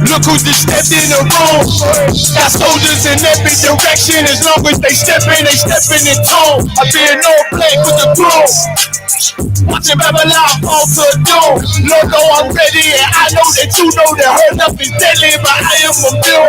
Look who just stepped in the room. Got soldiers in every direction. As long as they stepping in tone. I been on play with the crew. Watching Babylon fall to doom. Lord, know I'm ready, and I know that you know that hurt up is deadly, but I am immune.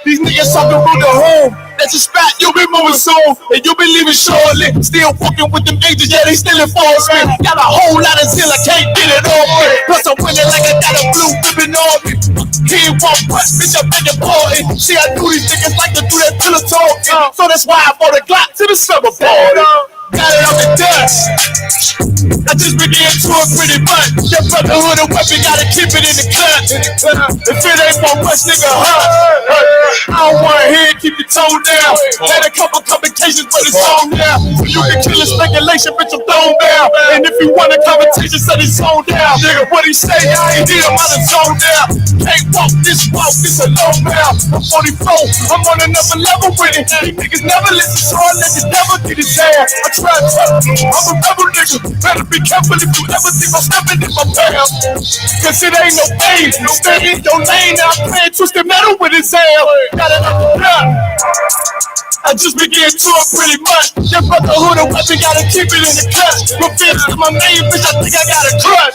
These niggas talking about the home. That's a spot you'll be moving soon, and you'll be leaving shortly. Still fucking with them angels, yeah, they still enforcement. Got a whole lot of zeal, I can't get it off me. Plus I'm winning like I got a blue ribbon on me. He won't punch, bitch, I'm big important. See, I do these niggas like to do that pillow talking. So that's why I bought a Glock to the summer party. Got it on the dust. I just began to a pretty much. Your brotherhood and weapon, gotta keep it in the cut. If it ain't one much, nigga, I don't wanna hear it, keep your tone down. Had a couple complications, but it's on now. You can kill a speculation, bitch, I'm thrown down. And if you want a conversation, set his zone down. Nigga, what he say, I ain't hear him out of zone down. Can't walk, this a low bound. I'm 44, I'm on another level with it. These niggas never listen, so I let the devil get his ass. I try to tell you, I'm a rebel nigga. Better be careful if you ever think I'm stepping in my pants. Cause it ain't no game, no stay in your lane. Now I'm playing twisted metal with his ass. Got it up the blood. I just began to it pretty much. Your brotherhood and weapon, gotta keep it in the clutch. Revenge to my main bitch, I think I got a crush.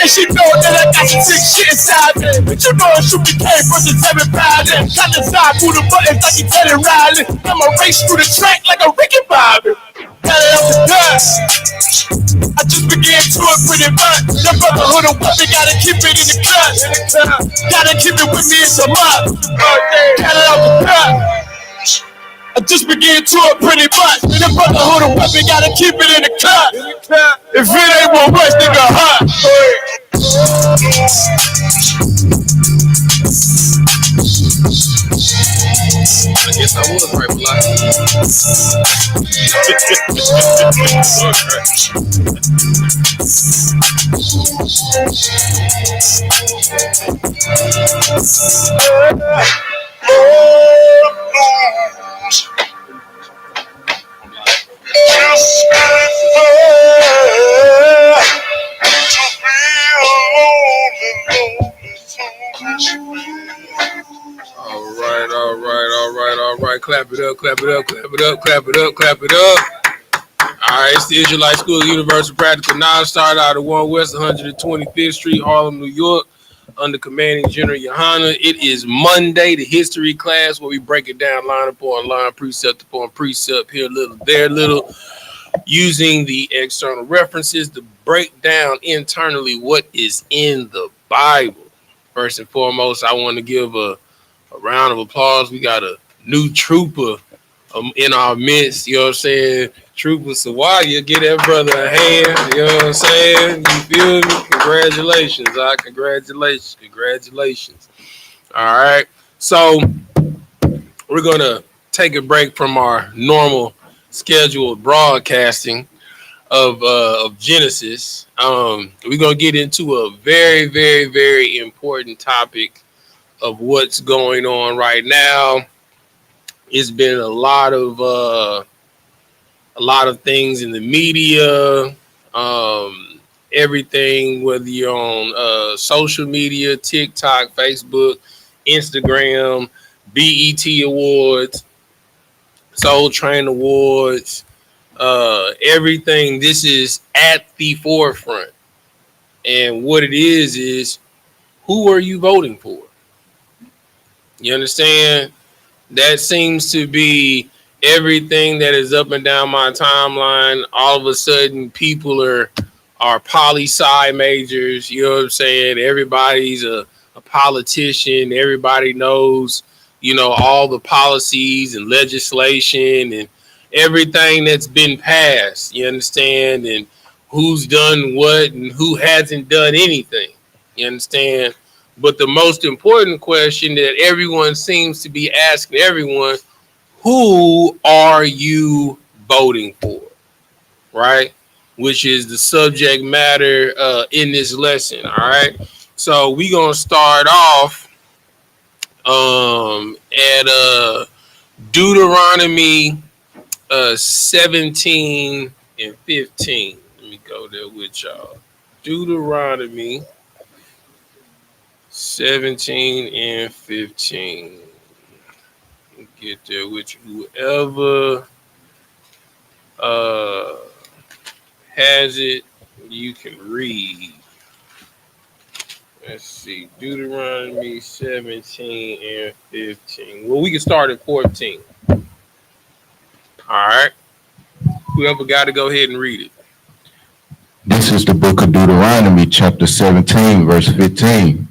And she know that I got some sick shit inside me. But you know I.S.U.P.K versus everybody. Got the side through the buttons like he Teddy Riley. I'ma race through the track like a Ricky Bobby. Got it up the dust. I just began to it pretty much. Your brotherhood and weapon, gotta keep it in the clutch. Gotta keep it with me, it's a must. Got it up the dust. I just began to it pretty much. Your brotherhood and weapon, gotta keep it in the cut. If it ain't one rush, nigga, hot. I guess I was right, black. All right. Clap it up. All right, it's the Israelite School of Universal Practical Knowledge. Started out at 1 West 125th Street, Harlem, New York, under Commanding General YAHANNA. It is Monday, the history class, where we break it down line upon line, precept upon precept, here a little, there a little, using the external references to break down internally what is in the Bible. First and foremost, I want to give a round of applause. We got a new trooper in our midst, you know what I'm saying? Trooper Sawaya, get that brother a hand, you know what I'm saying? You feel me? Congratulations, congratulations. All right, so we're gonna take a break from our normal scheduled broadcasting of Genesis. We're gonna get into a very, very, very important topic of what's going on right now. It's been a lot of things in the media, everything, whether you're on social media, TikTok, Facebook, Instagram, BET Awards, Soul Train Awards, everything. This is at the forefront. And what it is who are you voting for? You understand? That seems to be everything that is up and down my timeline. All of a sudden, people are poli-sci majors. You know what I'm saying? Everybody's a politician. Everybody knows, you know, all the policies and legislation and everything that's been passed. You understand? And who's done what and who hasn't done anything. You understand? But the most important question that everyone seems to be asking everyone, who are you voting for? Right? Which is the subject matter in this lesson. All right. So we're going to start off at Deuteronomy 17 and 15. Let me go there with y'all. Deuteronomy 17 and 15. Get there with whoever has it, you can read. Let's see. Deuteronomy 17 and 15. Well, we can start at 14. All right. Whoever got to go ahead and read it. This is the book of Deuteronomy, chapter 17, verse 15.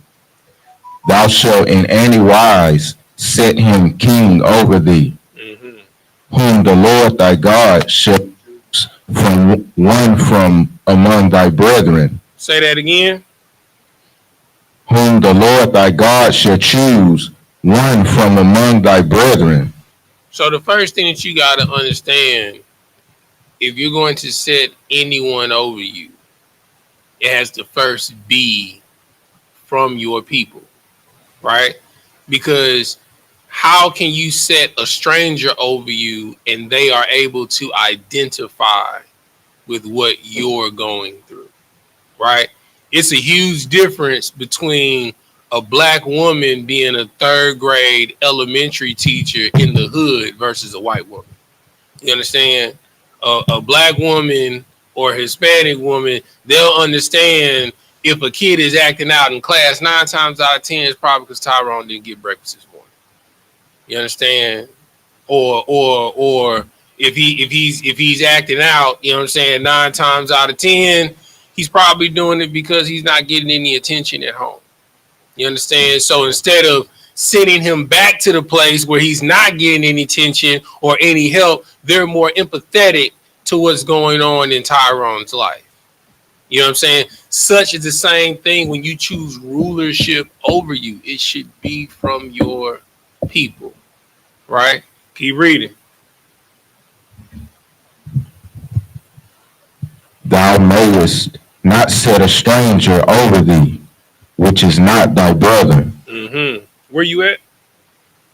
Thou shalt in any wise set him king over thee, whom the Lord thy God shall choose from one from among thy brethren. Say that again. Whom the Lord thy God shall choose one from among thy brethren. So the first thing that you got to understand, if you're going to set anyone over you, it has to first be from your people, right? Because how can you set a stranger over you and they are able to identify with what you're going through, right? It's a huge difference between a black woman being a third grade elementary teacher in the hood versus a white woman. You understand? A black woman or Hispanic woman, they'll understand if a kid is acting out in class. 9 times out of 10 is probably because Tyrone didn't get breakfast this morning. You understand? Or if he's acting out, you know what I'm saying, 9 times out of 10, he's probably doing it because he's not getting any attention at home. You understand? So instead of sending him back to the place where he's not getting any attention or any help, they're more empathetic to what's going on in Tyrone's life. You know what I'm saying? Such is the same thing when you choose rulership over you. It should be from your people, right? Keep reading. Thou mayest not set a stranger over thee, which is not thy brother. Where you at?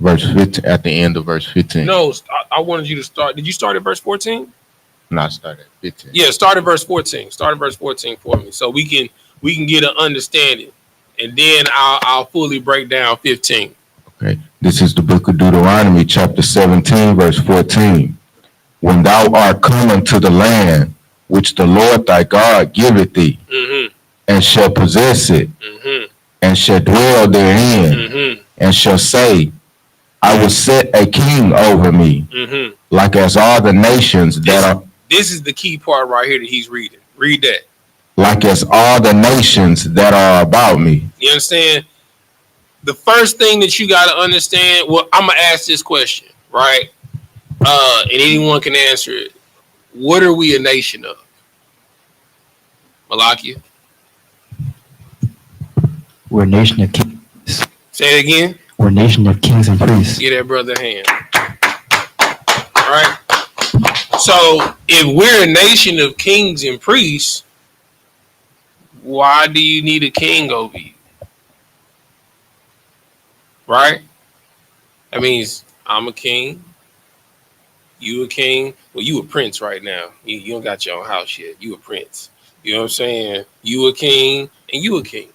Verse 15, at the end of verse 15. No, I wanted you to start. Did you start at verse 14? No, I started at 15. Yeah, start at verse 14. Start at verse 14 for me, so we can get an understanding, and then I'll fully break down 15. Okay, this is the book of Deuteronomy, chapter 17, verse 14. When thou art come unto the land which the Lord thy God giveth thee, and shall possess it, and shall dwell therein, and shall say, I will set a king over me, like as all the nations that are. This is the key part right here that he's reading. Read that. Like as all the nations that are about me. You understand? The first thing that you got to understand, well, I'm going to ask this question, right? And anyone can answer it. What are we a nation of? Malakia? We're a nation of kings. Say it again. We're a nation of kings and priests. Give that brother a hand. All right. So if we're a nation of kings and priests, why do you need a king over you? Right? That means I'm a king. You a king. Well, you a prince right now. You don't got your own house yet. You a prince. You know what I'm saying? You a king and you a king.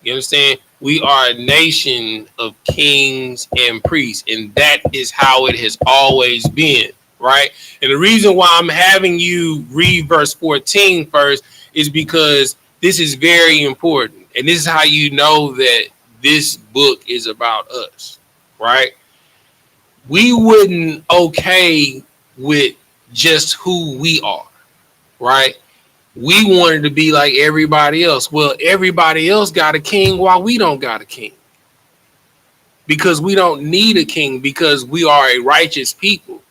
You understand? We are a nation of kings and priests, and that is how it has always been, right? And the reason why I'm having you read verse 14 first is because this is very important, and this is how you know that this book is about us, right? We wouldn't okay with just who we are, right? We wanted to be like everybody else. Well, everybody else got a king while we don't got a king. Because we don't need a king, because we are a righteous people.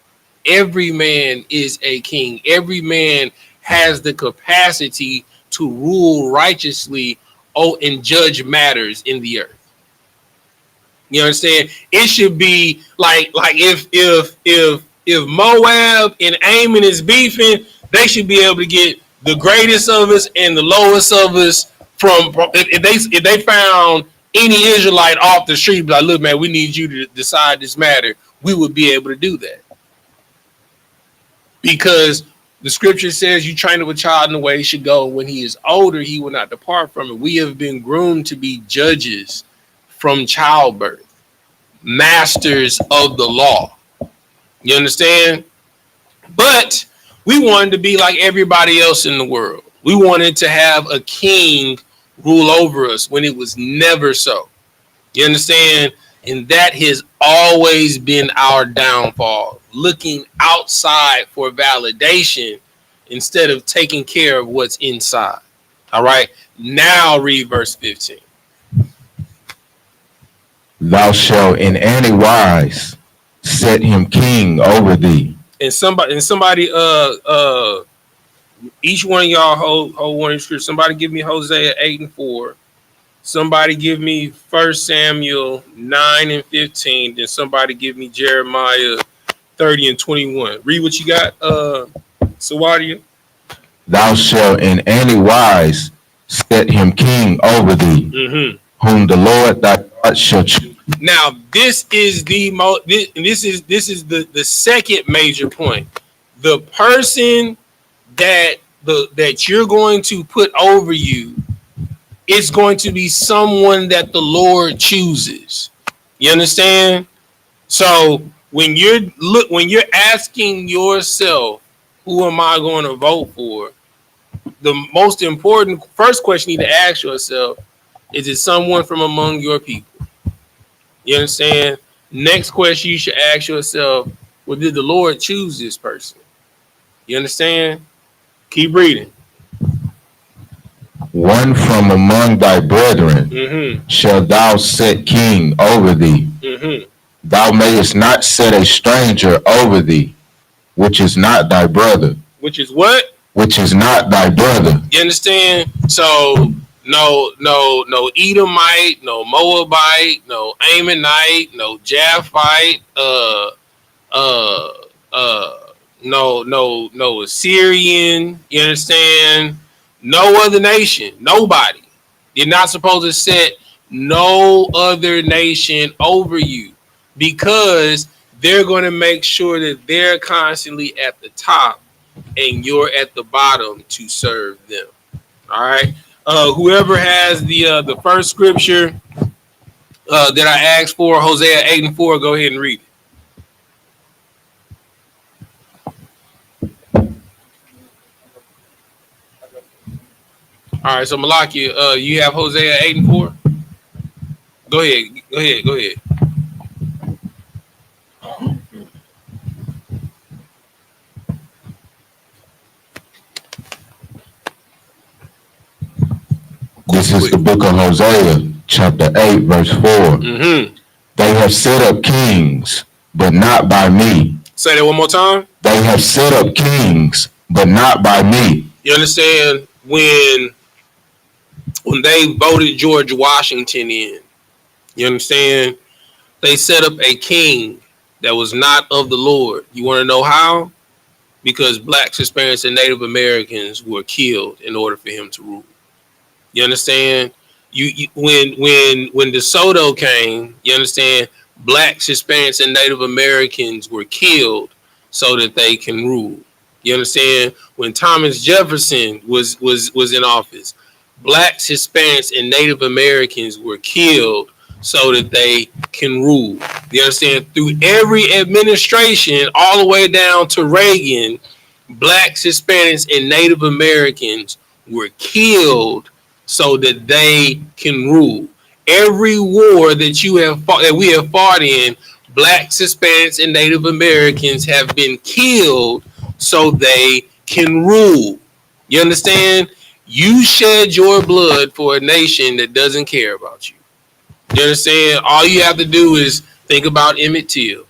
Every man is a king. Every man has the capacity to rule righteously and judge matters in the earth. You understand? It should be like if Moab and Ammon is beefing, they should be able to get the greatest of us and the lowest of us from if they found any Israelite off the street, like, look, man, we need you to decide this matter. We would be able to do that because The scripture says, you train up a child in the way he should go. When he is older, he will not depart from it. We have been groomed to be judges from childbirth, masters of the law. You understand? But we wanted to be like everybody else in the world. We wanted to have a king rule over us when it was never so. You understand? And that has always been our downfall. Looking outside for validation instead of taking care of what's inside. All right. Now read verse 15. Thou shalt in any wise set him king over thee. And somebody, each one of y'all hold one of the scriptures. Somebody give me Hosea 8:4. Somebody give me 1 Samuel 9:15. Then somebody give me Jeremiah 30:21. Read what you got, Sawadia. Thou shalt in any wise set him king over thee, whom the Lord thy God shall choose. Now, this is the the second major point. The person that you're going to put over you is going to be someone that the Lord chooses. You understand? So when you're asking yourself, who am I going to vote for? The most important first question you need to ask yourself, is it someone from among your people? You understand? Next question you should ask yourself, well, did the Lord choose this person? You understand? Keep reading. One from among thy brethren shalt thou set king over thee. Thou mayest not set a stranger over thee, which is not thy brother. Which is what? Which is not thy brother. You understand? So no Edomite, no Moabite, no Ammonite, no Japhite, no Assyrian. You understand? No other nation, nobody. You're not supposed to set no other nation over you, because they're going to make sure that they're constantly at the top and you're at the bottom to serve them. All right. Whoever has the first scripture that I asked for, Hosea 8:4, go ahead and read it. All right, so Malaki, you have Hosea 8:4? Go ahead. This is the book of Hosea, chapter 8, verse 4. They have set up kings, but not by me. Say that one more time. They have set up kings, but not by me. You understand? When they voted George Washington in, you understand? They set up a king that was not of the Lord. You want to know how? Because blacks, Hispanics, and Native Americans were killed in order for him to rule. You understand? When DeSoto came, you understand, blacks, Hispanics, and Native Americans were killed so that they can rule. You understand? When Thomas Jefferson was in office, blacks, Hispanics, and Native Americans were killed so that they can rule. You understand? Through every administration, all the way down to Reagan, blacks, Hispanics, and Native Americans were killed so that they can rule. Every war that we have fought in, blacks, Hispanics, and Native Americans have been killed so they can rule. You understand? You shed your blood for a nation that doesn't care about you. You understand? All you have to do is think about Emmett Till.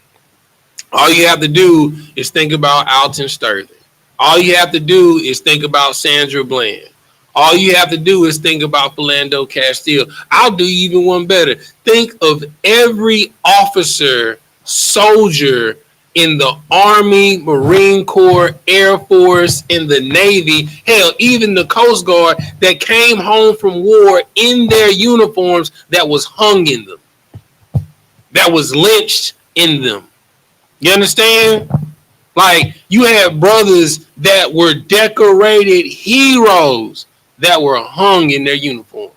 All you have to do is think about Alton Sterling. All you have to do is think about Sandra Bland. All you have to do is think about Philando Castile. I'll do even one better. Think of every officer, soldier in the Army, Marine Corps, Air Force, in the Navy, hell, even the Coast Guard that came home from war in their uniforms that was hung in them, that was lynched in them. You understand? Like, you had brothers that were decorated heroes that were hung in their uniforms.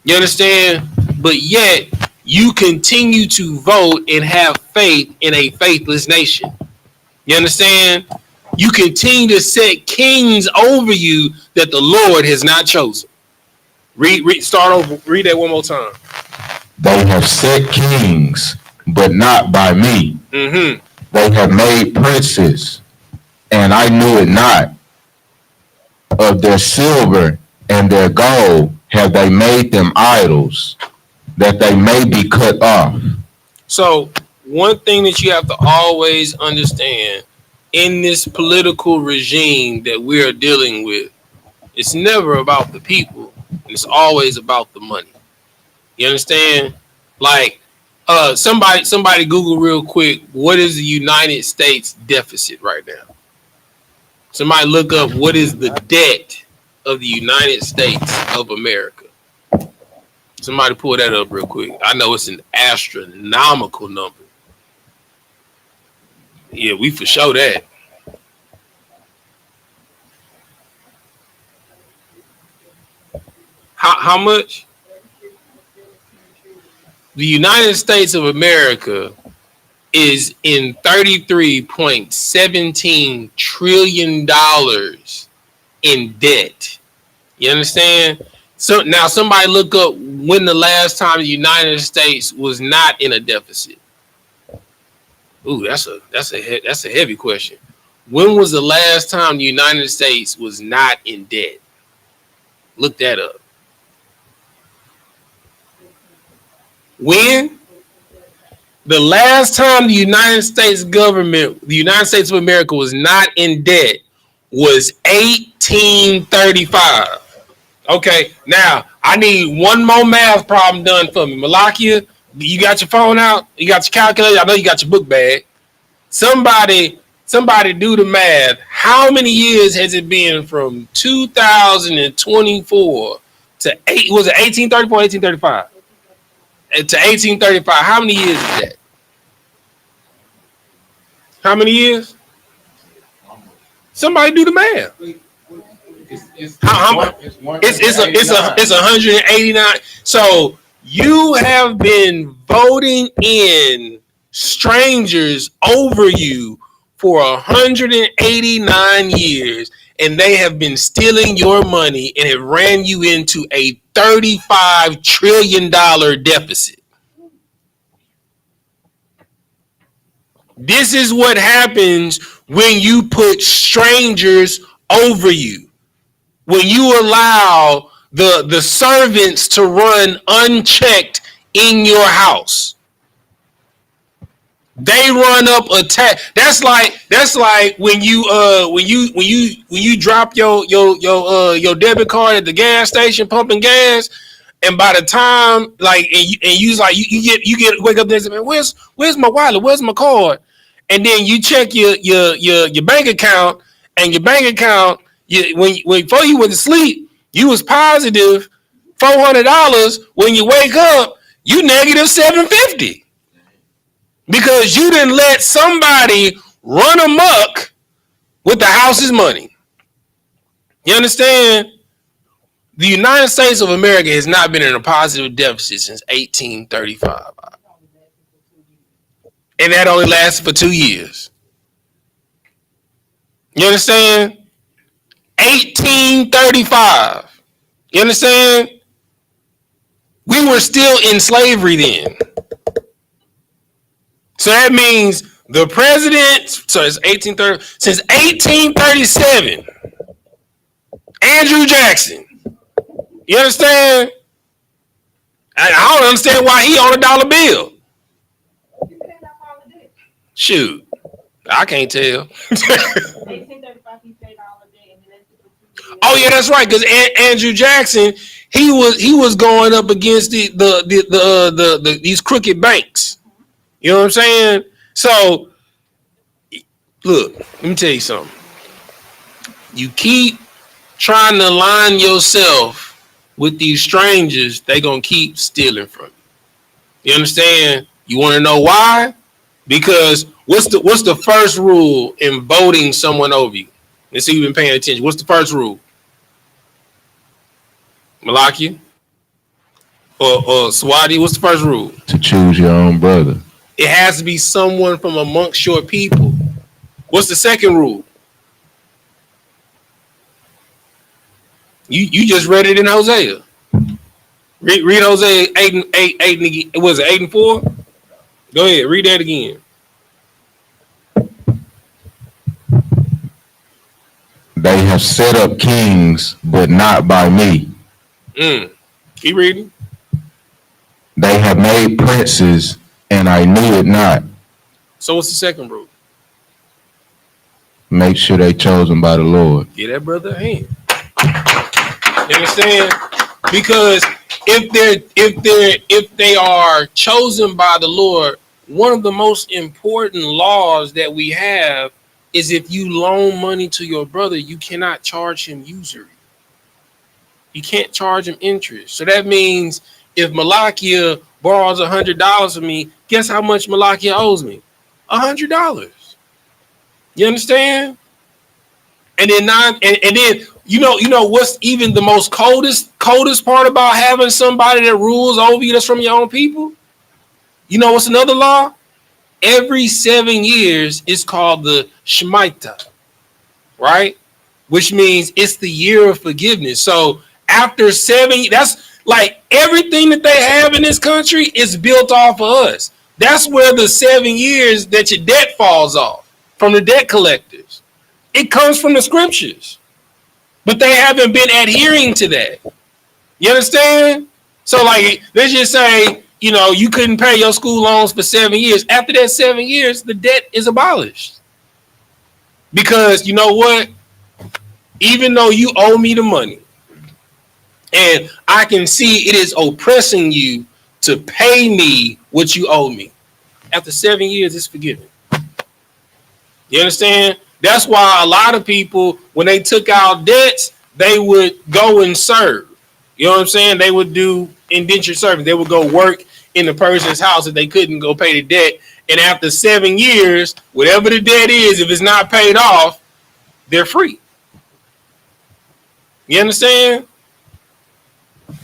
You understand? But yet, you continue to vote and have faith in a faithless nation. You understand? You continue to set kings over you that the Lord has not chosen. Start over. Read that one more time. They have set kings, but not by me. Mm-hmm. They have made princes, and I knew it not. Of their silver and their gold have they made them idols, that they may be cut off. So, one thing that you have to always understand in this political regime that we are dealing with, it's never about the people, and it's always about the money. You understand? Like, somebody Google real quick, what is the United States deficit right now? Somebody look up what is the debt of the United States of America. Somebody pull that up real quick. I know it's an astronomical number. Yeah, we for sure that. How much? The United States of America is in $33.17 trillion in debt. You understand? So now somebody look up when the last time the United States was not in a deficit. Ooh, that's a heavy question. When was the last time the United States was not in debt? Look that up. When? The last time the United States government, the United States of America was not in debt was 1835. Okay, now I need one more math problem done for me. Malakia, you got your phone out? You got your calculator? I know you got your book bag. Somebody do the math. How many years has it been from 2024 to was it 1834, 1835? To 1835. How many years is that? How many years? Somebody do the math. It's 189. So you have been voting in strangers over you for 189 years, and they have been stealing your money and have ran you into a $35 trillion deficit. This is what happens when you put strangers over you. When you allow the servants to run unchecked in your house. They run up attack. That's like when you drop your debit card at the gas station pumping gas, and by the time you wake up there and say, man, where's my wallet? Where's my card? And then you check your bank account, and your bank account, before you went to sleep, you was positive $400. When you wake up, you negative $750. Because you didn't let somebody run amok with the house's money. You understand? The United States of America has not been in a positive deficit since 1835. And that only lasted for 2 years. You understand? 1835. You understand? We were still in slavery then. So that means the president, so it's 1830, since 1837, Andrew Jackson. You understand? I don't understand why he on a dollar bill. Shoot, I can't tell. Oh yeah, that's right. Because Andrew Jackson, he was going up against these crooked banks. You know what I'm saying? So, look, let me tell you something. You keep trying to align yourself with these strangers, they gonna keep stealing from you. You understand? You want to know why? Because what's the first rule in voting someone over you? Let's see if you've been paying attention. What's the first rule? Malakia or Swati, what's the first rule? To choose your own brother. It has to be someone from amongst your people. What's the second rule? You just read it in Hosea. Read Hosea 8 was it 8 and 4? Go ahead, read that again. They have set up kings, but not by me. Keep reading. They have made princes, and I knew it not. So what's the second rule? Make sure they chosen by the Lord. Get that brother a hand. You understand? Because if they are chosen by the Lord, one of the most important laws that we have is if you loan money to your brother, you cannot charge him usury. You can't charge him interest. So that means if Malakia borrows $100 from me, guess how much Malakia owes me? $100. You understand? And then and then you know what's even the most coldest part about having somebody that rules over you that's from your own people? You know what's another law? Every 7 years is called the Shemitah, right? Which means it's the year of forgiveness. So after 7, that's like everything that they have in this country is built off of us. That's where the 7 years that your debt falls off from the debt collectors. It comes from the scriptures, but they haven't been adhering to that. You understand? So like, let's just say, you couldn't pay your school loans for 7 years. After that 7 years, the debt is abolished. Because you know what? Even though you owe me the money, and I can see it is oppressing you to pay me what you owe me, after 7 years, it's forgiven. You understand? That's why a lot of people, when they took out debts, they would go and serve. You know what I'm saying? They would do indentured service. They would go work in the person's house if they couldn't go pay the debt. And after 7 years, whatever the debt is, if it's not paid off, they're free. You understand?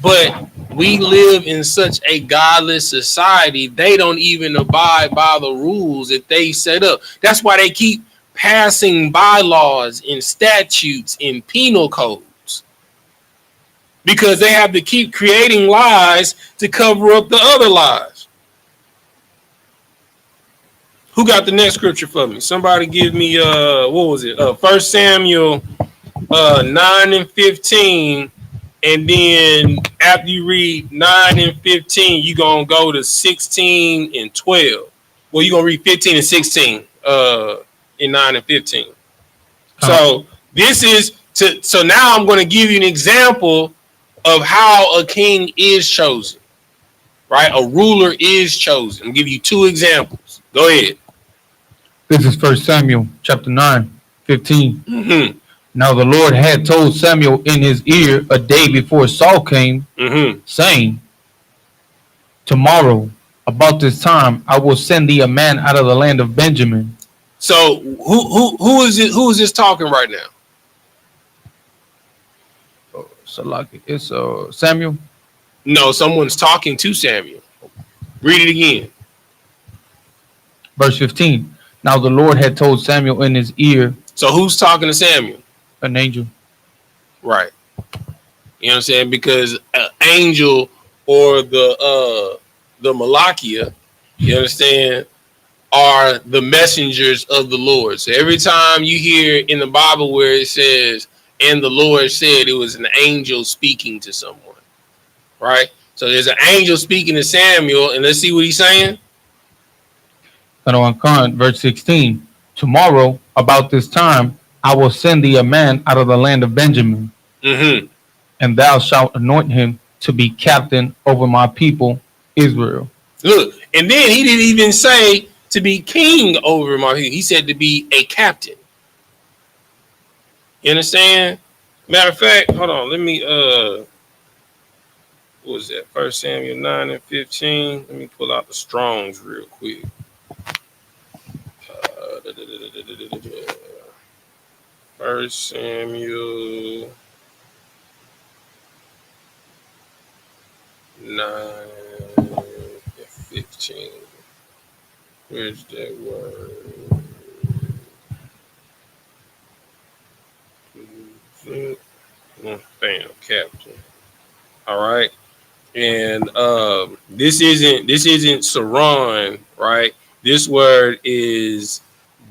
But we live in such a godless society, they don't even abide by the rules that they set up. That's why they keep passing bylaws and statutes and penal codes, because they have to keep creating lies to cover up the other lies. Who got the next scripture for me? Somebody give me what was it? 1 Samuel 9 and 15. And then after you read 9 and 15, you're going to go to 16 and 12. Well, you're going to read 15 and 16 in 9 and 15. So this is so now I'm going to give you an example of how a king is chosen, right? A ruler is chosen. I'll give you 2 examples. Go ahead. This is 1 Samuel chapter 9, 15. Mm-hmm. Now the Lord had told Samuel in his ear a day before Saul came, saying, tomorrow, about this time, I will send thee a man out of the land of Benjamin. So who is it? Who is this talking right now? It's Samuel. No, someone's talking to Samuel. Read it again. Verse 15. Now the Lord had told Samuel in his ear. So who's talking to Samuel? An angel. Right. You know what I'm saying? Because an angel or the Malakia, you understand, are the messengers of the Lord. So every time you hear in the Bible where it says, and the Lord said, it was an angel speaking to someone. Right? So there's an angel speaking to Samuel, and let's see what he's saying. Verse 16. Tomorrow, about this time, I will send thee a man out of the land of Benjamin, and thou shalt anoint him to be captain over my people, Israel. Look, and then he didn't even say to be king over my people. He said to be a captain. You understand? Matter of fact, hold on. Let me, what was that? 1 Samuel 9 and 15. Let me pull out the Strongs real quick. First Samuel 9:15. Where's that word? Bam, captain. All right. And this isn't Saran, right? This word is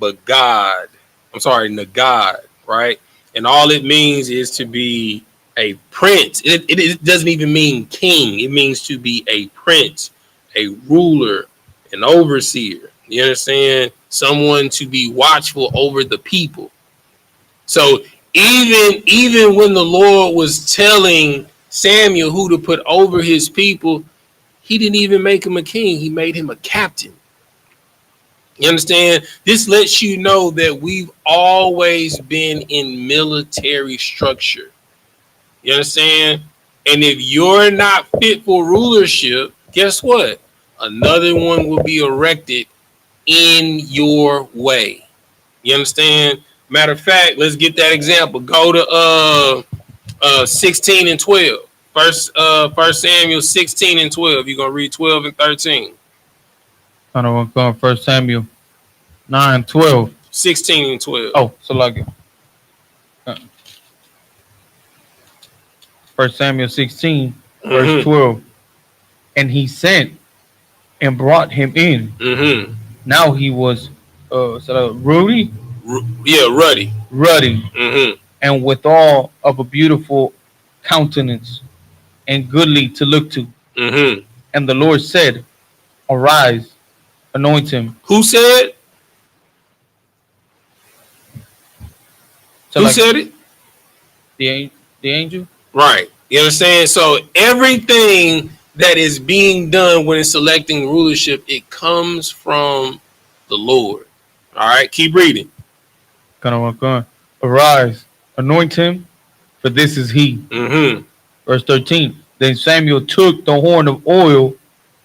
Bagad. I'm sorry, Nagad, right? And all it means is to be a prince. It doesn't even mean king. It means to be a prince, a ruler, an overseer. You understand? Someone to be watchful over the people. So even when the Lord was telling Samuel who to put over his people, he didn't even make him a king. He made him a captain. You understand? This lets you know that we've always been in military structure. You understand? And if you're not fit for rulership, guess what? Another one will be erected in your way. You understand? Matter of fact, let's get that example. Go to 16 and 12. First Samuel 16 and 12. You're gonna read 12 and 13. I don't want to go on 1 Samuel 9:12. 16 and 12. Oh, so like 1 Samuel 16, verse 12. And he sent and brought him in. Now he was ruddy. Ruddy. And withal of a beautiful countenance and goodly to look to. And the Lord said, arise, anoint him. Who said? So who said it? The angel. Right. You understand? So everything that is being done when it's selecting rulership, it comes from the Lord. All right. Keep reading. Arise, anoint him, for this is he. Verse 13. Then Samuel took the horn of oil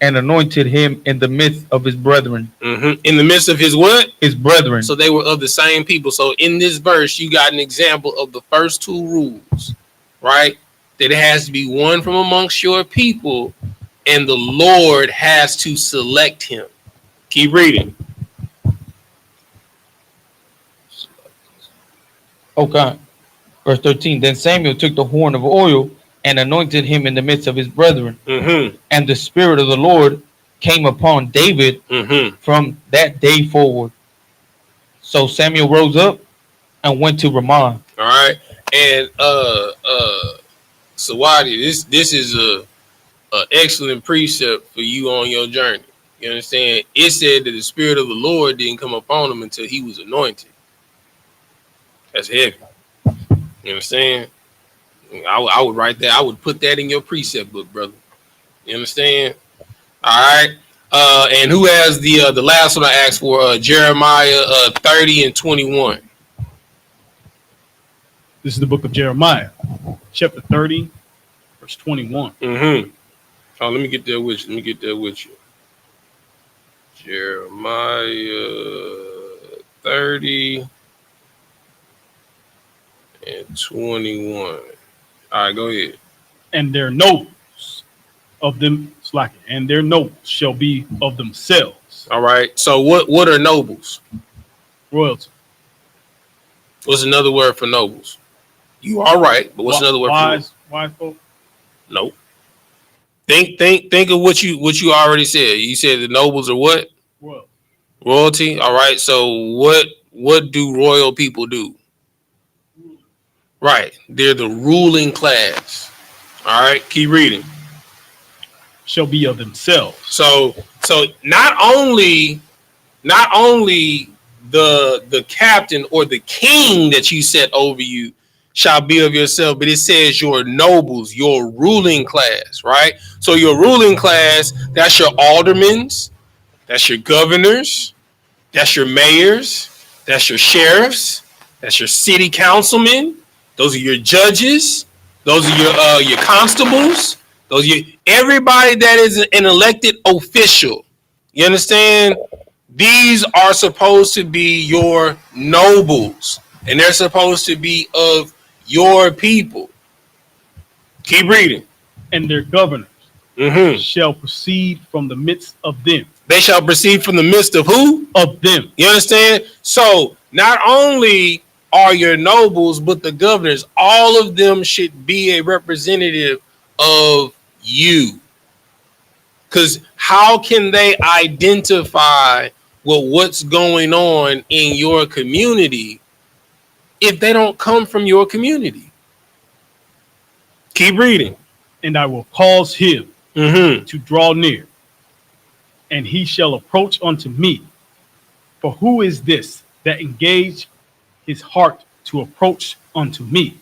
and anointed him in the midst of his brethren. In the midst of his what? His brethren. So they were of the same people. So in this verse, you got an example of the first two rules, right? That it has to be one from amongst your people, and the Lord has to select him. Keep reading. Okay. Verse 13. Then Samuel took the horn of oil and anointed him in the midst of his brethren. And the Spirit of the Lord came upon David from that day forward. So Samuel rose up and went to Ramah. All right. And Sawadi, this is a excellent precept for you on your journey. You understand? It said that the Spirit of the Lord didn't come upon him until he was anointed. That's heavy. You understand? I would write that. I would put that in your precept book, brother. You understand? All right. And who has the last one I asked for? Jeremiah 30 and 21. This is the book of Jeremiah, chapter 30, verse 21. Oh, let me get there with you. Jeremiah 30 and 21. All right, go ahead. And their nobles of them, and their nobles shall be of themselves. All right. So what are nobles? Royalty. What's another word for nobles? You are right, but what's another word for wise folk? Nope. Think of what you already said. You said the nobles are what? Royalty. All right. So what do royal people do? Right. They're the ruling class. All right. Keep reading. Shall be of themselves. So not only the captain or the king that you set over you shall be of yourself, but it says your nobles, your ruling class, right? So your ruling class, that's your aldermans, that's your governors, that's your mayors, that's your sheriffs, that's your city councilmen, those are your judges, those are your constables, those are everybody that is an elected official. You understand? These are supposed to be your nobles, and they're supposed to be of your people. Keep reading. And their governors shall proceed from the midst of them. They shall proceed from the midst of who? Of them. You understand? So not only are your nobles, but the governors, all of them should be a representative of you. Because how can they identify with what's going on in your community if they don't come from your community? Keep reading. And I will cause him to draw near, and he shall approach unto me. For who is this that engaged his heart to approach unto me,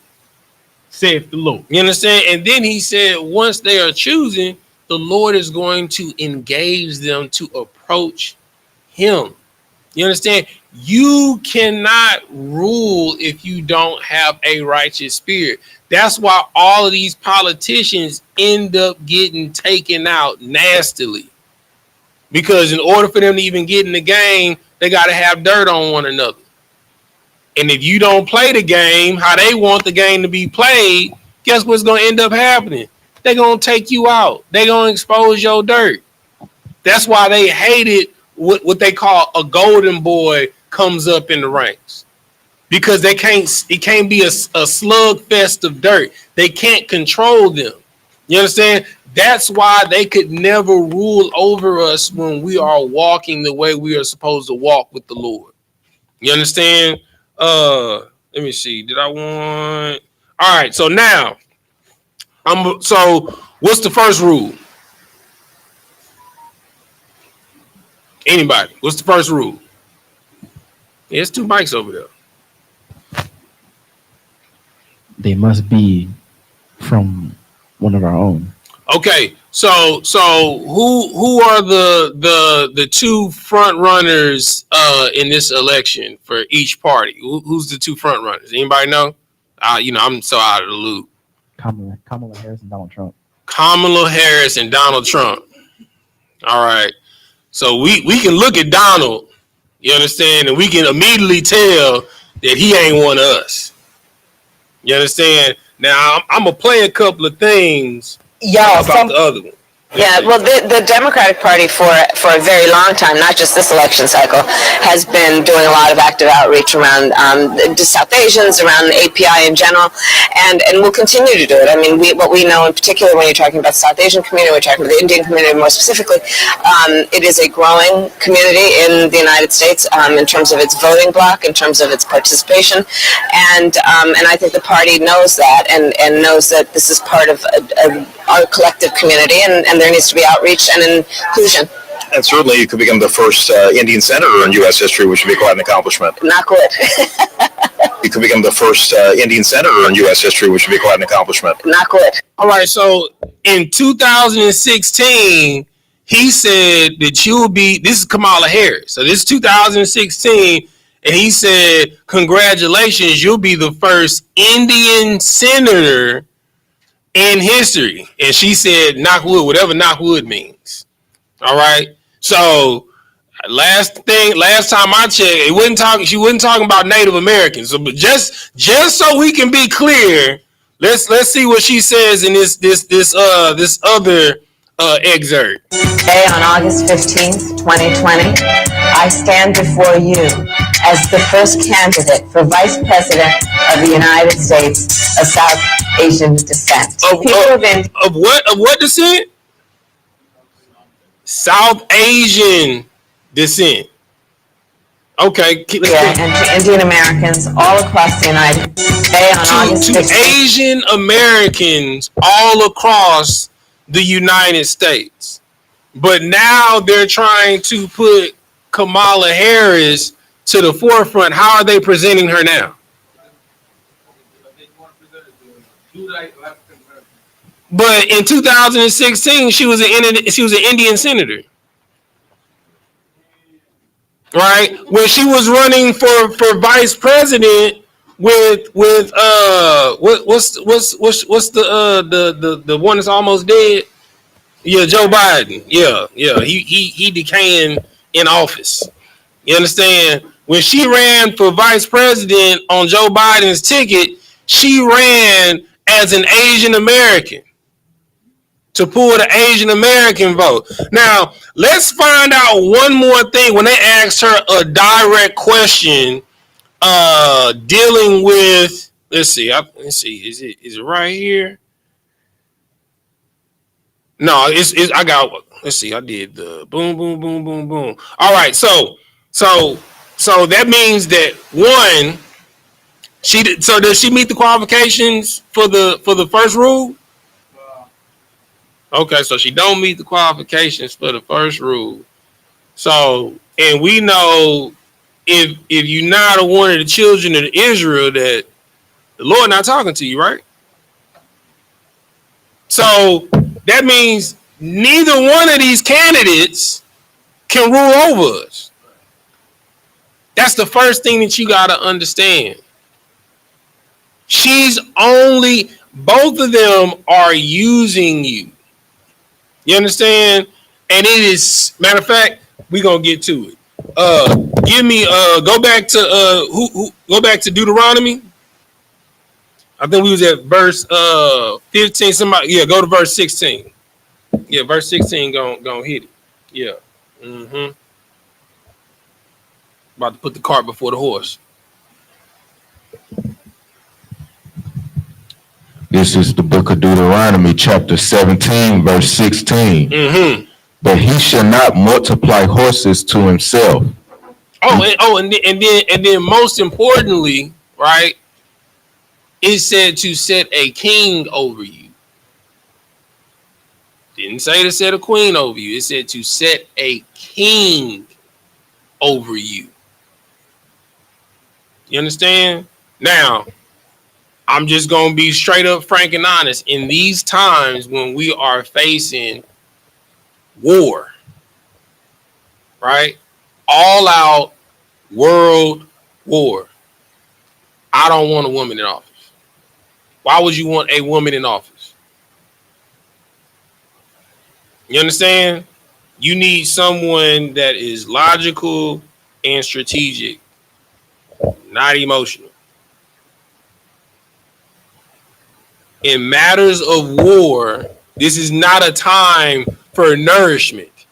saith the Lord. You understand? And then he said, once they are choosing, the Lord is going to engage them to approach him. You understand? You cannot rule if you don't have a righteous spirit. That's why all of these politicians end up getting taken out nastily. Because in order for them to even get in the game, they got to have dirt on one another. And if you don't play the game how they want the game to be played, guess what's going to end up happening? They're going to take you out. They're going to expose your dirt. That's why they hated what they call a golden boy comes up in the ranks. Because it can't be a slugfest of dirt. They can't control them. You understand? That's why they could never rule over us when we are walking the way we are supposed to walk with the Lord. You understand? Let me see. Did I want? All right. So now, so what's the first rule? Anybody? What's the first rule? Yeah, there's two mics over there. They must be from one of our own. Okay, so who are the two front runners in this election for each party? Who's the two front runners? Anybody know? I'm so out of the loop. Kamala Harris and Donald Trump. Kamala Harris and Donald Trump. All right, so we can look at Donald, you understand, and we can immediately tell that he ain't one of us. You understand? Now I'm gonna play a couple of things. About the other one. Yeah, well, the Democratic Party for a very long time, not just this election cycle, has been doing a lot of active outreach around South Asians, around the API in general, and will continue to do it. I mean, what we know in particular when you're talking about the South Asian community, we're talking about the Indian community more specifically, it is a growing community in the United States in terms of its voting bloc, in terms of its participation, and I think the party knows that and knows that this is part of our collective community, and there needs to be outreach and inclusion. And certainly you could become the first Indian senator in U.S. history, which would be quite an accomplishment. Not good. You could become the first Indian senator in U.S. history, which would be quite an accomplishment. Not good. All right, so in 2016, he said that you'll be, this is Kamala Harris, so this is 2016, and he said, congratulations, you'll be the first Indian senator in history. And she said knock wood, whatever knock wood means. All right. So last time I checked, she wasn't talking about Native Americans. So but just so we can be clear, let's see what she says in this other excerpt. Today on August 15th, 2020, I stand before you as the first candidate for Vice President of the United States of South Asian descent. Of what descent? South Asian descent. Okay. Yeah, and to Indian Americans all across the United States. Today on August 15th. Asian Americans all across the United States. But now they're trying to put Kamala Harris to the forefront. How are they presenting her now? But in 2016, she was an Indian senator, right? When she was running for vice president with what's the one that's almost dead? Yeah, Joe Biden. Yeah, he decaying in office. You understand? When she ran for vice president on Joe Biden's ticket, she ran as an Asian American to pull the Asian American vote. Now, let's find out one more thing. When they asked her a direct question dealing with, let's see, is it right here? No, it's I got, let's see, I did the boom, boom, boom, boom, boom. All right, so that means that one, so does she meet the qualifications for the first rule? Okay, so she don't meet the qualifications for the first rule. So, and we know if you're not one of the children of Israel, that the Lord not talking to you, right? So that means neither one of these candidates can rule over us. That's the first thing that you got to understand. Both of them are using you. You understand? And it is, matter of fact, we're gonna get to it. Go back to go back to Deuteronomy. I think we was at verse 15. Go to verse 16. Yeah, verse 16 gonna hit it. Yeah. About to put the cart before the horse. This is the book of Deuteronomy, chapter 17, verse 16. But he shall not multiply horses to himself. And then most importantly, right? It said to set a king over you. Didn't say to set a queen over you. It said to set a king over you. You understand? Now, I'm just going to be straight up frank and honest. In these times when we are facing war, right? All out world war. I don't want a woman in office. Why would you want a woman in office? You understand? You need someone that is logical and strategic, not emotional. In matters of war, this is not a time for nourishment.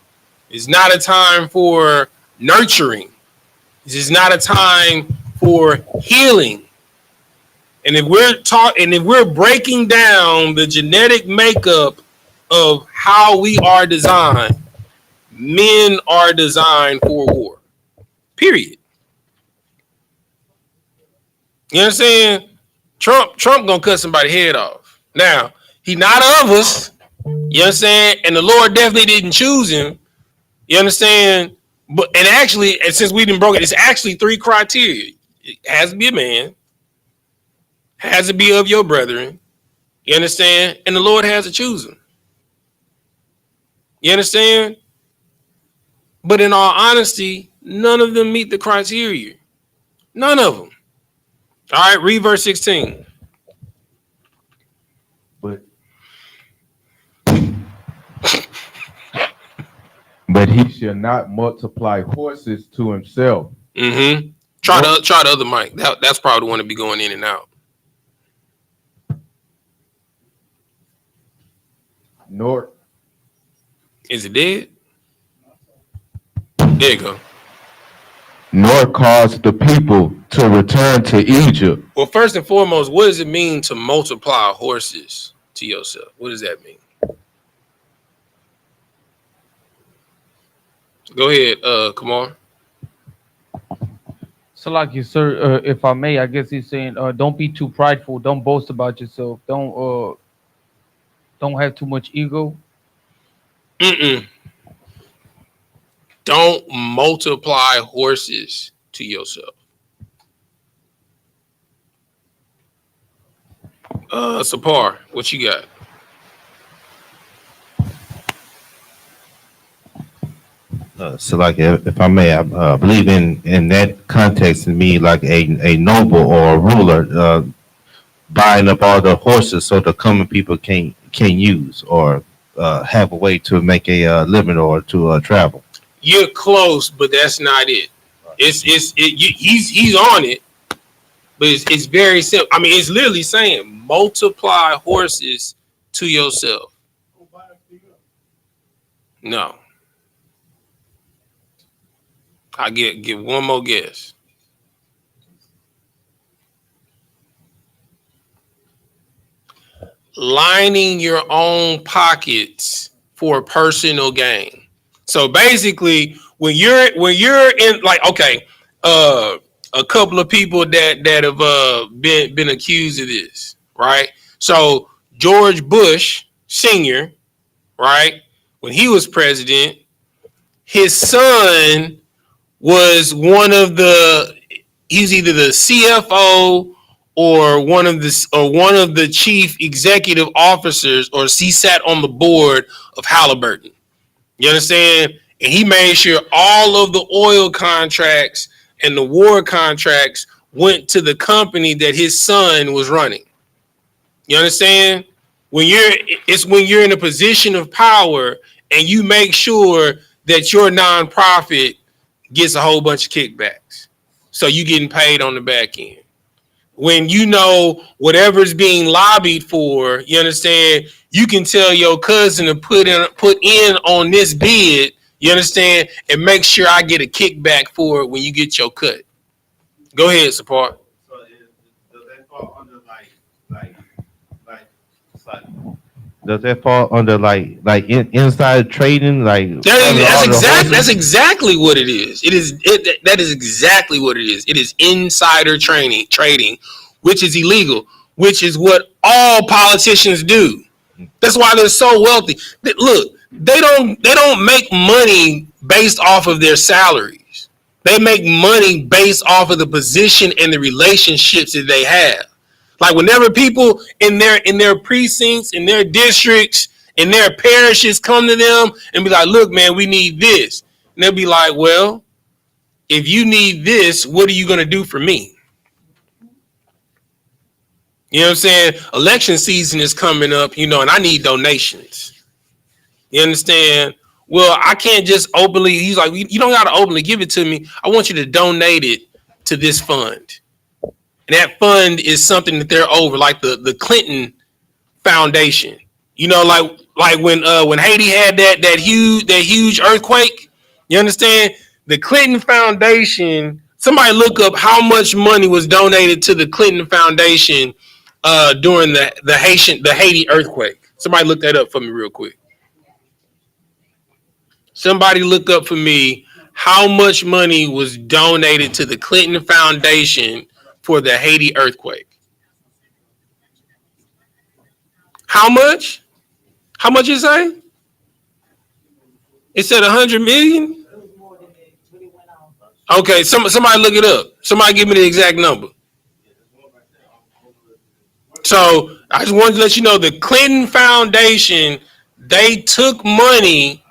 It's not a time for nurturing. This is not a time for healing. And if we're breaking down the genetic makeup of how we are designed, men are designed for war. Period. You know what I'm saying? Trump gonna cut somebody's head off. Now, he not of us. You know what I'm saying? And the Lord definitely didn't choose him. You understand? But and since we didn't broke it, it's actually 3 criteria. It has to be a man, has to be of your brethren. You understand? And the Lord has to choose him. You understand? But in all honesty, none of them meet the criteria. None of them. All right, read verse 16. But he shall not multiply horses to himself. Try the other mic. That's probably the one to be going in and out. Nor is it dead? There you go. Nor cause the people to return to Egypt. Well, first and foremost, what does it mean to multiply horses to yourself? What does that mean? Go ahead, Kamar. So, like you, sir, if I may, I guess he's saying, don't be too prideful. Don't boast about yourself. Don't have too much ego. Don't multiply horses to yourself. Sapar, what you got? So, like, if I may, I believe in that context, to me, like a noble or a ruler buying up all the horses so the common people can use or have a way to make a living or to travel. You're close, but that's not it. He's on it, but it's very simple. I mean, it's literally saying multiply horses to yourself. No, I give one more guess. Lining your own pockets for personal gain. So basically, when you're in, like, okay, a couple of people that have been accused of this, right? So George Bush Sr., right, when he was president, his son was he's either the CFO or one of the chief executive officers, or he sat on the board of Halliburton. You understand? And he made sure all of the oil contracts and the war contracts went to the company that his son was running. You understand? When you're in a position of power and you make sure that your nonprofit gets a whole bunch of kickbacks, so you getting paid on the back end. When you know whatever's being lobbied for, you understand, you can tell your cousin to put in on this bid, you understand, and make sure I get a kickback for it when you get your cut. Go ahead, support. So does that fall under does that fall under inside trading? That's exactly what it is. That is exactly what it is. It is insider trading, which is illegal, which is what all politicians do. That's why they're so wealthy. Look, they don't make money based off of their salaries. They make money based off of the position and the relationships that they have. Like, whenever people in their precincts, in their districts, in their parishes come to them and be like, look, man, we need this. And they'll be like, well, if you need this, what are you going to do for me? You know what I'm saying? Election season is coming up, and I need donations. You understand? Well, I can't just openly, he's like, you don't got to openly give it to me. I want you to donate it to this fund. And that fund is something that they're over, like the Clinton Foundation. Like when Haiti had that huge earthquake. You understand? The Clinton Foundation. Somebody look up how much money was donated to the Clinton Foundation during the Haiti earthquake. Somebody look that up for me real quick. Somebody look up for me how much money was donated to the Clinton Foundation for the Haiti earthquake. How much? How much is it? It said 100 million. Okay, somebody look it up. Somebody give me the exact number. So I just wanted to let you know the Clinton Foundation, they took money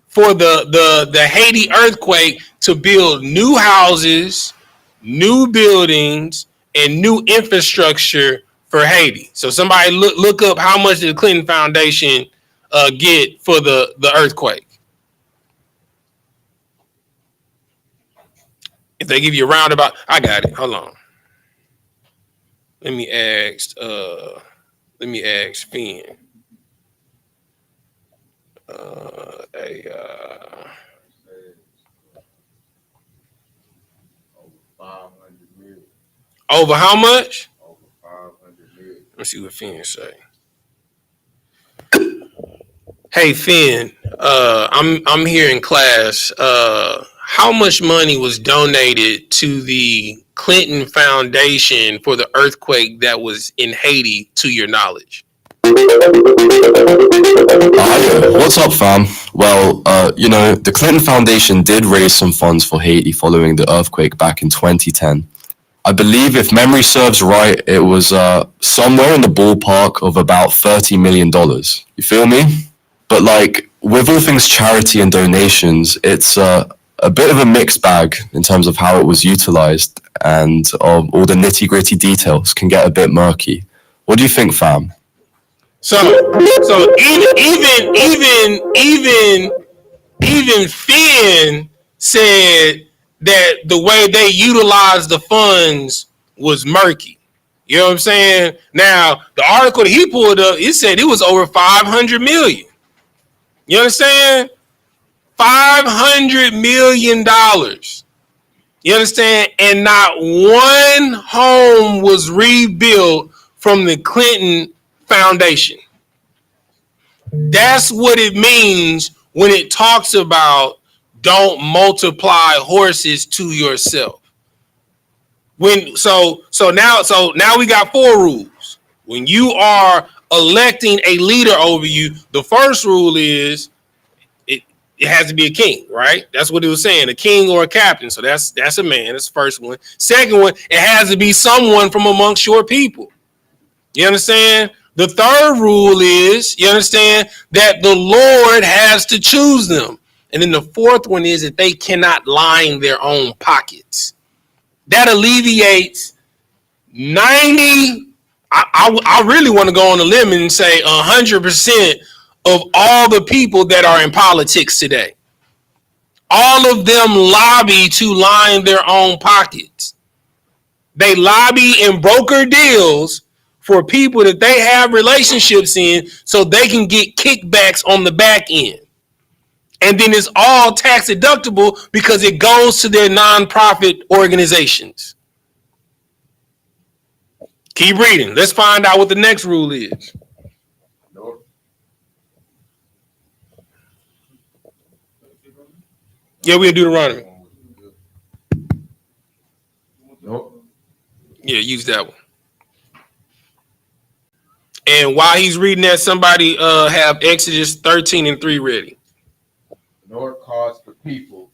for the Haiti earthquake to build new houses, new buildings, and new infrastructure for Haiti. So somebody look up how much did the Clinton Foundation get for the earthquake. If they give you a roundabout, I got it. Hold on. Let me ask Finn. Over how much? Over 500 million. Let's see what Finn say. Hey Finn, I'm here in class. How much money was donated to the Clinton Foundation for the earthquake that was in Haiti, to your knowledge? What's up, fam? Well, the Clinton Foundation did raise some funds for Haiti following the earthquake back in 2010. I believe, if memory serves right, it was somewhere in the ballpark of about $30 million. You feel me? But with all things charity and donations, it's a bit of a mixed bag in terms of how it was utilized, and all the nitty gritty details can get a bit murky. What do you think, fam? So even Finn said that the way they utilized the funds was murky. You know what I'm saying? Now, the article that he pulled up, it said it was over 500 million. You understand? $500 million. You understand? And not one home was rebuilt from the Clinton Foundation. That's what it means when it talks about don't multiply horses to yourself. So now we got 4 rules. When you are electing a leader over you, the first rule is it has to be a king, right? That's what it was saying, a king or a captain. So that's a man. That's the first one. Second one, it has to be someone from amongst your people. You understand? The third rule is, you understand, that the Lord has to choose them. And then the fourth one is that they cannot line their own pockets. That alleviates 90, I really want to go on a limb and say 100% of all the people that are in politics today. All of them lobby to line their own pockets. They lobby and broker deals for people that they have relationships in so they can get kickbacks on the back end. And then it's all tax deductible because it goes to their nonprofit organizations. Keep reading. Let's find out what the next rule is. Yeah, we'll do Deuteronomy. Yeah, use that one. And while he's reading that, somebody have Exodus 13:3 ready. Nor cause the people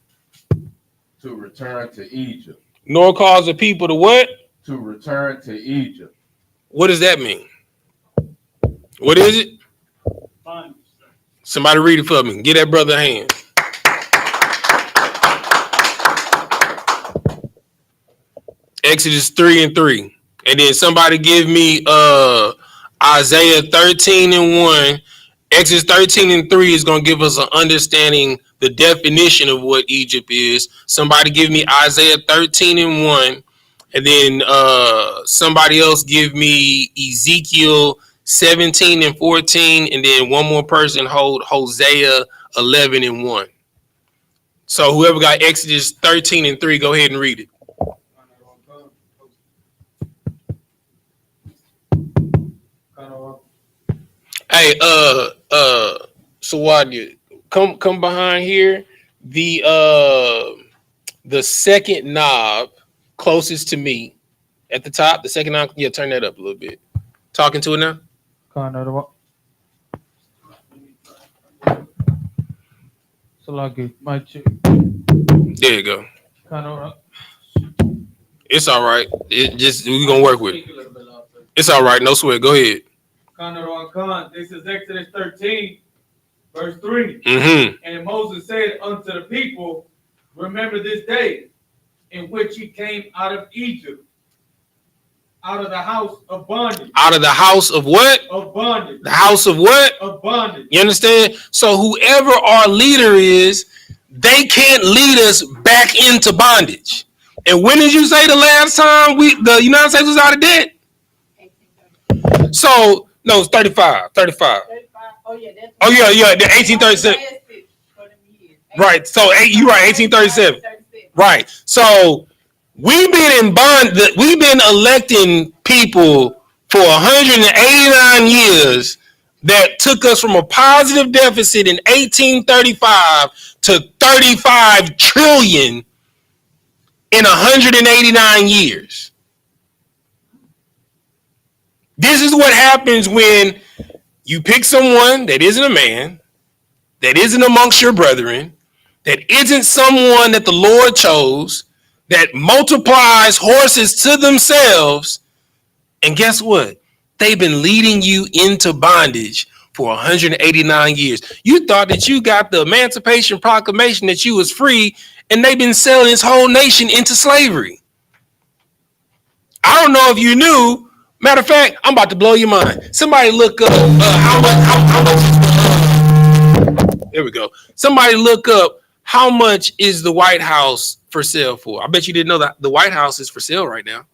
to return to Egypt. Nor cause the people to what? To return to Egypt. What does that mean? What is it? Somebody read it for me. Get that brother a hand. Exodus 3:3. And then somebody give me Isaiah 13:1. Exodus 13:3 is going to give us an understanding, the definition of what Egypt is. Somebody give me Isaiah 13:1. And then somebody else give me Ezekiel 17:14. And then one more person hold Hosea 11:1. So whoever got Exodus 13:3, go ahead and read it. Hey, Sawadi, come behind here. The second knob closest to me at the top, the second knob, yeah, turn that up a little bit. Talking to it now? There you go. It's all right. We're gonna work with it. It's all right, no sweat. Go ahead. This is Exodus 13, verse 3. Mm-hmm. And Moses said unto the people, remember this day in which ye came out of Egypt, out of the house of bondage. Out of the house of what? Of bondage. The house of what? Of bondage. You understand? So whoever our leader is, they can't lead us back into bondage. And when did you say the last time the United States was out of debt? So no, it's 35. Oh yeah, the 1837. Right. So you're right, 1837. Right. So we've been electing people for 189 years that took us from a positive deficit in 1835 to 35 trillion in 189 years. This is what happens when you pick someone that isn't a man, that isn't amongst your brethren, that isn't someone that the Lord chose, that multiplies horses to themselves. And guess what? They've been leading you into bondage for 189 years. You thought that you got the Emancipation Proclamation, that you was free, and they've been selling this whole nation into slavery. I don't know if you knew. Matter of fact, I'm about to blow your mind. Somebody look up how much. There we go. Somebody look up How much is the White House for sale for? I bet you didn't know that the White House is for sale right now.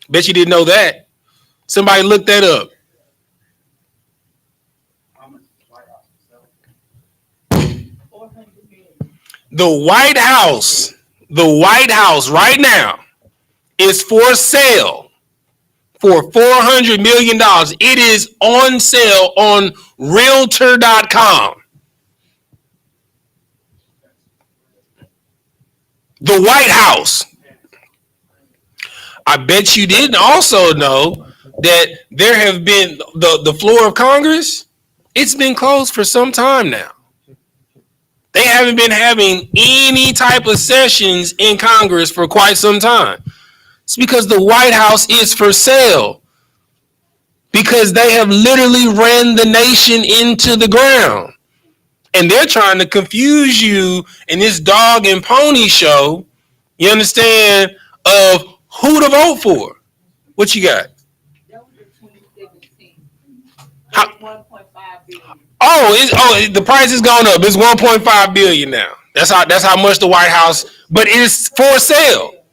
Bet you didn't know that. Somebody look that up. The White House right now is for sale for $400 million. It is on sale on Realtor.com. The White House. I bet you didn't also know that there have been the floor of Congress. It's been closed for some time now. They haven't been having any type of sessions in Congress for quite some time. It's because the White House is for sale. Because they have literally ran the nation into the ground. And they're trying to confuse you in this dog and pony show, you understand, of who to vote for. What you got? That was in 2017. How? 1.5 billion. The price has gone up. It's 1.5 billion now. That's how much the White House, but it's for sale.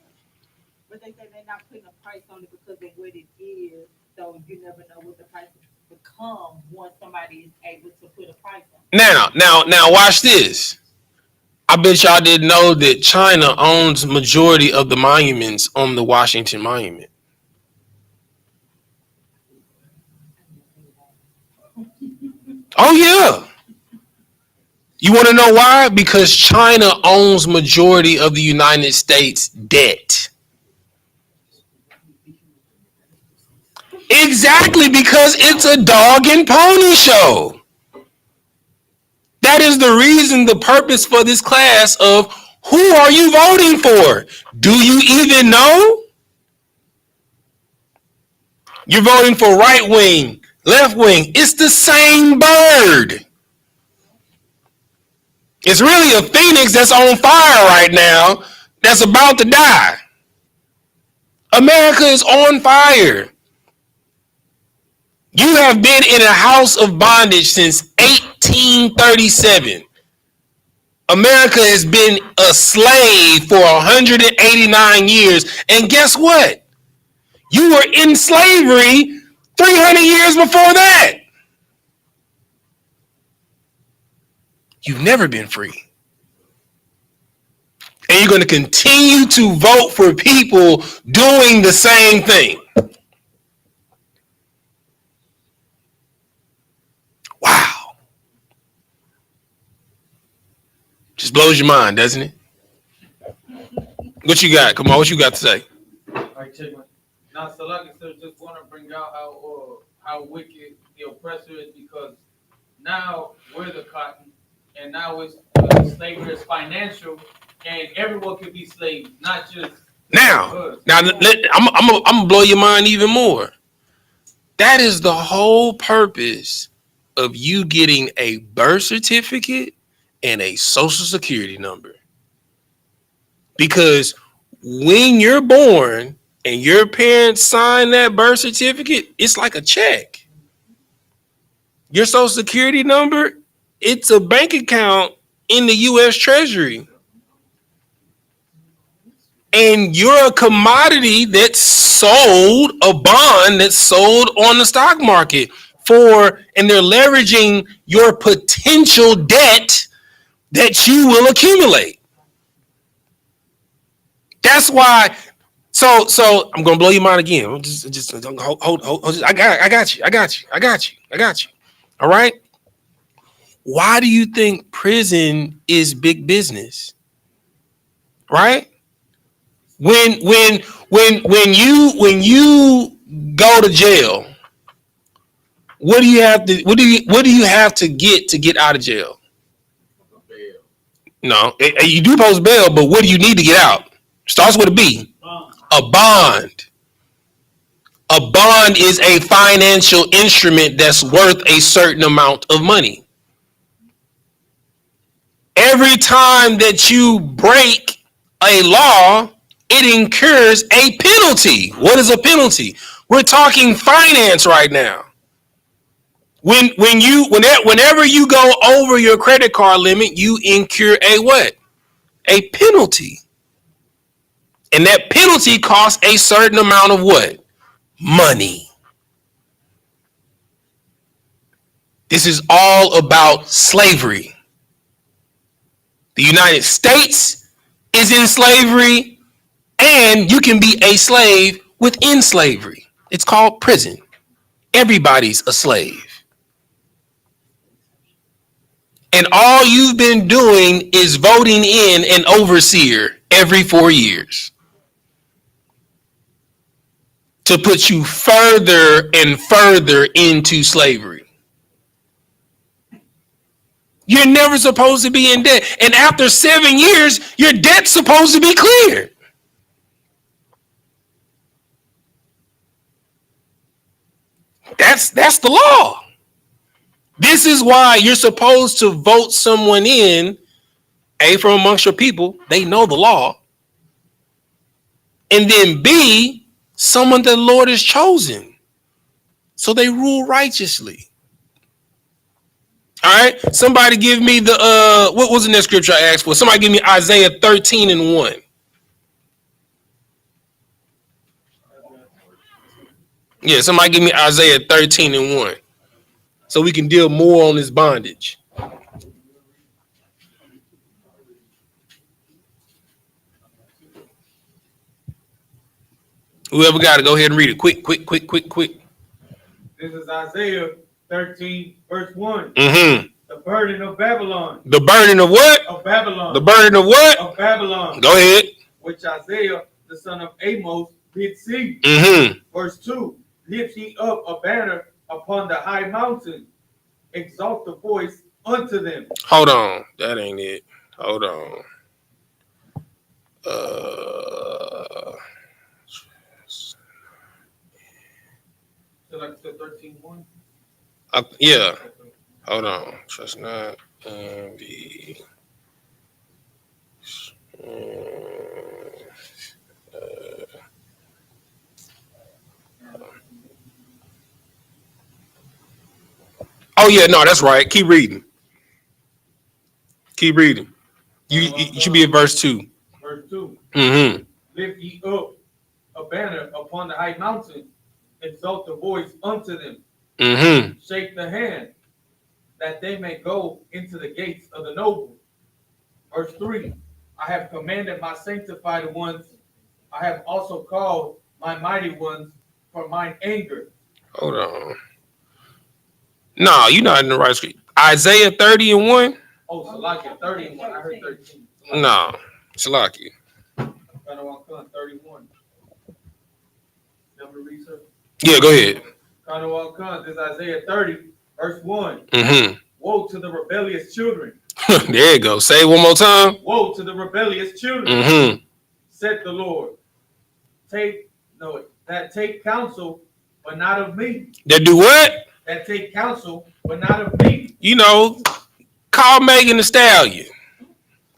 But they say they're not putting a price on it because of what it is. So you never know what the price will become once somebody is able to put a price on it. Now watch this. I bet y'all didn't know that China owns majority of the monuments on the Washington Monument. Oh yeah. You want to know why? Because China owns majority of the United States debt. Exactly, because it's a dog and pony show. That is the reason, the purpose for this class of who are you voting for? Do you even know? You're voting for right wing, left wing. It's the same bird. It's really a phoenix that's on fire right now that's about to die. America is on fire. You have been in a house of bondage since 1837. America has been a slave for 189 years. And guess what? You were in slavery 300 years before that. You've never been free. And you're going to continue to vote for people doing the same thing. Wow. Just blows your mind, doesn't it? What you got? Come on, what you got to say? All right, check it. Now, Salaki just want to bring out how wicked the oppressor is, because now we're the cotton, and now it's slavery is financial, and everyone can be slaves, not just. Now, I'm gonna blow your mind even more. That is the whole purpose of you getting a birth certificate and a social security number. Because when you're born and your parents sign that birth certificate, it's like a check. Your social security number, it's a bank account in the U.S. Treasury. And you're a commodity that's sold, a bond that's sold on the stock market and they're leveraging your potential debt that you will accumulate. That's why. So I'm gonna blow your mind again. Just hold. I got you. All right. Why do you think prison is big business? Right? When you go to jail, what do you have to get out of jail? No, you do post bail, but what do you need to get out? Starts with a B. A bond. A bond is a financial instrument that's worth a certain amount of money. Every time that you break a law, it incurs a penalty. What is a penalty? We're talking finance right now. Whenever you go over your credit card limit, you incur a what? A penalty. And that penalty costs a certain amount of what? Money. This is all about slavery. The United States is in slavery, and you can be a slave within slavery. It's called prison. Everybody's a slave. And all you've been doing is voting in an overseer every 4 years to put you further and further into slavery. You're never supposed to be in debt. And after 7 years, your debt's supposed to be cleared. That's the law. This is why you're supposed to vote someone in, A, from amongst your people. They know the law. And then B, someone that the Lord has chosen. So they rule righteously. All right. Somebody give me the, what was the next scripture I asked for? Somebody give me Isaiah 13:1. Yeah, somebody give me Isaiah 13:1. So we can deal more on this bondage. Whoever got it, go ahead and read it. Quick. This is Isaiah 13, verse 1. Mm-hmm. The burden of Babylon. The burden of what? Of Babylon. The burden of what? Of Babylon. Go ahead. Which Isaiah, the son of Amos, did see. Mm-hmm. Verse 2. Lift ye up a banner upon the high mountain. Exalt the voice unto them. Hold on. That ain't it. Hold on. Like the 13:1? Yeah. Hold on. Trust not envy. Oh yeah, no, that's right. Keep reading. You should be at verse 2. Verse 2. Mm-hmm. Lift ye up a banner upon the high mountain. Exalt the voice unto them. Mm-hmm. Shake the hand, that they may go into the gates of the noble. Verse 3. I have commanded my sanctified ones. I have also called my mighty ones for mine anger. Hold on. No, you're not in the right script. Isaiah 30:1. Oh, Salakia 31. I heard 13. No, Salakia. 31. Number research. Yeah, go ahead. This is Isaiah 30, verse 1. Mm-hmm. Woe to the rebellious children. There you go. Say it one more time. Woe to the rebellious children. Mm-hmm. Said the Lord. Take counsel, but not of me. That do what? That take counsel, but not of me. You know, call Megan Thee Stallion.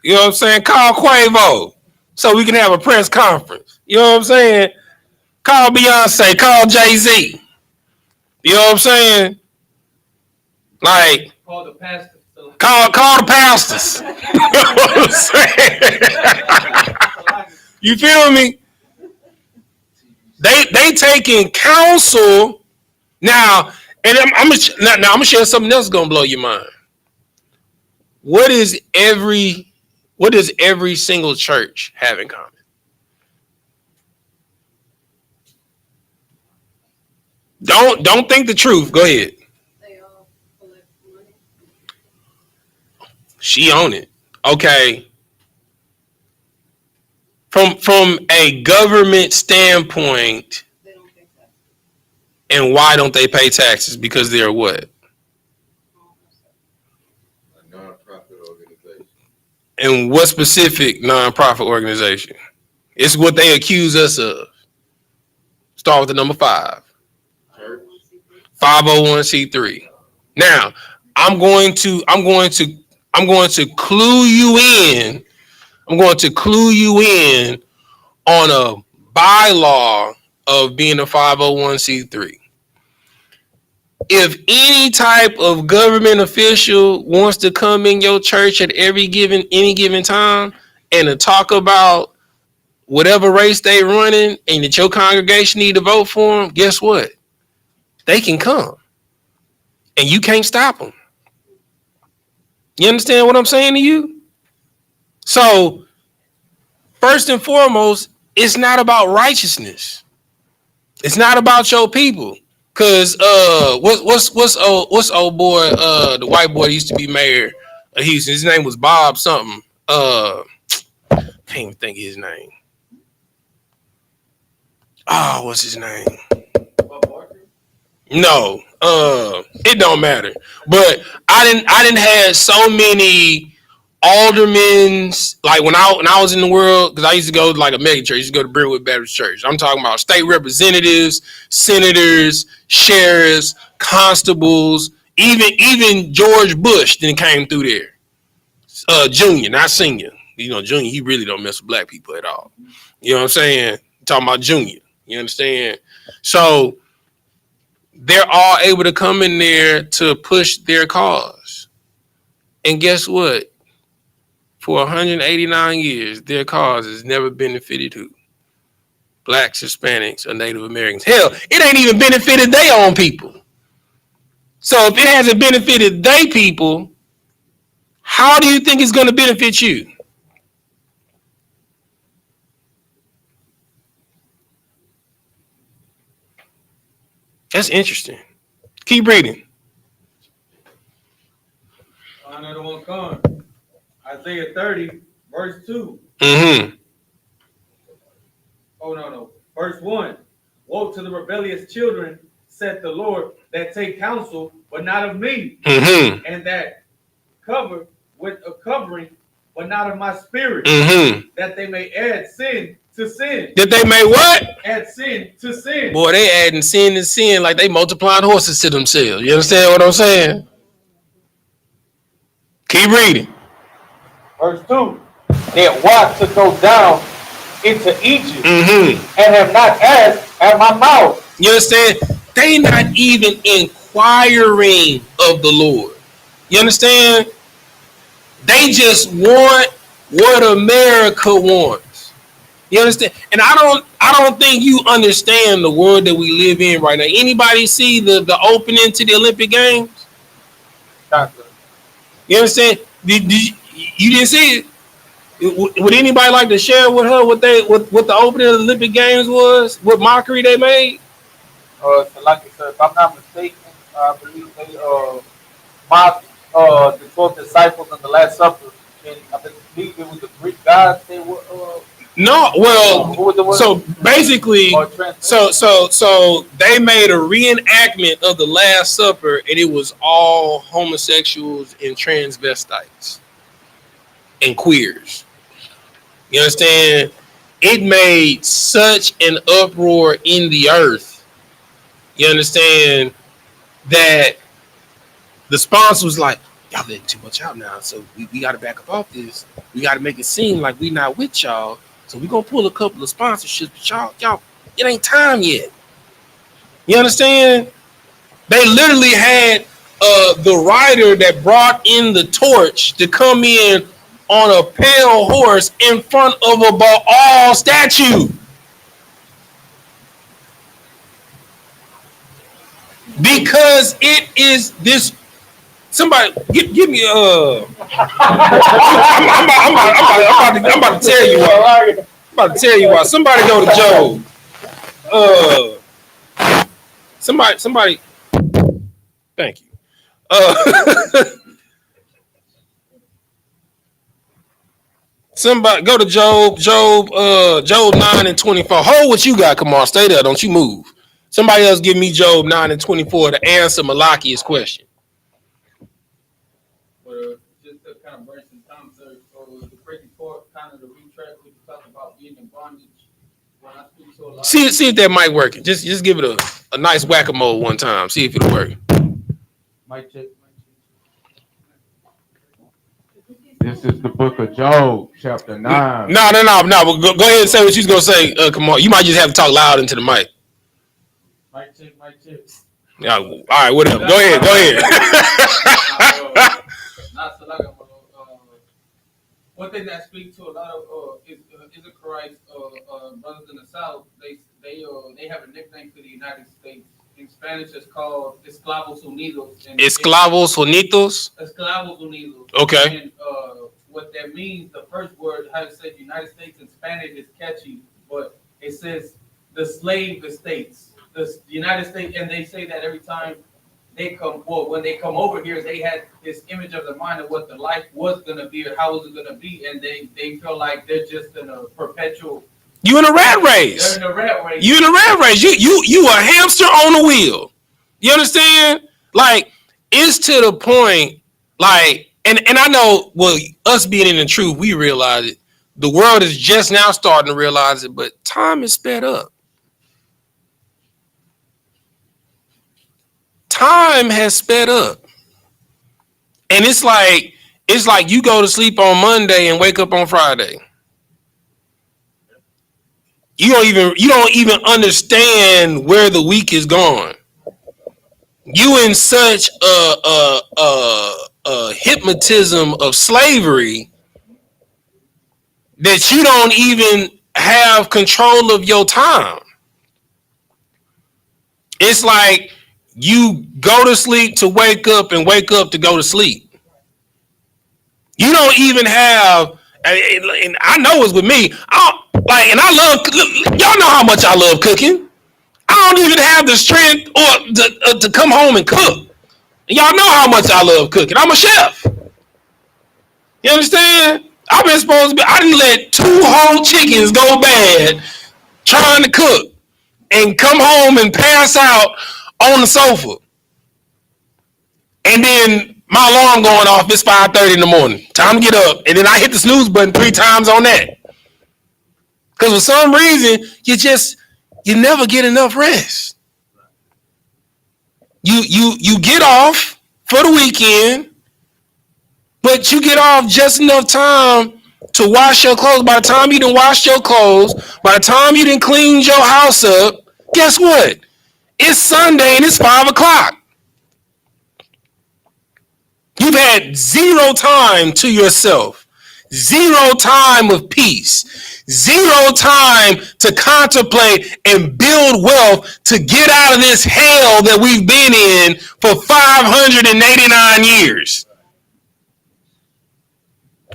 You know what I'm saying? Call Quavo so we can have a press conference. You know what I'm saying? Call Beyonce. Call Jay-Z. You know what I'm saying? Like, call the pastor. Call the pastors. You know what I'm saying? You feel me? They taking counsel now, and I'm gonna share something else gonna blow your mind. What does every single church have in common? Don't think the truth. Go ahead. They all collect money. She own it. Okay. From a government standpoint, They don't pay taxes. and why don't they pay taxes? Because they're what? A nonprofit organization. And what specific nonprofit organization? It's what they accuse us of. Start with the number 5. 501c3. Now, I'm going to clue you in. I'm going to clue you in on a bylaw of being a 501c3. if any type of government official wants to come in your church at any given time and to talk about whatever race they running and that your congregation need to vote for them, guess what? They can come and you can't stop them. You understand what I'm saying to you? So first and foremost, it's not about righteousness. It's not about your people. Cause what's old boy, the white boy that used to be mayor of Houston. His name was Bob something. Can't even think of his name. Oh, what's his name? No, it don't matter. But I didn't have so many aldermen's, like when I was in the world, because I used to go to like a mega church, I used to go to Brentwood Baptist Church. I'm talking about state representatives, senators, sheriffs, constables, even George Bush then came through there. Junior, not senior. You know, Junior, he really don't mess with black people at all. You know what I'm saying? I'm talking about Junior. You understand? So they're all able to come in there to push their cause. And guess what? For 189 years, their cause has never benefited who? Blacks, Hispanics, or Native Americans. Hell, it ain't even benefited their own people. So if it hasn't benefited they people, how do you think it's going to benefit you? That's interesting. Keep reading. Another one come. Isaiah 30, verse 2. Mm-hmm. Oh, no. Verse 1. Woe to the rebellious children, said the Lord, that take counsel, but not of me, and that cover with a covering, but not of my spirit, that they may add sin to sin. That they may what? Add sin to sin. Boy, they adding sin to sin like they multiplying horses to themselves. You understand what I'm saying? Keep reading. Verse 2. They have watched to go down into Egypt and have not asked at my mouth. You understand? They not even inquiring of the Lord. You understand? They just want what America wants. You understand? And I don't think you understand the world that we live in right now. Anybody see the opening to the Olympic Games? You understand? You didn't see it? Would anybody like to share with her what the opening of the Olympic Games was? What mockery they made? So like I said, if I'm not mistaken, I believe they mocked the 12 disciples in the Last Supper, and I believe it was the Greek gods they were. No, well, so basically, so they made a reenactment of the Last Supper, and it was all homosexuals and transvestites and queers. You understand? It made such an uproar in the earth. You understand that the sponsor was like, y'all letting too much out now, so we got to back up off this. We got to make it seem like we not with y'all. So we gonna pull a couple of sponsorships, but y'all, it ain't time yet. You understand? They literally had the rider that brought in the torch to come in on a pale horse in front of a Baal statue. Because it is this. Somebody give me I'm about to tell you why. I'm about to tell you why. Somebody go to Job. Somebody. Thank you. Somebody go to Job 9:24. Hold what you got, come on, stay there. Don't you move. Somebody else give me Job 9:24 to answer Malachi's question. Just to kind of break some concepts, the crazy part, kind of the retract, we talk about being in bondage. When I speak to a lot See if that might work. Just give it a nice whack-a-mole one time. See if it'll work. Mic check. This is the book of Job, chapter 9. No. Go ahead and say what you was gonna say. Come on, you might just have to talk loud into the mic. Mic check. Yeah, all right, whatever. Go ahead. Not so like one thing that speaks to a lot of Israelites, brothers in the South. They have a nickname for the United States. In Spanish, it's called Esclavos Unidos. Esclavos Unidos. Esclavos Unidos. Okay. And what that means, the first word, how it says United States in Spanish is catchy, but it says the slave estates. The United States, and they say that every time they come, well, when they come over here, they had this image of the mind of what the life was gonna be or how was it gonna be, and they feel like they're just in a perpetual. You in a rat race. They're in a rat race. You in a rat race. You a hamster on a wheel. You understand? Like, it's to the point, like, and I know, well, us being in the truth, we realize it. The world is just now starting to realize it, but time is sped up. Time has sped up. And it's like you go to sleep on Monday and wake up on Friday. You don't even understand where the week is gone. You in such a hypnotism of slavery that you don't even have control of your time. It's like you go to sleep to wake up and wake up to go to sleep. You don't even have, and I know it's with me. And I love, y'all know how much I love cooking. I don't even have the strength or to come home and cook. And y'all know how much I love cooking. I'm a chef. You understand? I've been supposed to be, I didn't let 2 whole chickens go bad trying to cook and come home and pass out on the sofa. And then my alarm going off, it's 5:30 in the morning. Time to get up. And then I hit the snooze button 3 times on that. Because for some reason, you never get enough rest. You get off for the weekend, but you get off just enough time to wash your clothes. By the time you done washed your clothes, by the time you done cleaned your house up, guess what? It's Sunday and it's 5 o'clock. You've had 0 time to yourself, 0 time of peace, 0 time to contemplate and build wealth to get out of this hell that we've been in for 589 years.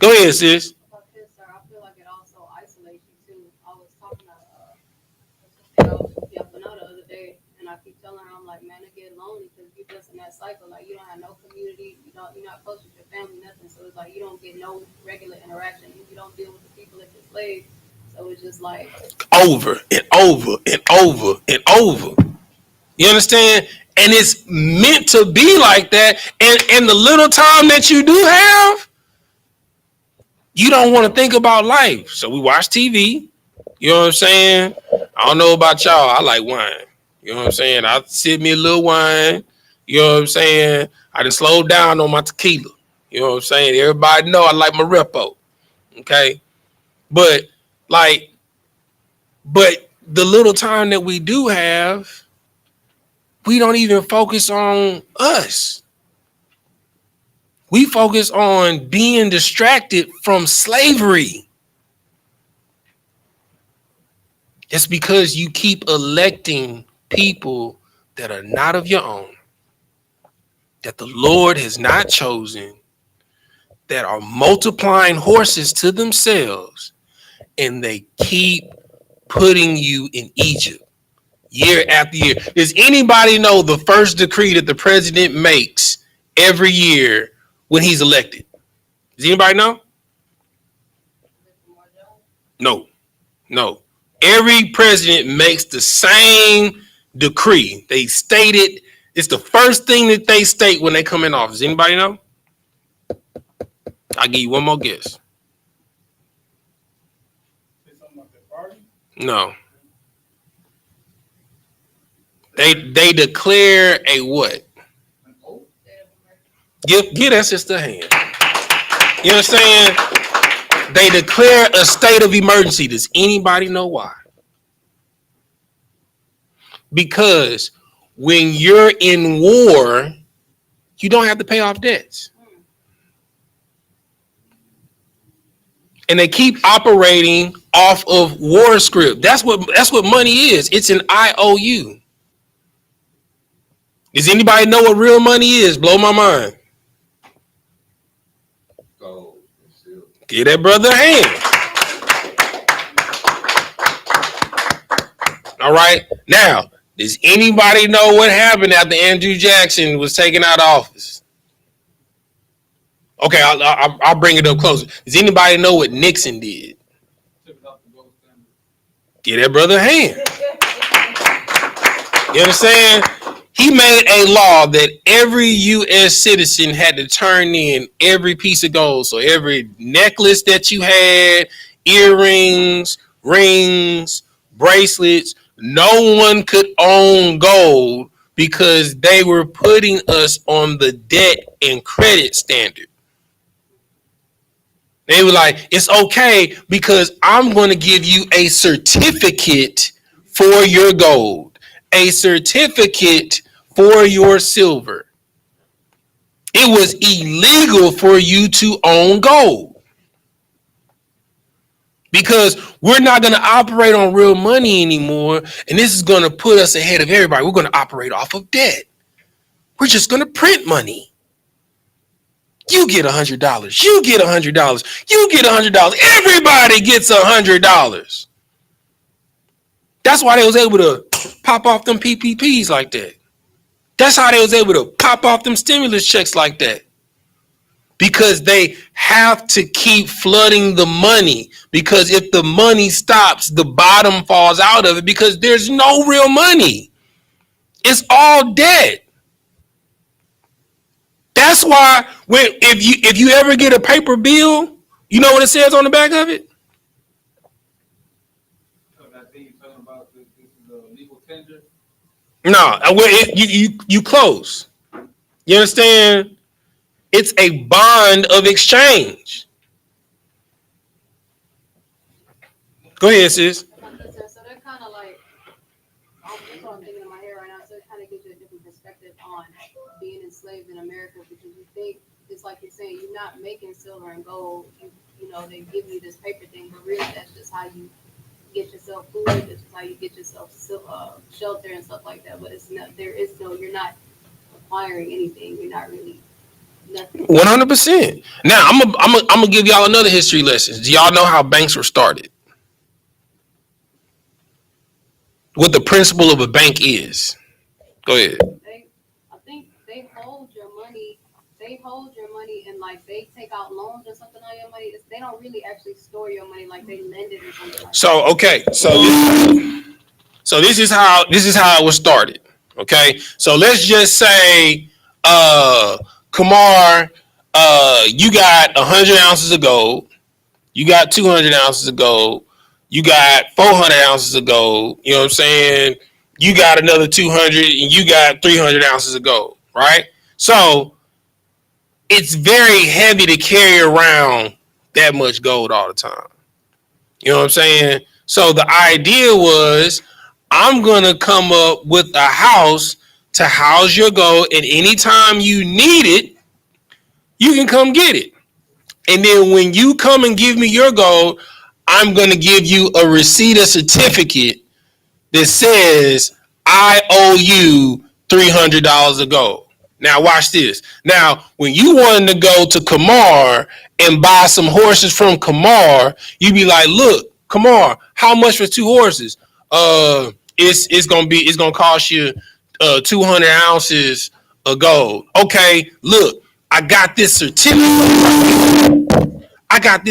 Go ahead, sis. I feel like it also isolates you too. I was talking to the other day, and I keep telling her, I'm like, man, it get lonely because you're just in that cycle. Like, you don't have no community, you're not close with your family, nothing. So it's like you don't get no regular interaction. You don't deal with the people that you're slaves. So it's just like over and over and over and over. You understand? And it's meant to be like that. And the little time that you do have, you don't want to think about life. So we watch TV. You know what I'm saying? I don't know about y'all. I like wine. You know what I'm saying? I sip me a little wine. You know what I'm saying? I just slow down on my tequila. You know what I'm saying? Everybody know I like my Repo. Okay? But the little time that we do have, we don't even focus on us. We focus on being distracted from slavery. It's because you keep electing people that are not of your own, that the Lord has not chosen, that are multiplying horses to themselves, and they keep putting you in Egypt year after year. Does anybody know the first decree that the president makes every year when he's elected? Does anybody know? No. Every president makes the same decree. They state it. It's the first thing that they state when they come in office. Anybody know? I'll give you one more guess. No. They declare a what? Give that sister a hand. You understand? They declare a state of emergency. Does anybody know why? Because when you're in war, you don't have to pay off debts. And they keep operating off of war script. That's what money is. It's an IOU. Does anybody know what real money is? Blow my mind. Give that brother a hand. All right. Now, does anybody know what happened after Andrew Jackson was taken out of office? Okay, I'll bring it up closer. Does anybody know what Nixon did? Give that brother a hand. You understand? He made a law that every U.S. citizen had to turn in every piece of gold. So every necklace that you had, earrings, rings, bracelets, no one could own gold because they were putting us on the debt and credit standard. They were like, it's okay because I'm going to give you a certificate for your gold, a certificate for your silver. It was illegal for you to own gold because we're not going to operate on real money anymore. And this is going to put us ahead of everybody. We're going to operate off of debt. We're just going to print money. You get $100. You get $100. You get $100. Everybody gets $100. That's why they was able to pop off them PPPs like that. That's how they was able to pop off them stimulus checks like that. Because they have to keep flooding the money. Because if the money stops, the bottom falls out of it because there's no real money. It's all debt. That's why if you ever get a paper bill, you know what it says on the back of it? No, you close. You understand? It's a bond of exchange. Go ahead, sis. So they're kind of like, that's what I'm thinking in my head right now. So it kind of gives you a different perspective on being enslaved in America because you think it's like you're saying you're not making silver and gold. You know, they give you this paper thing, but really that's just how you get yourself food. That's just how you get yourself shelter and stuff like that. But it's not. You're not acquiring anything. You're not really. 100%. Now I'm gonna give y'all another history lesson. Do y'all know how banks were started? What the principle of a bank is? Go ahead. I think they hold your money. They hold your money and like they take out loans or something on your money. They don't really actually store your money like they lend it or something. Like So okay, so this is how it was started. Okay, so let's just say, Kamar, you got 100 ounces of gold, you got 200 ounces of gold, you got 400 ounces of gold. You know what I'm saying? You got another 200, and you got 300 ounces of gold, right? So it's very heavy to carry around that much gold all the time. You know what I'm saying? So the idea was, I'm going to come up with a house to house your gold, and anytime you need it, you can come get it. And then when you come and give me your gold, I'm going to give you a receipt, a certificate that says I owe you $300 of gold. Now watch this. Now, when you wanted to go to Kamar and buy some horses from Kamar, you be like, look, Kamar, how much for 2 horses? It's gonna cost you 200 ounces of gold. Okay, look, I got this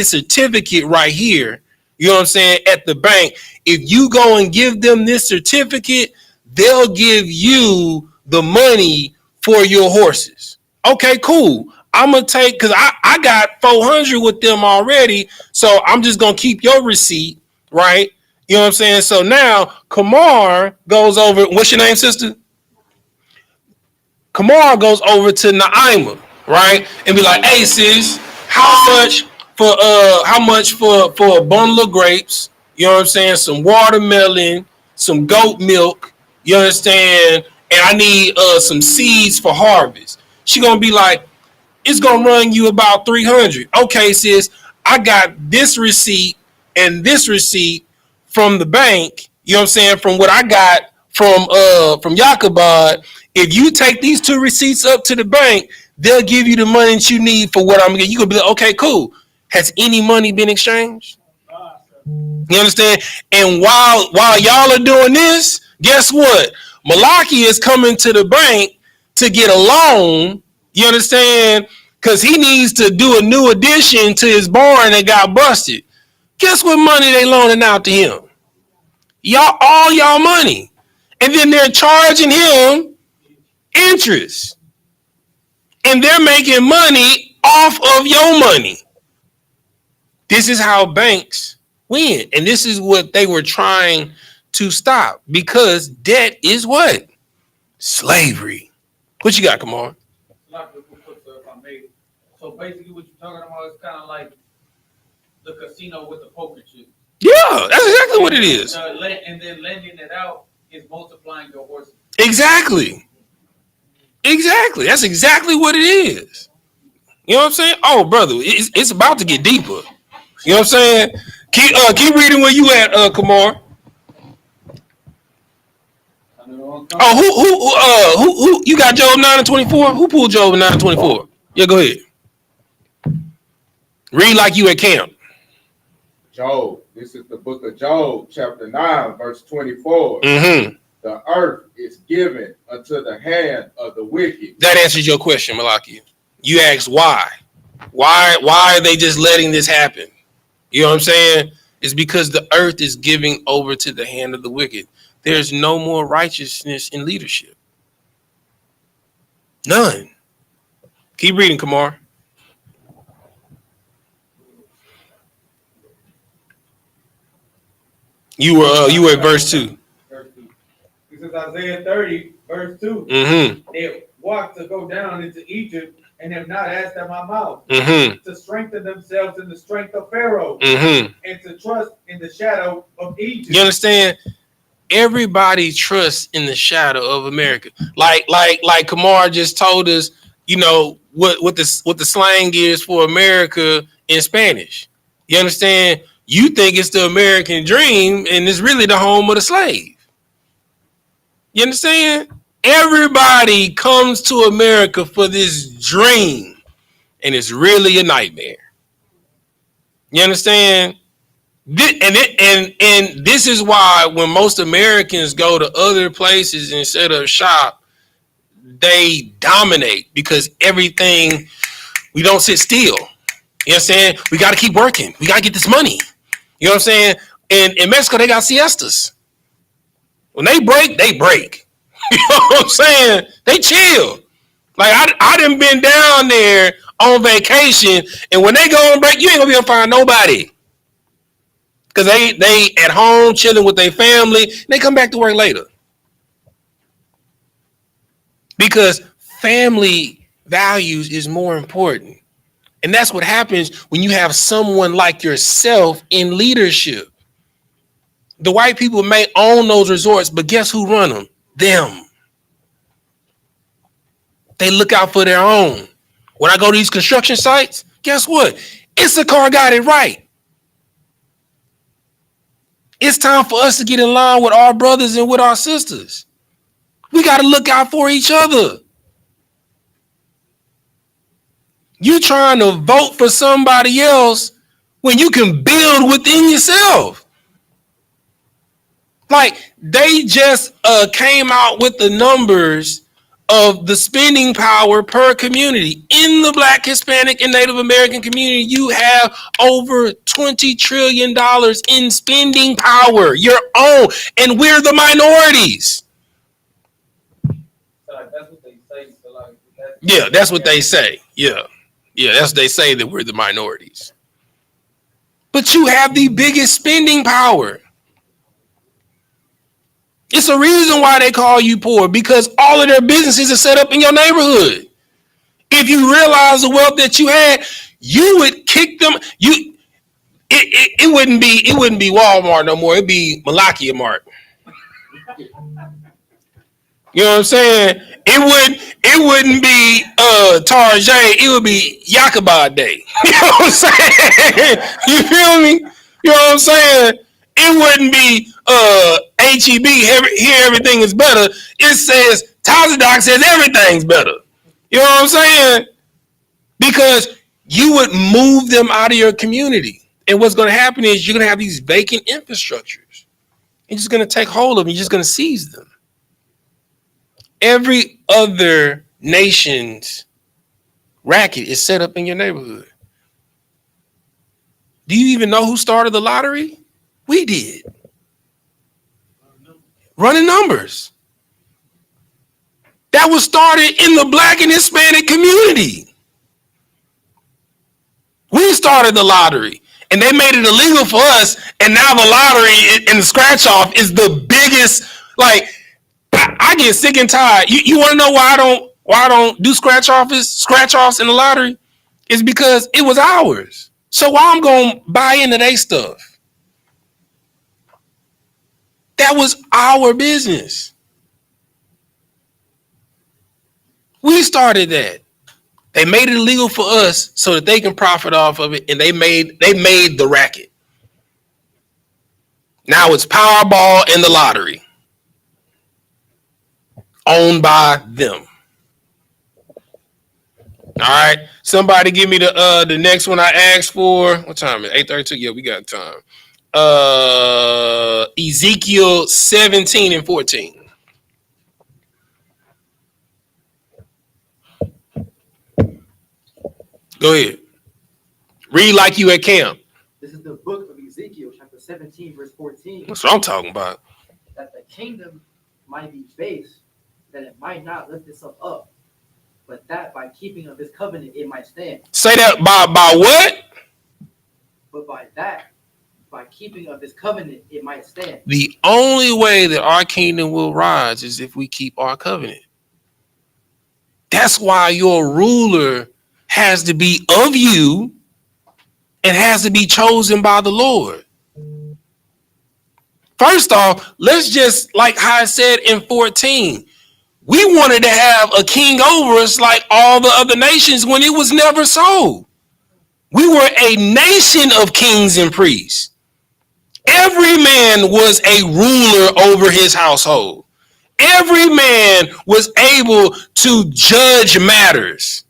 certificate right here. You know what I'm saying? At the bank. If you go and give them this certificate, they'll give you the money for your horses. Okay, cool. I'm gonna take, because I got 400 with them already, so I'm just gonna keep your receipt, right? You know what I'm saying? So now Kamar goes over. What's your name, sister? Kamar goes over to Naima, right? And be like, hey sis, how much for a bundle of grapes? You know what I'm saying? Some watermelon, some goat milk, you understand? and I need some seeds for harvest. She gonna be like, it's gonna run you about 300. Okay, sis, I got this receipt and this receipt from the bank. You know what I'm saying? From what I got from Yakabad. If you take these two receipts up to the bank, they'll give you the money that you need for what I'm gonna get. You gonna be like, okay, cool. Has any money been exchanged? You understand? And while y'all are doing this, guess what? Malaki is coming to the bank to get a loan. You understand? Because he needs to do a new addition to his barn that got busted. Guess what money they loaning out to him? All y'all money. And then they're charging him interest. And they're making money off of your money. This is how banks win. And this is what they were trying to stop, because debt is what? Slavery. What you got, Kamar? So basically what you're talking about is kind of like the casino with the poker chip. Yeah, that's exactly what it is. And then lending it out is multiplying your horses. Exactly. That's exactly what it is. You know what I'm saying? Oh, brother, it's about to get deeper. You know what I'm saying? Keep reading where you at, Kamar. Oh, who? You got Job 9:24? Who pulled Job 9:24? Yeah, go ahead. Read like you at camp. Job. This is the book of Job, chapter 9, verse 24. Mm-hmm. The earth is given unto the hand of the wicked. That answers your question, Malaki. You asked why. Why are they just letting this happen? You know what I'm saying? It's because the earth is giving over to the hand of the wicked. There's no more righteousness in leadership. None. Keep reading, Kamar. You were at verse 2. Verse 2. This is Isaiah 30, verse 2. Mm-hmm. They walked to go down into Egypt and have not asked at my mouth, to strengthen themselves in the strength of Pharaoh, and to trust in the shadow of Egypt. You understand? Everybody trusts in the shadow of America. Like Kamar just told us, you know, what the slang is for America in Spanish. You understand? You think it's the American dream, and it's really the home of the slave. You understand? Everybody comes to America for this dream, and it's really a nightmare. You understand? And this is why when most Americans go to other places and set up shop, they dominate, because everything, we don't sit still. You understand? We got to keep working. We got to get this money. You know what I'm saying? In Mexico, they got siestas. When they break, they break. You know what I'm saying? They chill. Like I done been down there on vacation, and when they go on break, you ain't gonna be able to find nobody. Because they at home chilling with their family, and they come back to work later. Because family values is more important. And that's what happens when you have someone like yourself in leadership. The white people may own those resorts, but guess who run them? Them. They look out for their own. When I go to these construction sites, guess what? Isupk got it right. It's time for us to get in line with our brothers and with our sisters. We got to look out for each other. You trying to vote for somebody else when you can build within yourself. Like they just came out with the numbers of the spending power per community. In the Black, Hispanic, and Native American community, you have over $20 trillion in spending power, your own, and we're the minorities. That's what they say. Yeah, that's what they say. Yeah, that's what they say, that we're the minorities. But you have the biggest spending power. It's a reason why they call you poor, because all of their businesses are set up in your neighborhood. If you realize the wealth that you had, you would kick them. It wouldn't be Walmart no more. It'd be Malakia Mart. You know what I'm saying? It wouldn't be Tarjay, it would be Yakaba Day. You know what I'm saying? You feel me? You know what I'm saying? It wouldn't be HEB, here everything is better. It says Tazadoc says everything's better. You know what I'm saying? Because you would move them out of your community. And what's going to happen is you're going to have these vacant infrastructures. You're just going to take hold of them. You're just going to seize them. Every other nation's racket is set up in your neighborhood. Do you even know who started the lottery? We did. Running numbers. That was started in the Black and Hispanic community. We started the lottery, and they made it illegal for us, and now the lottery and the scratch off is the biggest. Like, I get sick and tired. You want to know why I don't do scratch offs in the lottery? It's because it was ours. So why I'm gonna buy into their stuff? That was our business. We started that. They made it illegal for us so that they can profit off of it, and they made the racket. Now it's Powerball and the lottery, owned by them. All right, somebody give me the next one I asked for. What time is it? 8:32. Yeah, we got time. Ezekiel 17 and 14. Go ahead. Read like you at camp. This is the book of Ezekiel, chapter 17, verse 14. That's what I'm talking about. That the kingdom might be base, that it might not lift itself up, but that by keeping of this covenant it might stand. Say that by what? But by keeping of this covenant it might stand. The only way that our kingdom will rise is if we keep our covenant. That's why your ruler has to be of you and has to be chosen by the Lord. First off, let's just, like how I said in 14, we wanted to have a king over us like all the other nations when it was never so. We were a nation of kings and priests. Every man was a ruler over his household. Every man was able to judge matters.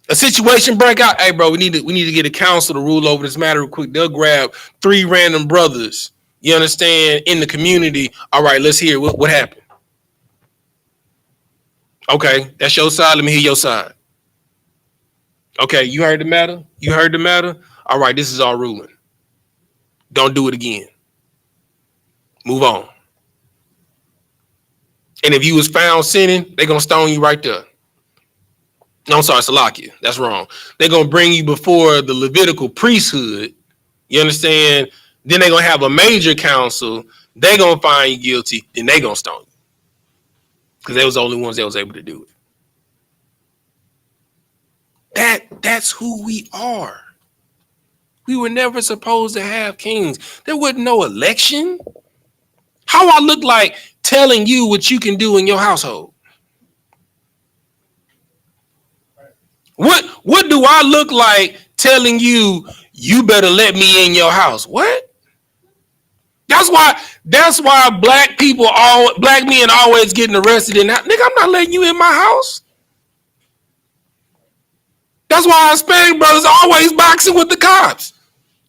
A situation break out. Hey, bro, we need to get a council to rule over this matter real quick. They'll grab 3 random brothers, you understand, in the community. All right, let's hear what happened. Okay, that's your side. Let me hear your side. Okay, you heard the matter? You heard the matter? All right, this is our ruling. Don't do it again. Move on. And if you was found sinning, they're going to stone you right there. No, I'm sorry, Salakia. That's wrong. They're going to bring you before the Levitical priesthood. You understand? Then they're going to have a major council. They're going to find you guilty. Then they're going to stone you. Because they was the only ones that was able to do it. That's who we are. We were never supposed to have kings. There wasn't no election. How I look like telling you what you can do in your household? What do I look like telling you you better let me in your house? What? That's why black men always getting arrested in that. Nigga, I'm not letting you in my house. That's why Hispanic brothers always boxing with the cops.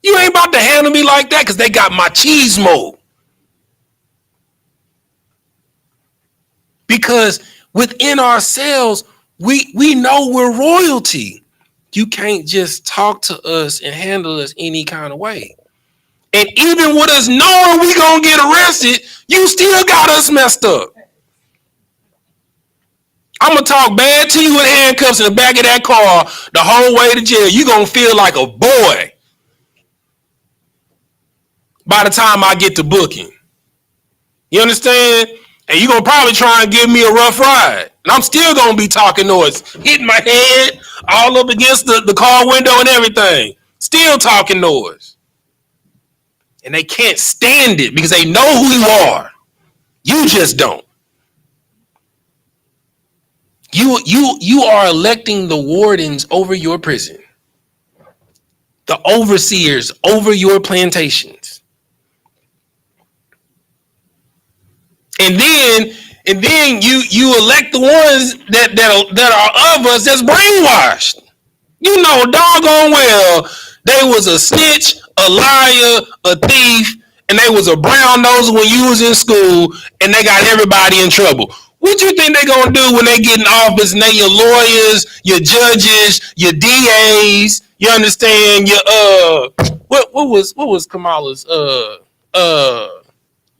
You ain't about to handle me like that because they got machismo. Because within ourselves, we know we're royalty. You can't just talk to us and handle us any kind of way. And even with us knowing we gonna get arrested, you still got us messed up. I'm gonna talk bad to you in handcuffs in the back of that car the whole way to jail. You gonna feel like a boy by the time I get to booking. You understand? And you're going to probably try and give me a rough ride. And I'm still going to be talking noise, hitting my head all up against the car window and everything. Still talking noise. And they can't stand it because they know who you are. You just don't. You are electing the wardens over your prison, the overseers over your plantations. And then you elect the ones that are of us that's brainwashed. You know doggone well they was a snitch, a liar, a thief, and they was a brown nose when you was in school, and they got everybody in trouble. What you think they gonna do when they get in office and they your lawyers, your judges, your DAs, you understand, your what was Kamala's uh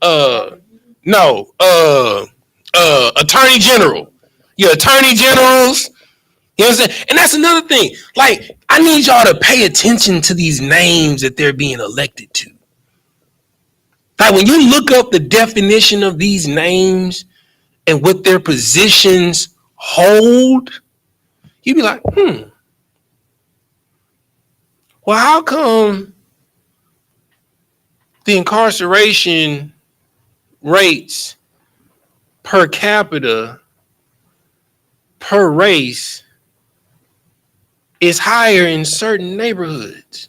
uh no attorney general, your attorney generals, you know what I'm saying? And that's another thing. Like, I need y'all to pay attention to these names that they're being elected to. Like, when you look up the definition of these names and what their positions hold, you be like, well, how come the incarceration rates per capita per race is higher in certain neighborhoods?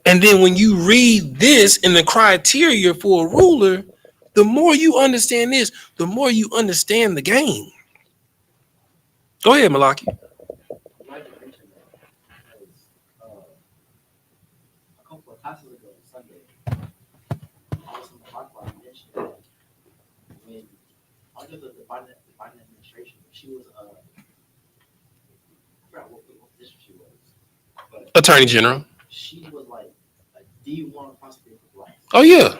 And then when you read this in the criteria for a ruler, the more you understand this, the more you understand the game. Go ahead, Malaki. A couple of classes ago, Sunday, mentioned that when under the Biden administration, she was I forgot what position she was, but Attorney General. she was like a D1 prosecutor for Black. Oh yeah.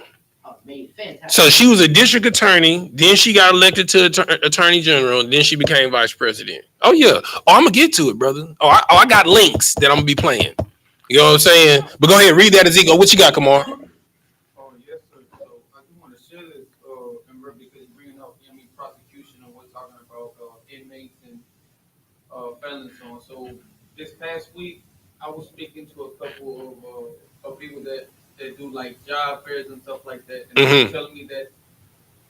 Made fantastic. So she was a district attorney, then she got elected to attorney general, then she became vice president. Oh yeah. Oh, I'm gonna get to it, brother. I got links that I'm gonna be playing. You know what I'm saying? But go ahead, read that, Ezekiel. What you got, Kamar? Oh yes, sir. So I do want to share this, because you're bringing up prosecution and we're talking about inmates and felons and on. So this past week, I was speaking to a couple of people that do like job fairs and stuff like that, and they were telling me that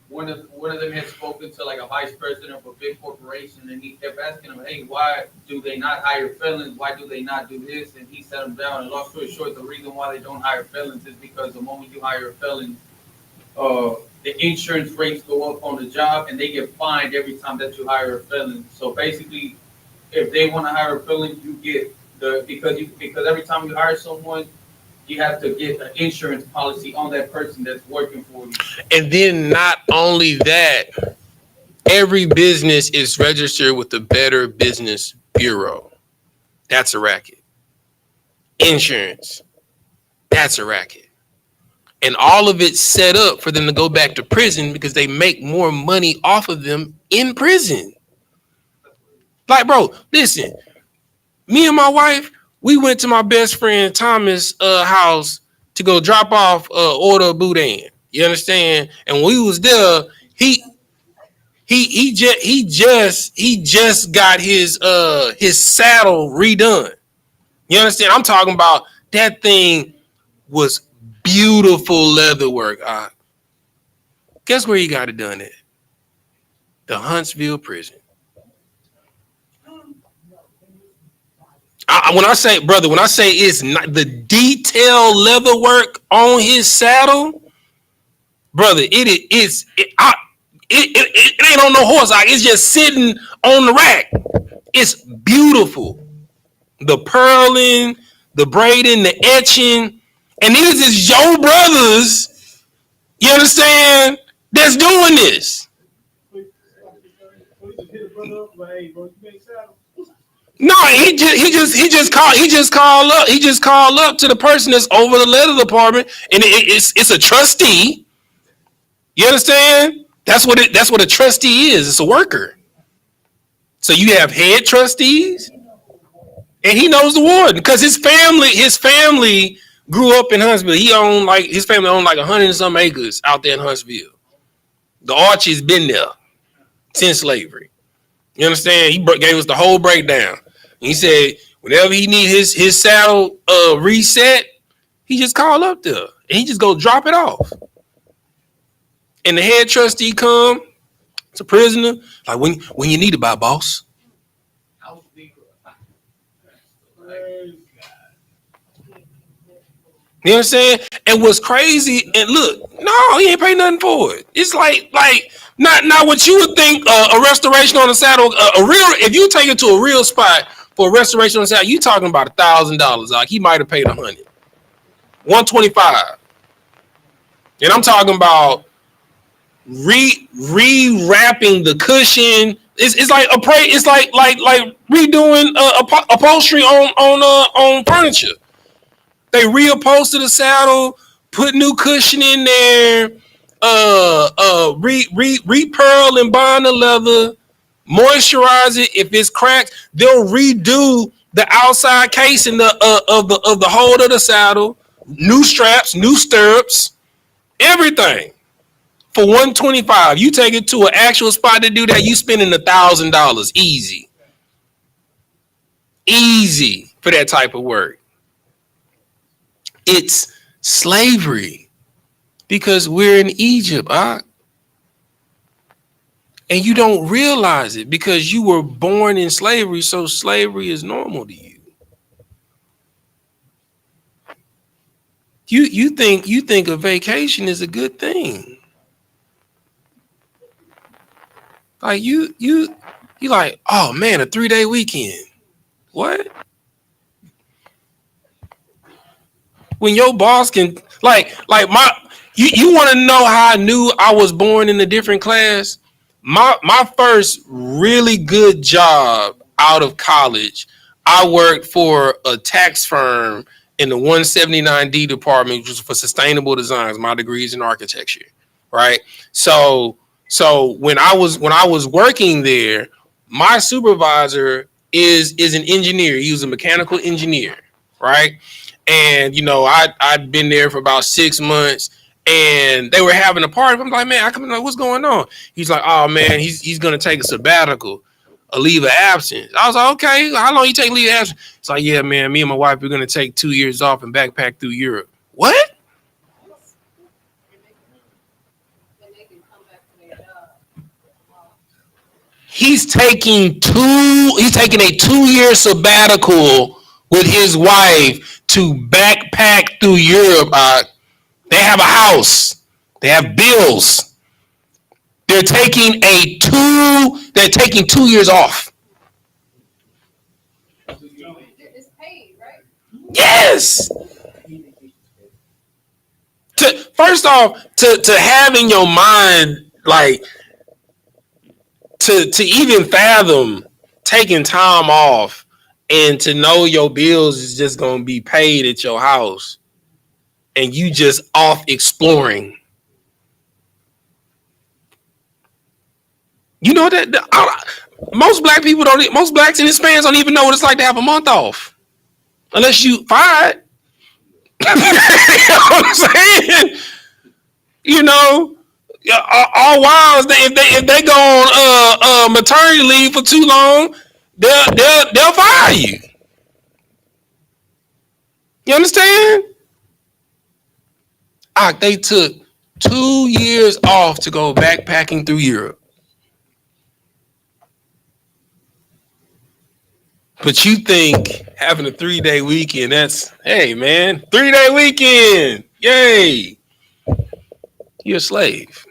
one of them had spoken to like a vice president of a big corporation, and he kept asking him, "Hey, why do they not hire felons? Why do they not do this?" And he sat him down. And long story short, the reason why they don't hire felons is because the moment you hire a felon, the insurance rates go up on the job, and they get fined every time that you hire a felon. So basically, if they want to hire a felon, you get because every time you hire someone, you have to get an insurance policy on that person that's working for you. And then not only that, every business is registered with the Better Business Bureau. That's a racket. Insurance. That's a racket. And all of it's set up for them to go back to prison because they make more money off of them in prison. Like, bro, listen, me and my wife, we went to my best friend Thomas' house to go drop off order of boudin. You understand? And when we was there, he just got his saddle redone. You understand? I'm talking about that thing was beautiful leather work. Guess where he got it done at? The Huntsville prison. When I say it's not the detailed leather work on his saddle, brother, it ain't on no horse. It's just sitting on the rack. It's beautiful. The purling, the braiding, the etching, and these is your brothers. You understand? That's doing this. No, he just called up to the person that's over the leather department, and it's a trustee. You understand? That's what a trustee is. It's a worker. So you have head trustees, and he knows the warden because his family grew up in Huntsville. His family owned like 100 and some acres out there in Huntsville. The Archie's been there since slavery. You understand? He gave us the whole breakdown. And he said whenever he need his saddle reset, He just called up there and he just go drop it off. And the head trustee come, it's a prisoner, like when you need it by, boss. You know what I'm saying? And what's crazy, and look, no, he ain't pay nothing for it. It's like not what you would think a restoration on the saddle, a real, if you take it to a real spot for a restoration on the saddle, you talking about $1,000. Like he might have paid $100, $125. And I'm talking about rewrapping the cushion. It's like it's like redoing upholstery on furniture. They reupholster the saddle, put new cushion in there, re-pearl and bond the leather, moisturize it. If it's cracked, they'll redo the outside casing of the hold of the saddle, new straps, new stirrups, everything. For $125, you take it to an actual spot to do that, you spending $1,000 easy for that type of work. It's slavery because we're in Egypt, and you don't realize it because you were born in slavery, so slavery is normal to you. You think a vacation is a good thing. Like you like, oh man, a 3-day weekend. What? When your boss can you want to know how I knew I was born in a different class? My first really good job out of college, I worked for a tax firm in the 179D department, which was for sustainable designs. My degree is in architecture, right? So when I was working there, my supervisor is an engineer. He was a mechanical engineer, right? And I'd been there for about 6 months, and they were having a party. I'm like, man, I come in, like, what's going on? He's like, oh man, he's gonna take a sabbatical, a leave of absence. I was like, okay, how long you take leave of absence? It's like, yeah, man, me and my wife, we're gonna take 2 years off and backpack through Europe. What? He's taking a 2-year sabbatical with his wife to backpack through Europe. They have a house. They have bills. They're taking 2 years off. It's paid, right? Yes. First off, to have in your mind, like, to even fathom taking time off and to know your bills is just gonna be paid at your house and you just off exploring. You know that most blacks and Hispanics don't even know what it's like to have a month off unless you fired. You know what I'm saying? All wives, if they go on maternity leave for too long, they'll fire you. You understand? They took 2 years off to go backpacking through Europe. But you think having a 3-day weekend, that's, hey man, 3-day weekend, yay. You're a slave.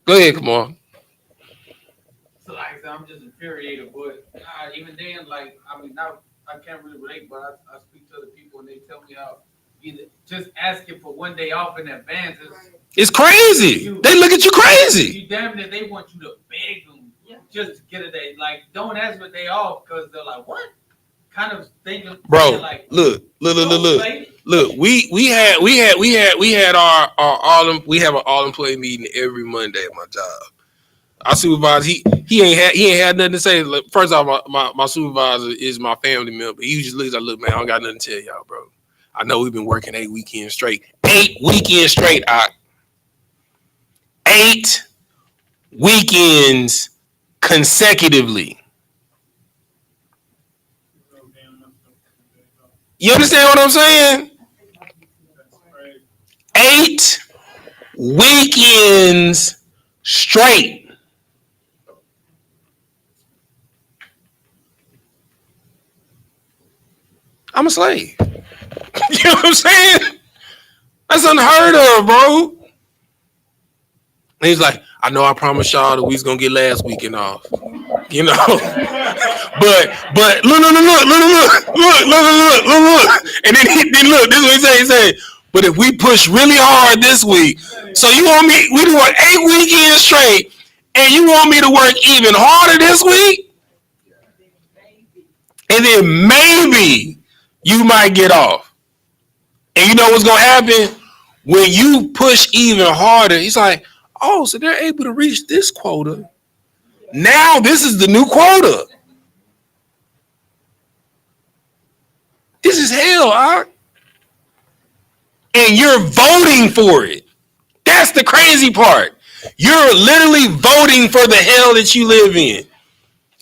Go ahead, come on. So like I said, I'm just infuriated, but even then, like, I mean, now I can't really relate, but I speak to other people and they tell me how either just asking for 1 day off in advance it's crazy. They look at you crazy. You damn it, they want you to beg them just to get a day. Like, don't ask for a day off because they're like, what? Kind of thinking, bro. Like, look. We had our all employee meeting every Monday at my job. Our supervisor, he ain't had nothing to say. First off, my supervisor is my family member. He just looks like, look, man, I don't got nothing to tell y'all, bro. I know we've been working 8 weekends straight. 8 weekends straight. 8 weekends consecutively. You understand what I'm saying? 8 weekends straight. I'm a slave. You know what I'm saying? That's unheard of, bro. And he's like, I know I promised y'all that we was gonna get last weekend off. You know, but look. And then look, this is what he said. But if we push really hard this week, so you want me, we do work 8 weekends straight, and you want me to work even harder this week? And then maybe you might get off. And you know what's gonna happen? When you push even harder, he's like, oh, so they're able to reach this quota. Now this is the new quota. This is hell, huh? And you're voting for it. That's the crazy part. You're literally voting for the hell that you live in.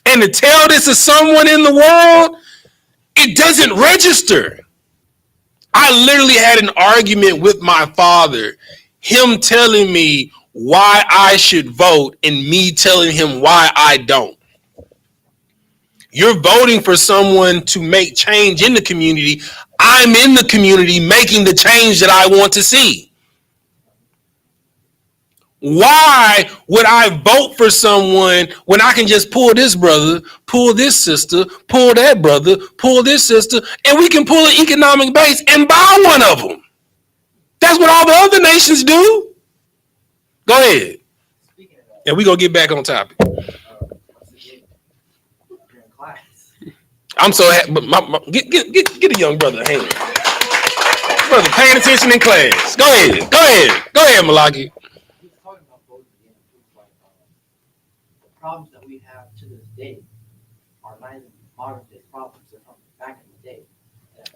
And to tell this to someone in the world, it doesn't register. I literally had an argument with my father, him telling me why I should vote and me telling him why I don't. You're voting for someone to make change in the community. I'm in the community making the change that I want to see. Why would I vote for someone when I can just pull this brother, pull this sister, pull that brother, pull this sister, and we can pull an economic base and buy one of them? That's what all the other nations do. Go ahead. And we gonna get back on topic. I'm so happy, but get a young brother a hand. Brother, paying attention in class. Go ahead, Malaki. He's talking about voting again. Like, the problems that we have to this day are not even modern day problems. They're from back in the day.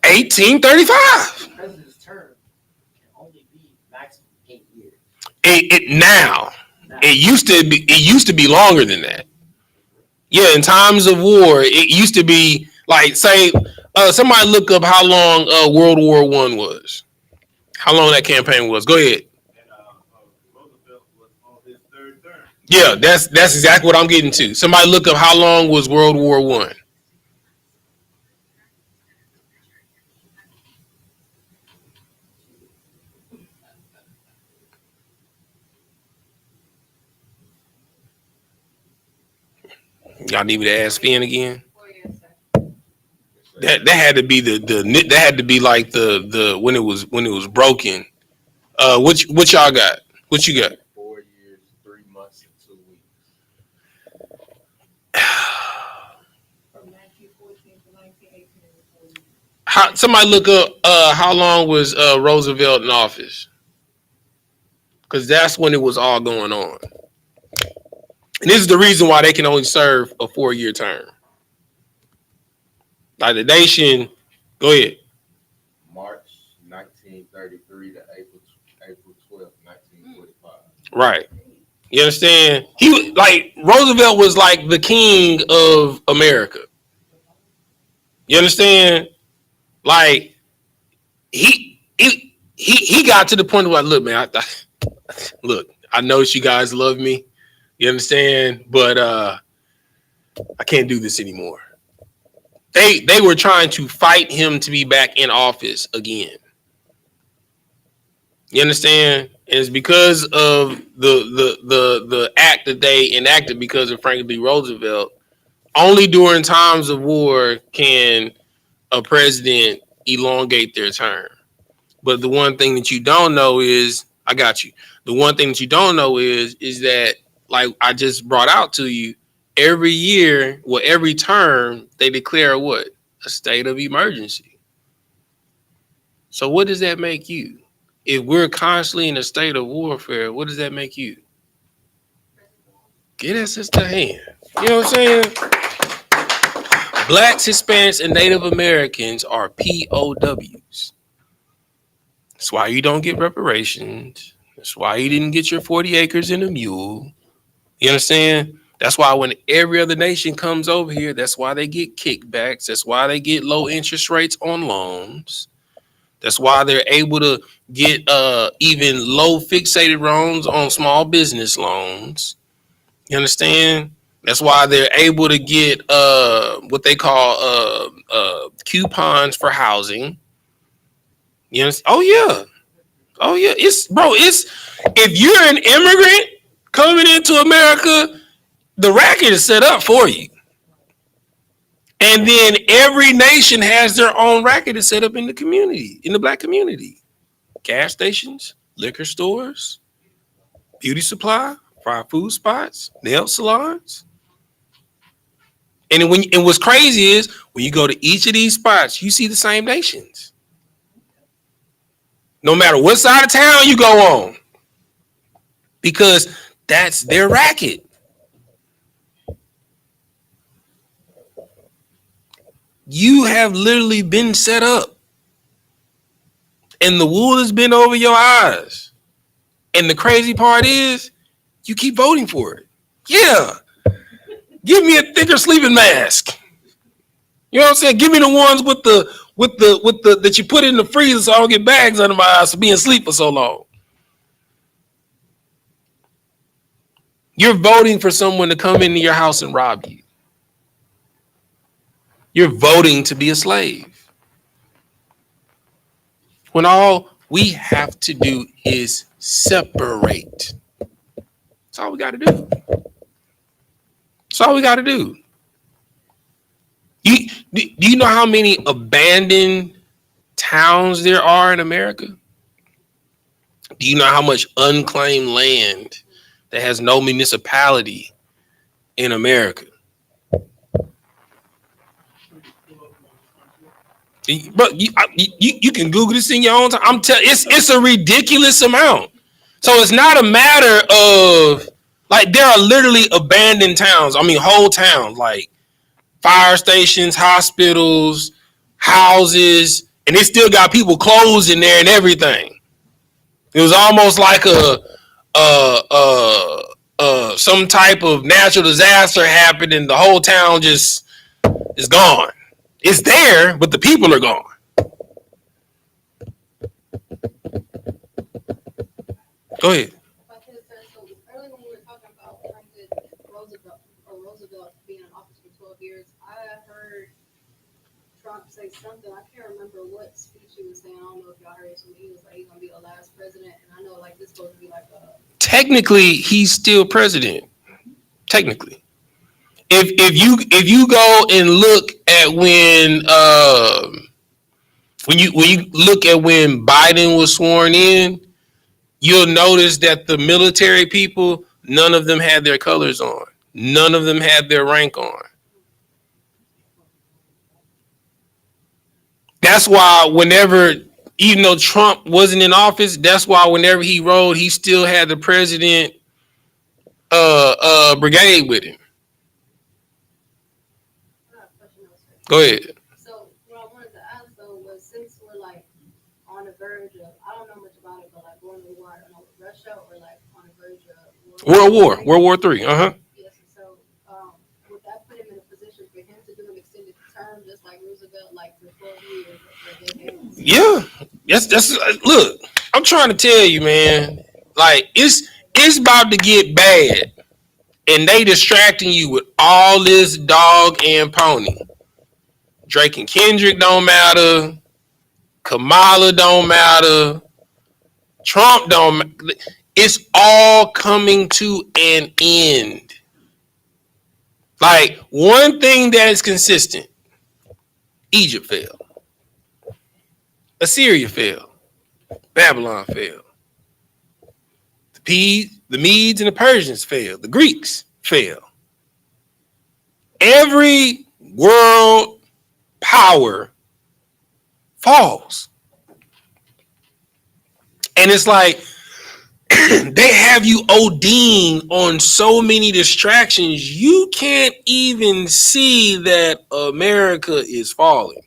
1835. The president's term can only be maximum 8 years. It used to be longer than that. Yeah, in times of war, it used to be like, say, somebody look up how long World War I was. How long that campaign was. Go ahead. Yeah, that's exactly what I'm getting to. Somebody look up how long was World War I. Y'all need me to ask Finn again? That had to be that had to be like the when it was broken. What y'all got? What you got? 4 years, 3 months, and 2 weeks. From 1914 to 1918. Somebody look up how long was Roosevelt in office? Because that's when it was all going on. And this is the reason why they can only serve a 4-year term. Like the nation, go ahead. March 1933 to April 12, 1945. Right. You understand? He like Roosevelt was like the king of America. You understand? Like he got to the point where, look, man, look, I know you guys love me. You understand? But I can't do this anymore. They were trying to fight him to be back in office again. You understand? And it's because of the act that they enacted because of Franklin D. Roosevelt. Only during times of war can a president elongate their term. But the one thing that you don't know is, I got you. The one thing that you don't know is that, like I just brought out to you, every year, well, every term, they declare what? A state of emergency. So what does that make you? If we're constantly in a state of warfare, what does that make you? Get that sister a hand. You know what I'm saying? Blacks, Hispanics, and Native Americans are POWs. That's why you don't get reparations. That's why you didn't get your 40 acres and a mule. You understand? That's why when every other nation comes over here, that's why they get kickbacks. That's why they get low interest rates on loans. That's why they're able to get even low fixated loans on small business loans. You understand? That's why they're able to get what they call coupons for housing. You know? Oh yeah. Oh yeah. It's if you're an immigrant coming into America, the racket is set up for you. And then every nation has their own racket to set up in the community, in the black community. Gas stations, liquor stores, beauty supply, fried food spots, nail salons. And what's crazy is when you go to each of these spots, you see the same nations. No matter what side of town you go on. Because that's their racket. You have literally been set up. And the wool has been over your eyes. And the crazy part is, you keep voting for it. Yeah. Give me a thicker sleeping mask. You know what I'm saying? Give me the ones with the that you put in the freezer so I don't get bags under my eyes for being asleep for so long. You're voting for someone to come into your house and rob you. You're voting to be a slave. When all we have to do is separate. That's all we got to do. That's all we got to do. Do you know how many abandoned towns there are in America? Do you know how much unclaimed land that has no municipality in America? But you can Google this in your own time. I'm telling it's a ridiculous amount. So it's not a matter of like there are literally abandoned towns. I mean whole towns like fire stations, hospitals, houses, and they still got people clothes in there and everything. It was almost like some type of natural disaster happened and the whole town just is gone. It's there, but the people are gone. Go ahead. Earlier when we were talking about Roosevelt being in office for 12 years, I heard Trump say something. I can't remember what speech he was saying. I don't know if y'all heard it. He was like, he's gonna be the last president, and I know like this is supposed to be like a. Technically, he's still president. Technically, if you go and look at when you look at when Biden was sworn in, you'll notice that the military people, none of them had their colors on. None of them had their rank on. That's why whenever, even though Trump wasn't in office, that's why whenever he rode, he still had the president brigade with him. Go ahead. So what I wanted to ask though was since we're like on the verge of, I don't know much about it, but like going to war, I don't know, with Russia or like on the verge of World War III. Yes, so would that put him in a position for him to do an extended term just like Roosevelt, like for 12 years? Yeah, that's look. I'm trying to tell you, man. Like it's about to get bad, and they distracting you with all this dog and pony. Drake and Kendrick don't matter. Kamala don't matter. Trump don't. It's all coming to an end. Like one thing that is consistent: Egypt failed. Assyria failed. Babylon failed. The Medes and the Persians failed. The Greeks failed. Every world power falls. And it's like they have you ODing on so many distractions, you can't even see that America is falling.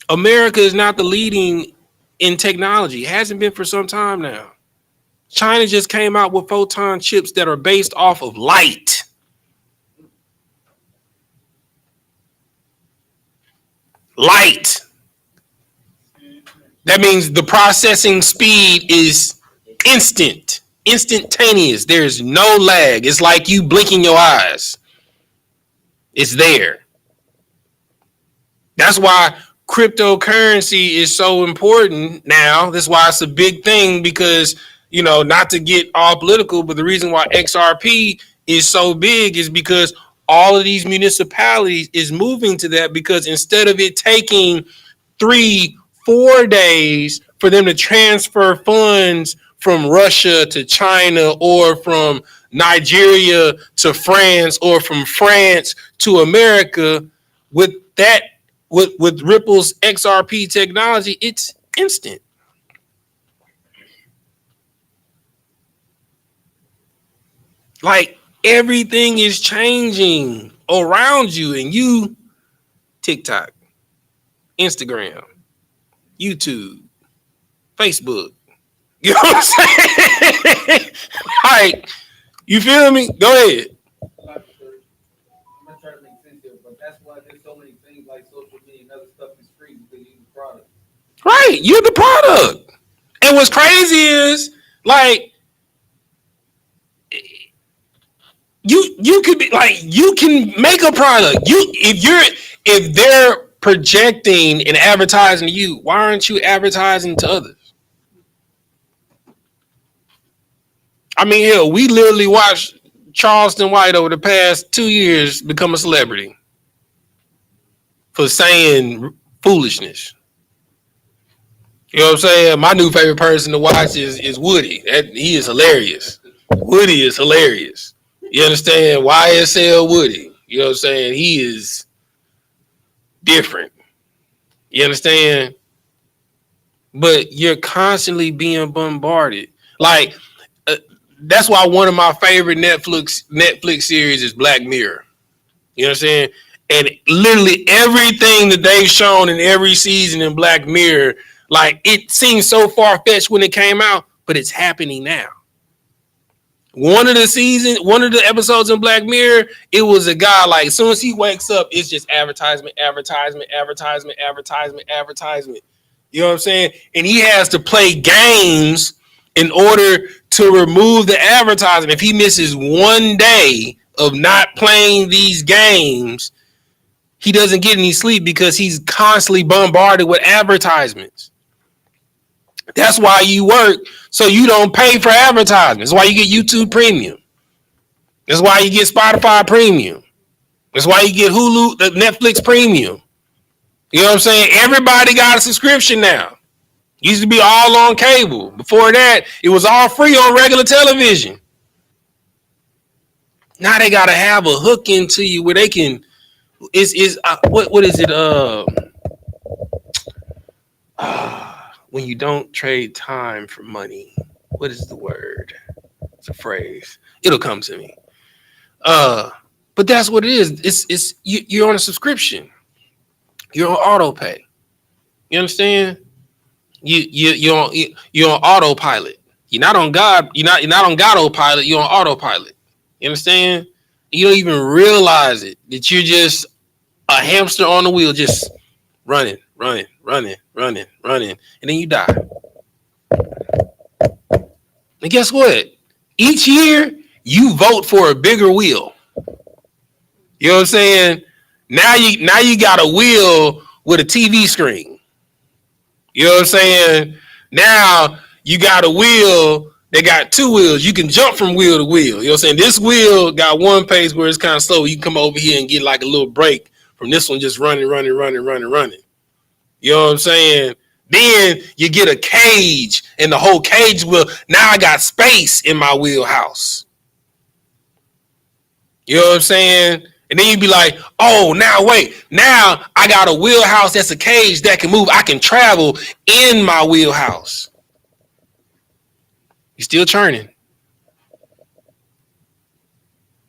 America is not the leading in technology. It hasn't been for some time now. China just came out with photon chips that are based off of light. Light. That means the processing speed is instantaneous. There's no lag. It's like you blinking your eyes. It's there. That's why cryptocurrency is so important now. That's why it's a big thing because, you know, not to get all political, but the reason why XRP is so big is because all of these municipalities is moving to that because instead of it taking 3-4 days for them to transfer funds from Russia to China or from Nigeria to France or from France to America, with that with Ripple's XRP technology, it's instant. Like everything is changing around you, and you TikTok, Instagram, YouTube, Facebook. You know what I'm saying? Like, you feel me? Go ahead. I'm not trying to make sense here, but that's why there's so many things like social media and other stuff is free because you use the product. Right, you're the product. And what's crazy is, like, you could be like, you can make a product. If they're projecting and advertising to you, why aren't you advertising to others? I mean, hell, we literally watched Charleston White over the past 2 years become a celebrity for saying foolishness. You know what I'm saying? My new favorite person to watch is Woody. He is hilarious. Woody is hilarious. You understand? YSL Woody. You know what I'm saying? He is different. You understand? But you're constantly being bombarded. Like, that's why one of my favorite Netflix series is Black Mirror. You know what I'm saying? And literally everything that they've shown in every season in Black Mirror, like, it seems so far-fetched when it came out, but it's happening now. One of the episodes in Black Mirror, it was a guy, like, as soon as he wakes up, it's just advertisement. You know what I'm saying? And he has to play games in order to remove the advertising. If he misses one day of not playing these games, he doesn't get any sleep because he's constantly bombarded with advertisements. That's why you work, so you don't pay for advertisements. That's why you get YouTube Premium. That's why you get Spotify Premium. That's why you get Hulu, the Netflix Premium. You know what I'm saying? Everybody got a subscription now. Used to be all on cable. Before that, it was all free on regular television. Now they gotta have a hook into you where they can. What is it? When you don't trade time for money. What is the word? It's a phrase. It'll come to me. But that's what it is. You're on a subscription. You're on auto pay. You understand? You're on autopilot. You're not on God. You're not on God autopilot. You're on autopilot. You understand? You don't even realize it, that you're just a hamster on the wheel, just running, and then you die. And guess what? Each year you vote for a bigger wheel. You know what I'm saying? Now you got a wheel with a TV screen. You know what I'm saying? Now you got a wheel that got two wheels. You can jump from wheel to wheel. You know what I'm saying? This wheel got one pace where it's kind of slow. You can come over here and get like a little break from this one just running. You know what I'm saying? Then you get a cage, and the whole cage will, now I got space in my wheelhouse. You know what I'm saying? And then you'd be like, oh, now wait. Now I got a wheelhouse that's a cage that can move. I can travel in my wheelhouse. You're still churning.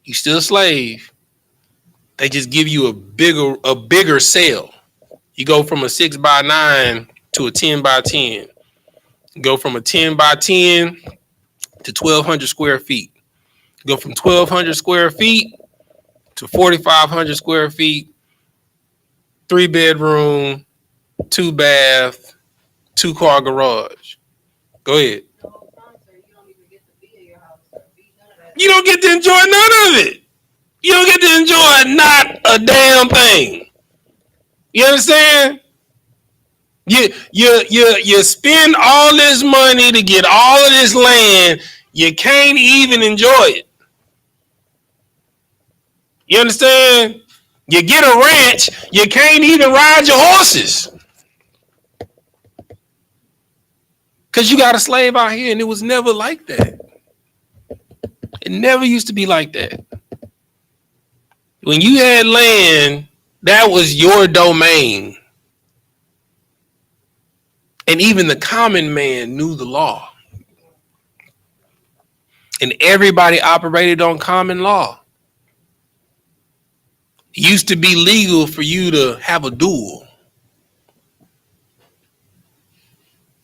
You're still a slave. They just give you a bigger cell. You go from a 6x9 to a 10x10. You go from a 10x10 to 1,200 square feet. Go from 1,200 square feet to 4,500 square feet, 3-bedroom, 2-bath, 2-car garage. Go ahead. You don't get to enjoy none of it. You don't get to enjoy not a damn thing. You understand? You spend all this money to get all of this land. You can't even enjoy it. You understand? You get a ranch, you can't even ride your horses. Because you got a slave out here, and it was never like that. It never used to be like that. When you had land, that was your domain. And even the common man knew the law. And everybody operated on common law. It used to be legal for you to have a duel.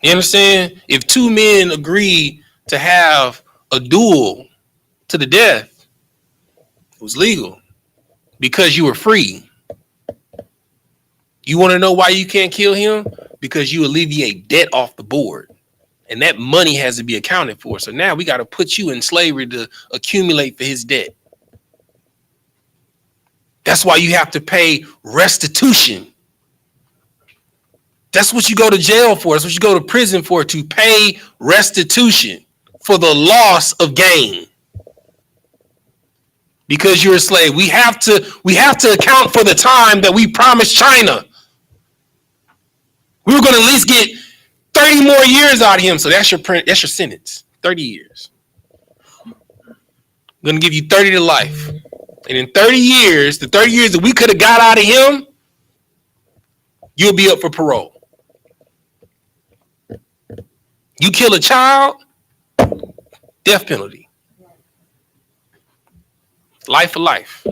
You understand? If two men agree to have a duel to the death, it was legal because you were free. You want to know why you can't kill him? Because you alleviate debt off the board. And that money has to be accounted for. So now we got to put you in slavery to accumulate for his debt. That's why you have to pay restitution. That's what you go to jail for. That's what you go to prison for, to pay restitution for the loss of gain. Because you're a slave. We have to account for the time that we promised China. We were going to at least get 30 more years out of him. So that's your sentence. 30 years. I'm going to give you 30 to life. And in 30 years, the 30 years that we could have got out of him, you'll be up for parole. You kill a child, death penalty. Life for life.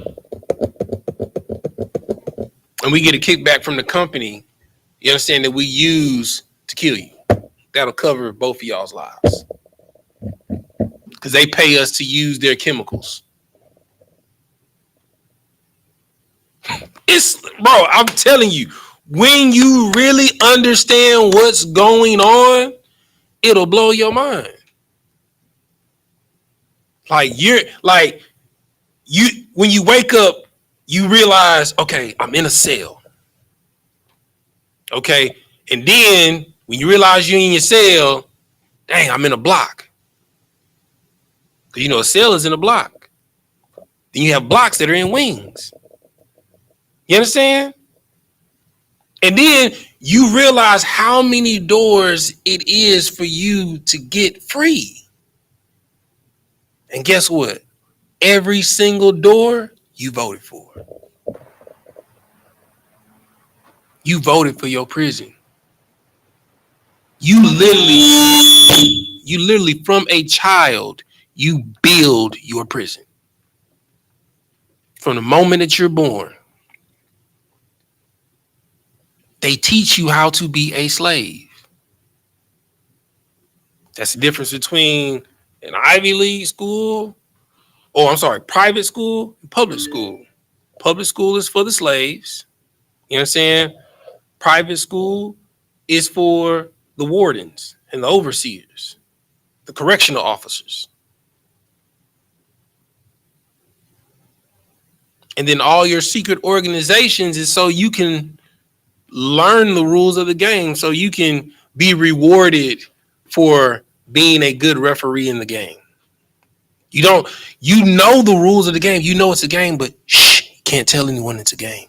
And we get a kickback from the company, you understand, that we use to kill you. That'll cover both of y'all's lives. Because they pay us to use their chemicals. Bro, I'm telling you, when you really understand what's going on, it'll blow your mind. When you wake up, you realize, okay, I'm in a cell. Okay. And then when you realize you're in your cell, dang, I'm in a block. Because a cell is in a block. Then you have blocks that are in wings. You understand? And then you realize how many doors it is for you to get free. And guess what? Every single door you voted for. You voted for your prison. You literally from a child, you build your prison. From the moment that you're born. They teach you how to be a slave. That's the difference between an Ivy League school, private school and public school. Public school is for the slaves. You know what I'm saying? Private school is for the wardens and the overseers, the correctional officers. And then all your secret organizations is so you can learn the rules of the game, so you can be rewarded for being a good referee in the game. You know the rules of the game. You know it's a game, but you can't tell anyone it's a game.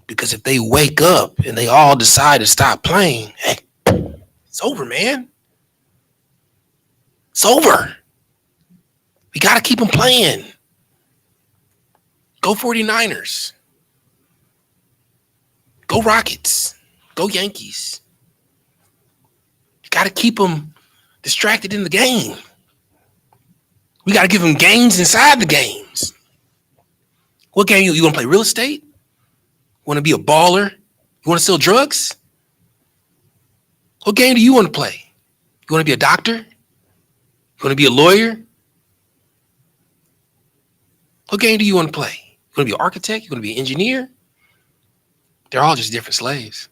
Because if they wake up and they all decide to stop playing, hey, it's over, man. It's over. We got to keep them playing. Go 49ers. Go Rockets. Go Yankees. You got to keep them distracted in the game. We got to give them games inside the games. What game you want to play? Real estate? You want to be a baller? You want to sell drugs? What game do you want to play? You want to be a doctor? You want to be a lawyer? What game do you want to play? You want to be an architect? You want to be an engineer? They're all just different slaves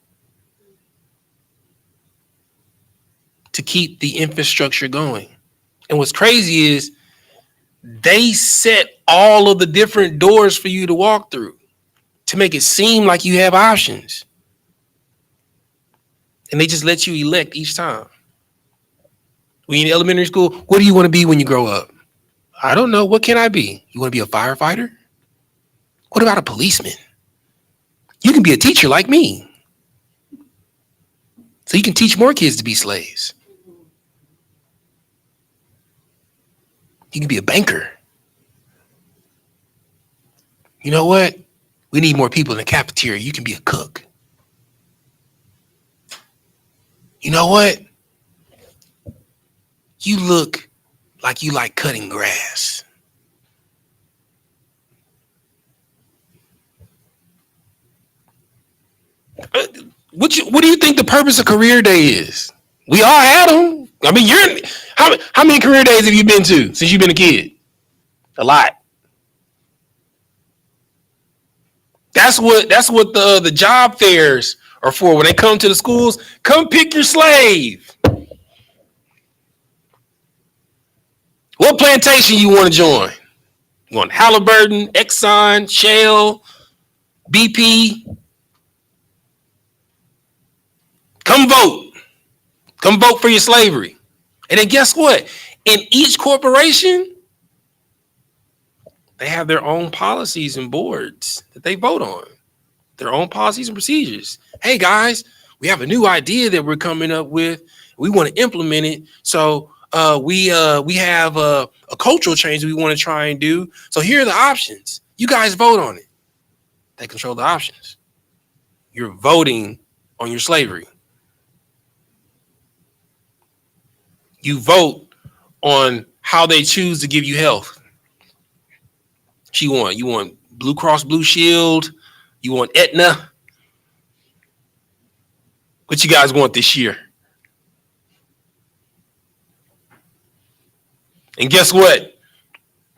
to keep the infrastructure going. And what's crazy is they set all of the different doors for you to walk through to make it seem like you have options. And they just let you elect each time. When you're in elementary school, what do you want to be when you grow up? I don't know. What can I be? You want to be a firefighter? What about a policeman? You can be a teacher like me. So you can teach more kids to be slaves. You can be a banker. You know what? We need more people in the cafeteria. You can be a cook. You know what? You look like you like cutting grass. What do you think the purpose of career day is? We all had them. I mean, how many career days have you been to since you've been a kid? A lot. That's what the job fairs are for. When they come to the schools, come pick your slave. What plantation you want to join? You want Halliburton, Exxon, Shell, BP? Come vote. Come vote for your slavery. And then guess what? In each corporation, they have their own policies and boards that they vote on. Their own policies and procedures. Hey guys, we have a new idea that we're coming up with. We want to implement it. So we have a cultural change we want to try and do. So here are the options. You guys vote on it. They control the options. You're voting on your slavery. You vote on how they choose to give you health. You want Blue Cross Blue Shield. You want Aetna. What you guys want this year? And guess what?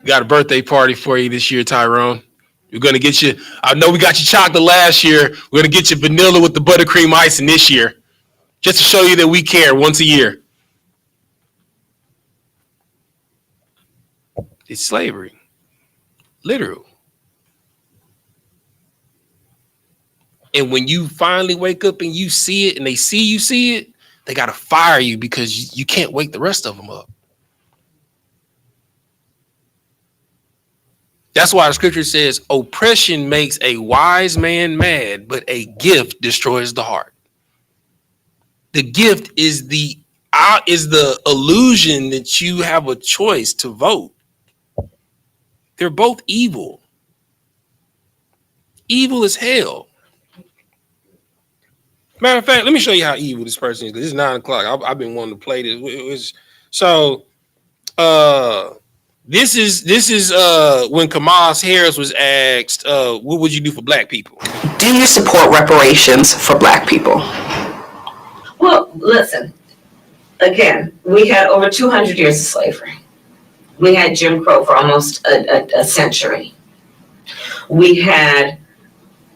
We got a birthday party for you this year, Tyrone. We're going to get you, I know we got you chocolate last year. We're going to get you vanilla with the buttercream icing this year. Just to show you that we care once a year. It's slavery. Literal. And when you finally wake up and you see it and they see you see it, they got to fire you because you can't wake the rest of them up. That's why the scripture says oppression makes a wise man mad, but a gift destroys the heart. The gift is the illusion that you have a choice to vote. They're both evil. Evil as hell. Matter of fact, let me show you how evil this person is. This is 9 o'clock. I've been wanting to play this. This is when Kamala Harris was asked, what would you do for black people? Do you support reparations for black people? Well, listen, again, we had over 200 years of slavery. We had Jim Crow for almost a century. We had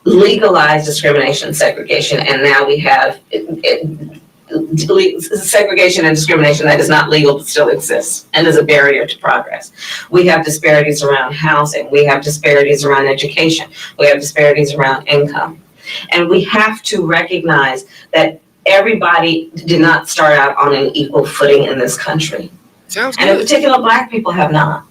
legalized discrimination, segregation, and now we have segregation and discrimination that is not legal but still exists and is a barrier to progress. We have disparities around housing. We have disparities around education. We have disparities around income. And we have to recognize that everybody did not start out on an equal footing in this country. Sounds and good. in particular, black people have not.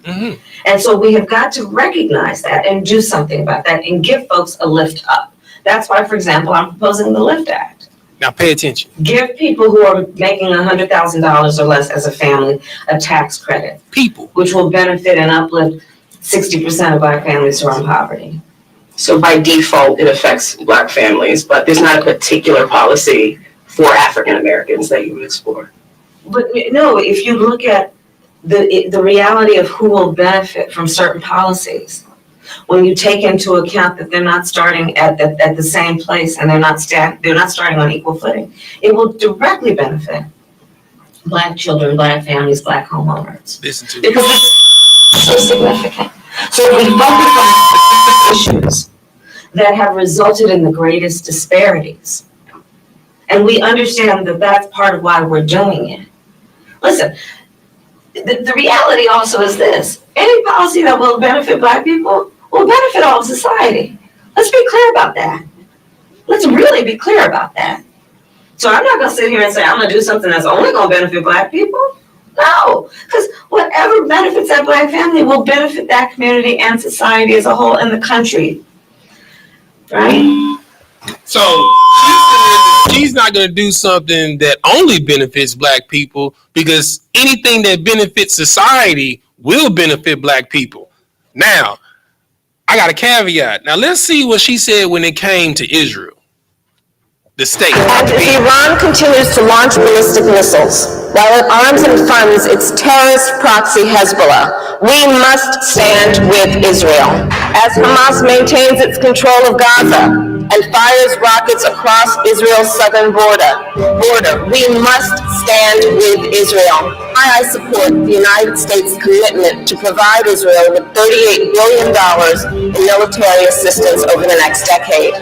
Mm-hmm. And so we have got to recognize that and do something about that and give folks a lift up. That's why, for example, I'm proposing the LIFT Act. Now pay attention. Give people who are making $100,000 or less as a family a tax credit. People. Which will benefit and uplift 60% of black families who are in poverty. So by default, it affects black families, but there's not a particular policy for African Americans that you would explore. But no, if you look at the reality of who will benefit from certain policies, when you take into account that they're not starting at the same place and they're not starting on equal footing, it will directly benefit Black children, Black families, Black homeowners. Listen to Because it's so significant. So if we focus on issues that have resulted in the greatest disparities, and we understand that that's part of why we're doing it. Listen, the reality also is this: any policy that will benefit Black people will benefit all of society. Let's be clear about that. Let's really be clear about that. So I'm not going to sit here and say I'm going to do something that's only going to benefit Black people. No, because whatever benefits that Black family will benefit that community and society as a whole in the country. Right? So she's not going to do something that only benefits Black people, because anything that benefits society will benefit Black people. Now, I got a caveat. Now, let's see what she said when it came to Israel, the state. And if Iran continues to launch ballistic missiles while it arms and funds its terrorist proxy Hezbollah, we must stand with Israel. As Hamas maintains its control of Gaza and fires rockets across Israel's southern border, we must stand with Israel. I support the United States' commitment to provide Israel with $38 billion in military assistance over the next decade.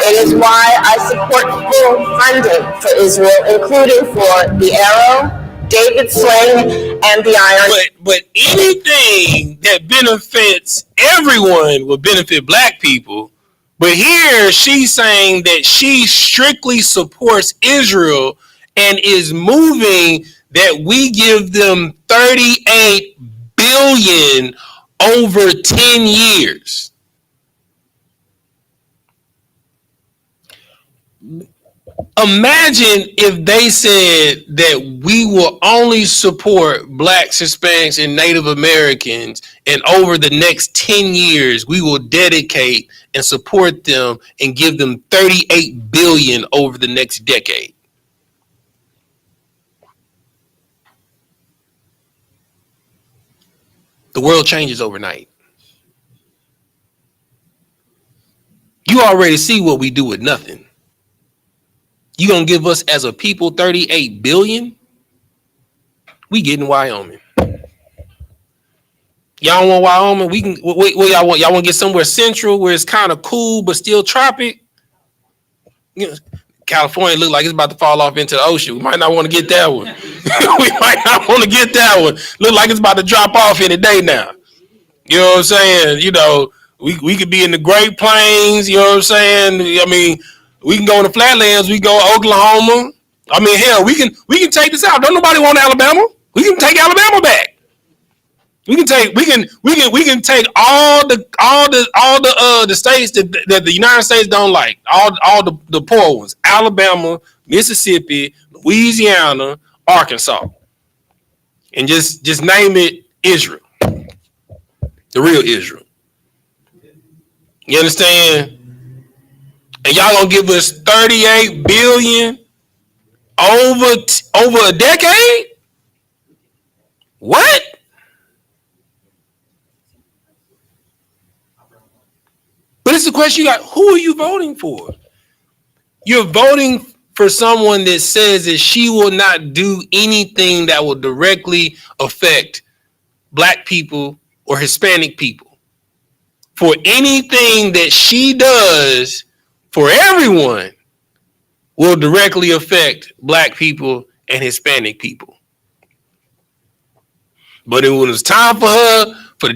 It is why I support full funding for Israel, including for the Arrow, David Sling, and the Iron. But anything that benefits everyone will benefit Black people. But here she's saying that she strictly supports Israel and is moving that we give them $38 billion over 10 years. Imagine if they said that we will only support Blacks, Hispanics, and Native Americans, and over the next 10 years, we will dedicate and support them and give them $38 billion over the next decade. The world changes overnight. You already see what we do with nothing. You gonna give us as a people $38 billion? We get in Wyoming. Y'all want Wyoming? We can. What y'all want? Y'all want to get somewhere central where it's kind of cool but still tropic? You know, California look like it's about to fall off into the ocean. We might not want to get that one. We might not want to get that one. Look like it's about to drop off any day now. You know what I'm saying? You know, we could be in the Great Plains. You know what I'm saying? I mean, we can go in the Flatlands. We go to Oklahoma. I mean, hell, we can take this out. Don't nobody want Alabama. We can take Alabama back. We can take all the states that the United States don't like, all the poor ones: Alabama, Mississippi, Louisiana, Arkansas, and just name it Israel, the real Israel. You understand? And y'all gonna give us $38 billion over a decade? What? But it's the question you got: who are you voting for? You're voting for someone that says that she will not do anything that will directly affect Black people or Hispanic people. For anything that she does for everyone will directly affect Black people and Hispanic people. But when it was time for her, for the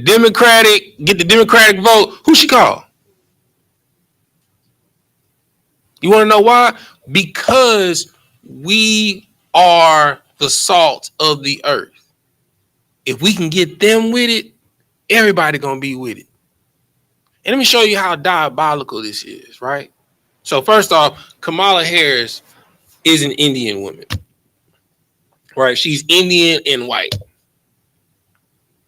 get the Democratic vote, who she called? You want to know why? Because we are the salt of the earth. If we can get them with it, everybody gonna be with it. And let me show you how diabolical this is, right? So first off, Kamala Harris is an Indian woman, right? She's Indian and white.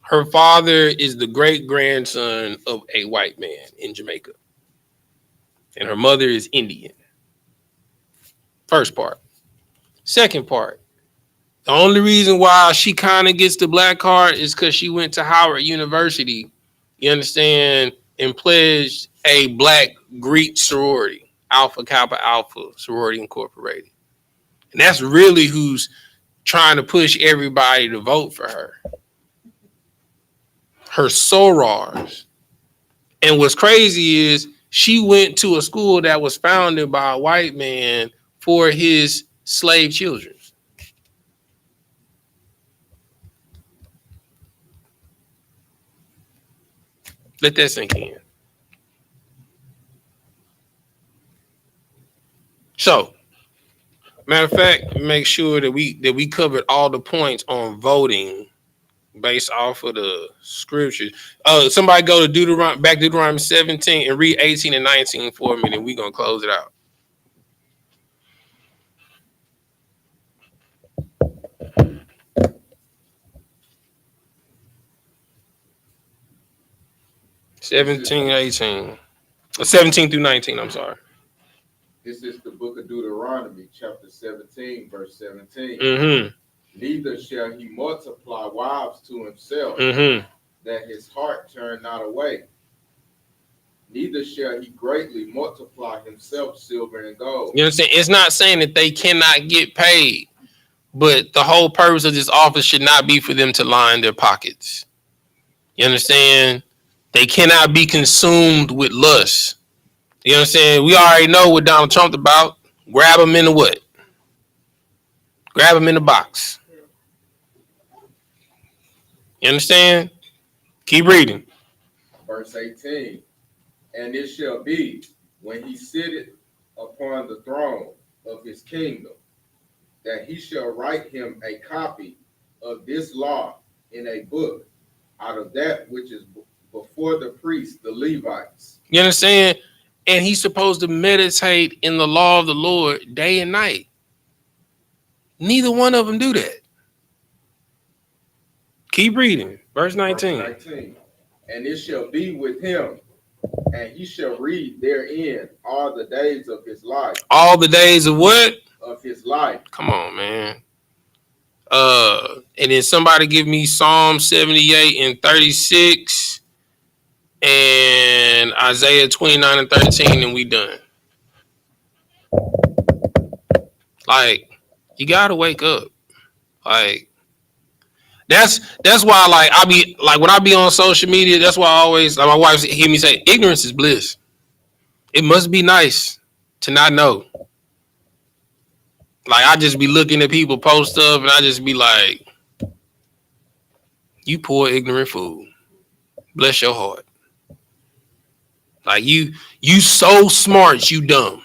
Her father is the great-grandson of a white man in Jamaica. And her mother is Indian. First part. Second part. The only reason why she kind of gets the Black card is because she went to Howard University, you understand, and pledged a Black Greek sorority, Alpha Kappa Alpha Sorority Incorporated. And that's really who's trying to push everybody to vote for her. Her sorors. And what's crazy is she went to a school that was founded by a white man for his slave children. Let that sink in. So, matter of fact, make sure that we covered all the points on voting based off of the scriptures. Somebody go to Deuteronomy 17 and read 18 and 19 for a minute. We're gonna close it out. (17, 18) 17 through 19. I'm sorry. This is the book of Deuteronomy, chapter 17, verse 17. Mm-hmm. Neither shall he multiply wives to himself, that his heart turn not away. Neither shall he greatly multiply himself silver and gold. You understand? It's not saying that they cannot get paid, but the whole purpose of this office should not be for them to line their pockets. You understand? They cannot be consumed with lust. You understand? We already know what Donald Trump about. Grab him in the what? Grab him in the box. You understand? Keep reading. Verse 18. And it shall be, when he sitteth upon the throne of his kingdom, that he shall write him a copy of this law in a book out of that which is before the priests, the Levites. You understand? And he's supposed to meditate in the law of the Lord day and night. Neither one of them do that. Keep reading. Verse 19. Verse 19. And it shall be with him, and he shall read therein all the days of his life. All the days of what? Of his life. Come on, man. And then somebody give me Psalm 78 and 36 and Isaiah 29 and 13, and we done. Like, you gotta wake up. Like, that's why, like, I be like, when I be on social media, that's why I always, like, my wife hear me say, ignorance is bliss. It must be nice to not know. Like, I just be looking at people post stuff, and I just be like, you poor ignorant fool. Bless your heart. Like, you so smart, you dumb.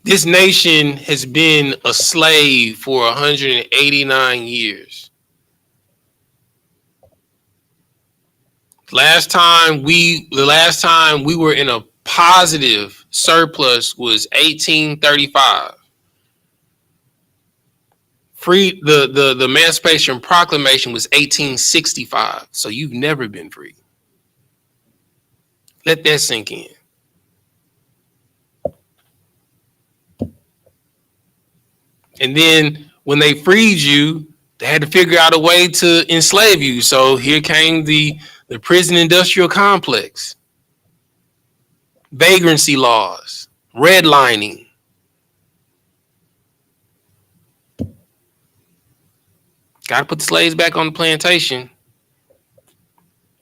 This nation has been a slave for 189 years. The last time we were in a positive surplus was 1835. Free, the Emancipation Proclamation was 1865. So you've never been free. Let that sink in. And then when they freed you, they had to figure out a way to enslave you. So here came the prison industrial complex, vagrancy laws, redlining. Got to put the slaves back on the plantation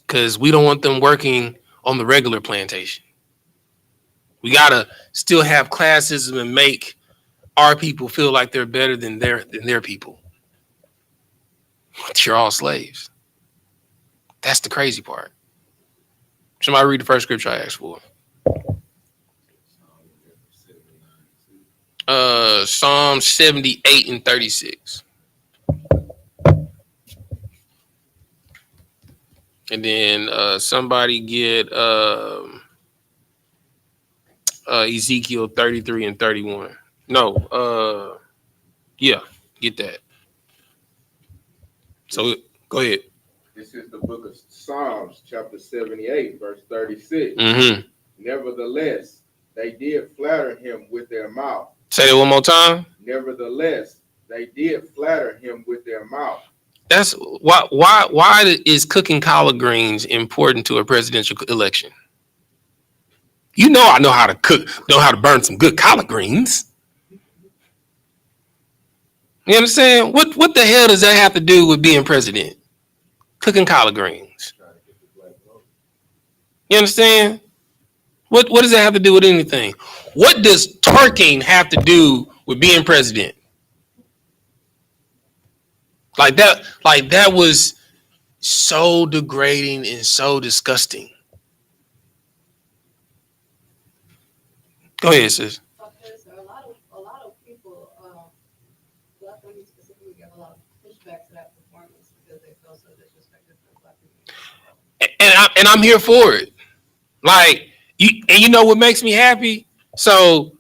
because we don't want them working on the regular plantation. We got to still have classism and make our people feel like they're better than their people. But you're all slaves. That's the crazy part. Somebody read the first scripture I asked for. Psalm 78 and 36. And then somebody get Ezekiel 33 and 31. No, yeah, get that. So go ahead. This is the book of Psalms, chapter 78, verse 36. Nevertheless, they did flatter him with their mouth. Say that one more time. Nevertheless, they did flatter him with their mouth. That's why is cooking collard greens important to a presidential election? You know I know how to cook, know how to burn some good collard greens. You understand? What the hell does that have to do with being president? Cooking collard greens. You understand? What does that have to do with anything? What does twerking have to do with being president? Like that was so degrading and so disgusting. Go ahead, sis. A lot of people, black women specifically, give a lot of pushback to that performance because they feel so disrespected for black people. And I'm here for it. Like you know what makes me happy? So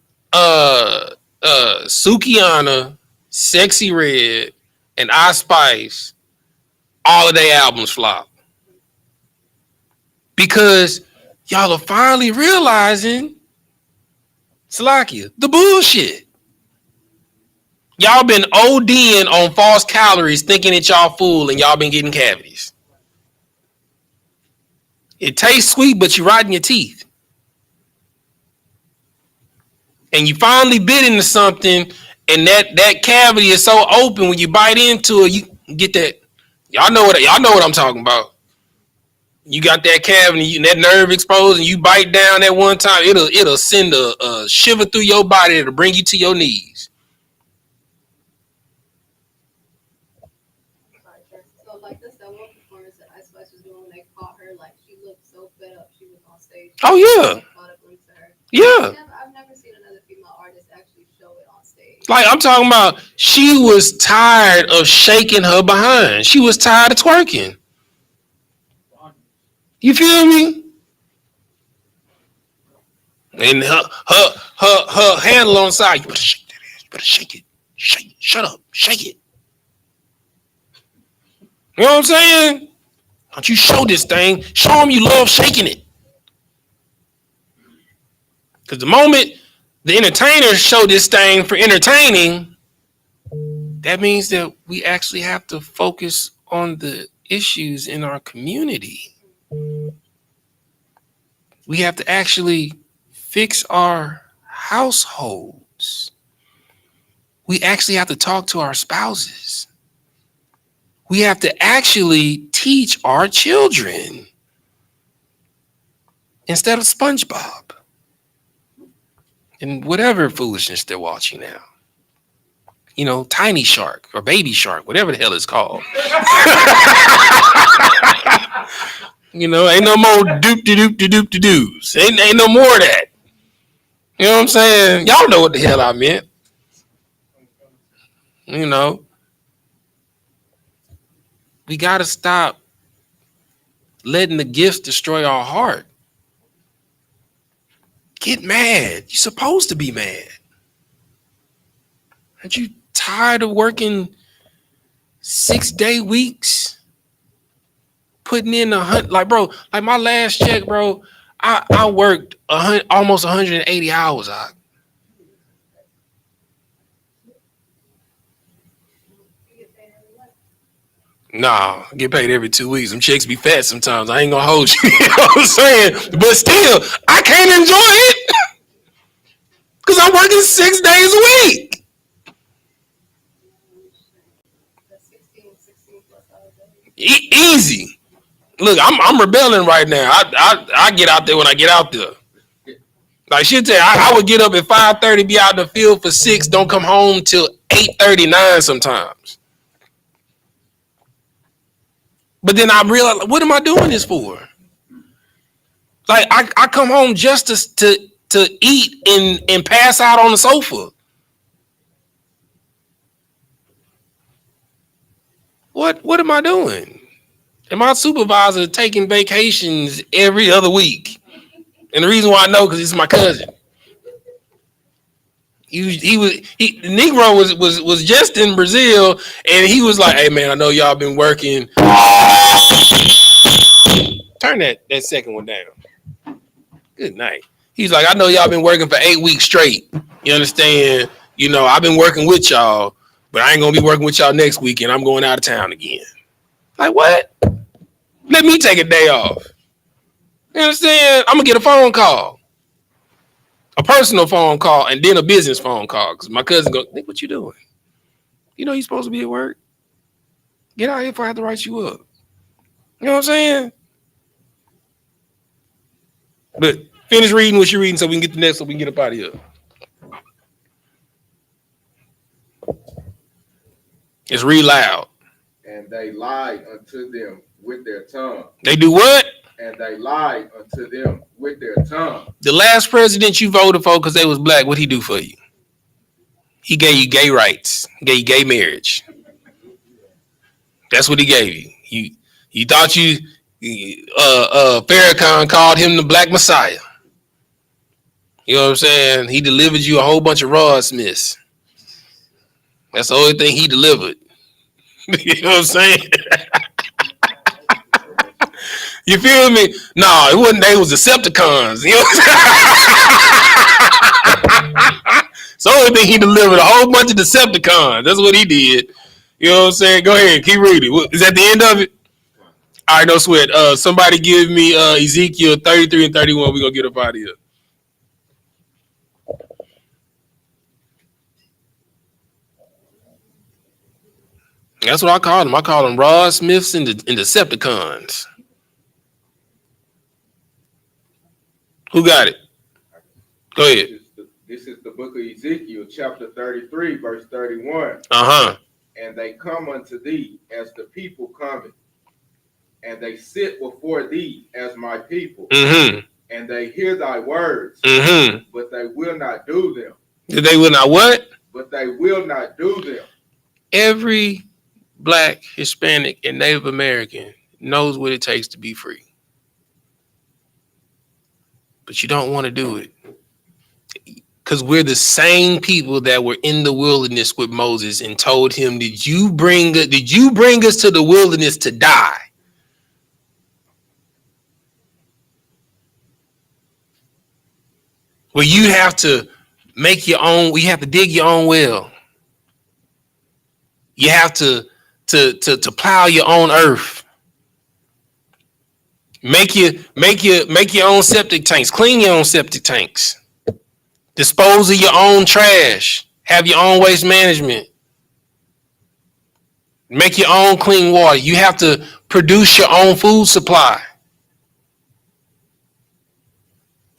Sukihana, Sexy Red, and I.S.U.P.K, all of their albums flop. Because y'all are finally realizing, Salakia, the bullshit. Y'all been ODing on false calories thinking that y'all full and y'all been getting cavities. It tastes sweet, but you're rotting your teeth. And you finally bit into something, and that cavity is so open when you bite into it, you get that. Y'all know what I'm talking about. You got that cavity, that nerve exposed, and you bite down that one time, it'll send a shiver through your body. It'll bring you to your knees. So like this, that one performance that I.S.U.P.K was doing when they caught her, like she looked so fed up. She was on stage. Oh yeah. Yeah. I've never seen another female artist actually show it on stage. Like I'm talking about, she was tired of shaking her behind. She was tired of twerking. You feel me? And her handle on the side. You better shake that ass. You better shake it. Shake it. Shut up. Shake it. You know what I'm saying? Don't you show this thing. Show them you love shaking it. Because the moment the entertainers show this thing for entertaining, that means that we actually have to focus on the issues in our community. We have to actually fix our households. We actually have to talk to our spouses. We have to actually teach our children instead of SpongeBob and whatever foolishness they're watching now. You know, Tiny Shark or Baby Shark, whatever the hell it's called. You know, ain't no more doop-de-doop-de-doop-de-doos. Ain't no more of that. You know what I'm saying? Y'all know what the hell I meant. You know, we got to stop letting the gifts destroy our heart. Get mad. You're supposed to be mad. Aren't you tired of working 6-day weeks? Putting in like my last check, bro, I worked almost 180 hours. Nah, I get paid every 2 weeks. Them checks be fat sometimes. I ain't gonna hold you. You know what I'm saying? But still, I can't enjoy it because I'm working 6 days a week. Easy. Look, I'm rebelling right now. I get out there when I get out there. Like she'll tell you, I would get up at 5:30, be out in the field for 6, don't come home till 8:39 sometimes. But then I realize, what am I doing this for? Like I come home just to eat and pass out on the sofa. What am I doing? And my supervisor taking vacations every other week. And the reason why I know, because he's my cousin. The Negro was just in Brazil, and he was like, "Hey man, I know y'all been working." Turn that second one down. Good night. He's like, "I know y'all been working for 8 weeks straight. You understand? You know, I've been working with y'all, but I ain't gonna be working with y'all next weekend. I'm going out of town again." Like what? Let me take a day off. You understand? I'm gonna get a phone call. A personal phone call and then a business phone call. Because my cousin goes, "Nick, what you doing?" You know you're supposed to be at work. Get out here before I have to write you up. You know what I'm saying? But finish reading what you're reading so we can get the next, so we can get up out of here. It's read loud. And they lied unto them with their tongue. They do what? And they lied unto them with their tongue. The last president you voted for because they was black, what'd he do for you? He gave you gay rights. He gave you gay marriage. That's what he gave you. You thought Farrakhan called him the Black Messiah. You know what I'm saying? He delivered you a whole bunch of Rod Smiths. That's the only thing he delivered. You know what I'm saying? You feel me? No, it wasn't. They was Decepticons. You know what I'm saying? So the only thing he delivered a whole bunch of Decepticons. That's what he did. You know what I'm saying? Go ahead, keep reading. Is that the end of it? All right, no sweat. Somebody give me Ezekiel 33 and 31. We're gonna get up out of here. That's what I call them. I call them Rod Smiths and Decepticons. Who got it? Go ahead. This is the book of Ezekiel, chapter 33, verse 31. Uh-huh. And they come unto thee as the people cometh, and they sit before thee as my people. Mm-hmm. And they hear thy words, but they will not do them. They will not what? But they will not do them. Every Black, Hispanic, and Native American knows what it takes to be free. But you don't want to do it. Because we're the same people that were in the wilderness with Moses and told him, did you bring us to the wilderness to die? Well, you have to make your own, we have to dig your own well. You have to plow your own earth. Make your own septic tanks. Clean your own septic tanks. Dispose of your own trash. Have your own waste management. Make your own clean water. You have to produce your own food supply.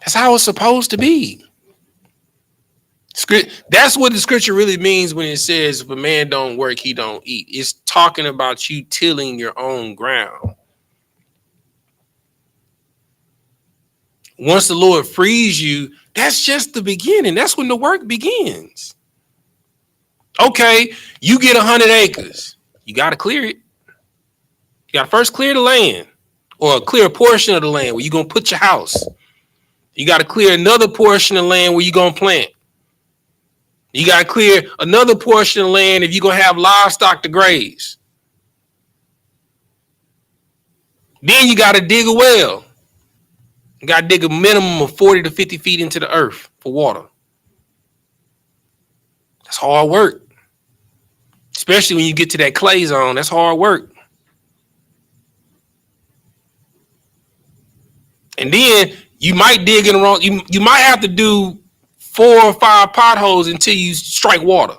That's how it's supposed to be. That's what the scripture really means when it says, if a man don't work, he don't eat. It's talking about you tilling your own ground. Once the Lord frees you, that's just the beginning. That's when the work begins. Okay, you get 100 acres. You got to clear it. You got to first clear the land, or clear a portion of the land where you're going to put your house. You got to clear another portion of land where you're going to plant. You got to clear another portion of land if you're going to have livestock to graze. Then you got to dig a well. You got to dig a minimum of 40 to 50 feet into the earth for water. That's hard work. Especially when you get to that clay zone, that's hard work. And then you might dig in the wrong, you might have to do 4 or 5 potholes until you strike water.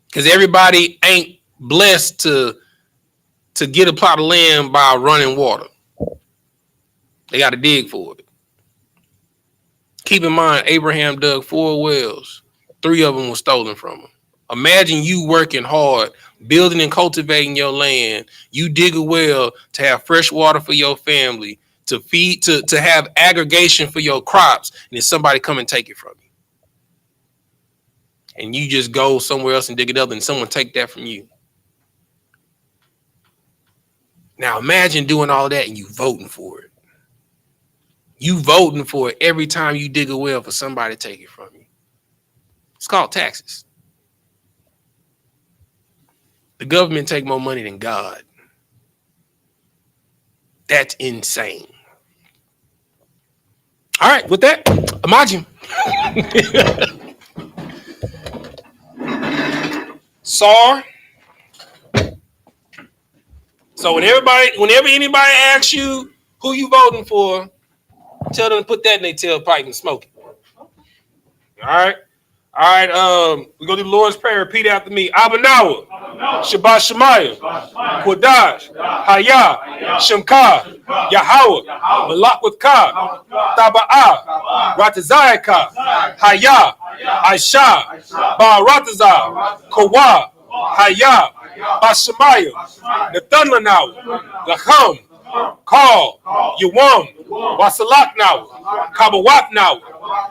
Because everybody ain't blessed to get a plot of land by running water. They got to dig for it. Keep in mind, Abraham dug 4 wells. 3 of them were stolen from him. Imagine you working hard, building and cultivating your land. You dig a well to have fresh water for your family, to feed, to have aggregation for your crops, and then somebody come and take it from you. And you just go somewhere else and dig it up, and someone take that from you. Now imagine doing all that and you voting for it. You voting for it every time you dig a well for somebody to take it from you. It's called taxes. The government take more money than God. That's insane. All right, with that, imagine. SAR. So whenever anybody asks you who you voting for, tell them to put that in their tailpipe and smoke it. All right. All right, we're gonna do the Lord's Prayer. Repeat after me. Abanawa, Shabbat Shemaya, Kodash, Haya, Shemka, Yahweh, Malak with Ka, Taba'ah, Ratazayaka, Haya, Aisha, Ba'aratazah, Kawa, Haya, Bashemaya, Nathanawa, Lacham, Call, Yawam, Wasalak now, Kabawat now,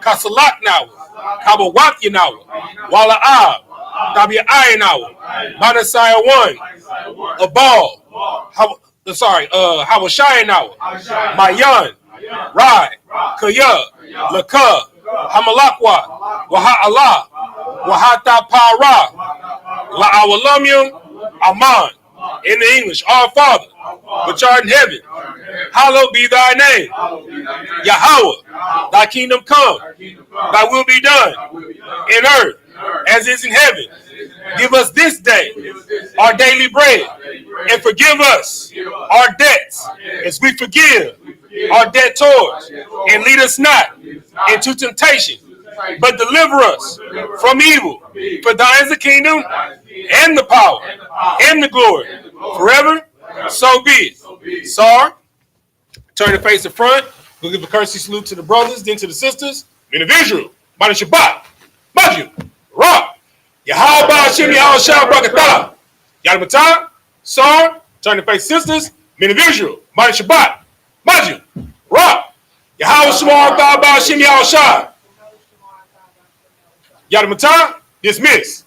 Kasalak now, Kabawat you now, Wala'ah, Tabi'ai now, Manasaya 1, Abal, Hawashai now, Mayan, Rai, Kaya, Laka, Hamalakwa, Waha'Allah, Wahata Para, La'awalamyum, Aman. In the English, our Father, which art in heaven, hallowed be thy name. Yahweh, thy kingdom come, thy will be done in earth as is in heaven. Give us this day our daily bread, and forgive us our debts as we forgive our debtors. And lead us not into temptation, but deliver us from evil. For thine is the kingdom, and the power, and the glory, forever. So be it. Sar, turn the face to front. We'll give a courtesy salute to the brothers, then to the sisters. Men of Israel, Bada Shabbat, Maju, Ra, Yahweh Hashem Yahweh Shah Barakatah, Yadamatah, Sar, turn the face sisters. Men of Israel, Bada Shabbat, Maju, Ra, Yahweh Shemar Hashem Yahweh Shah, Yadamatah, dismiss.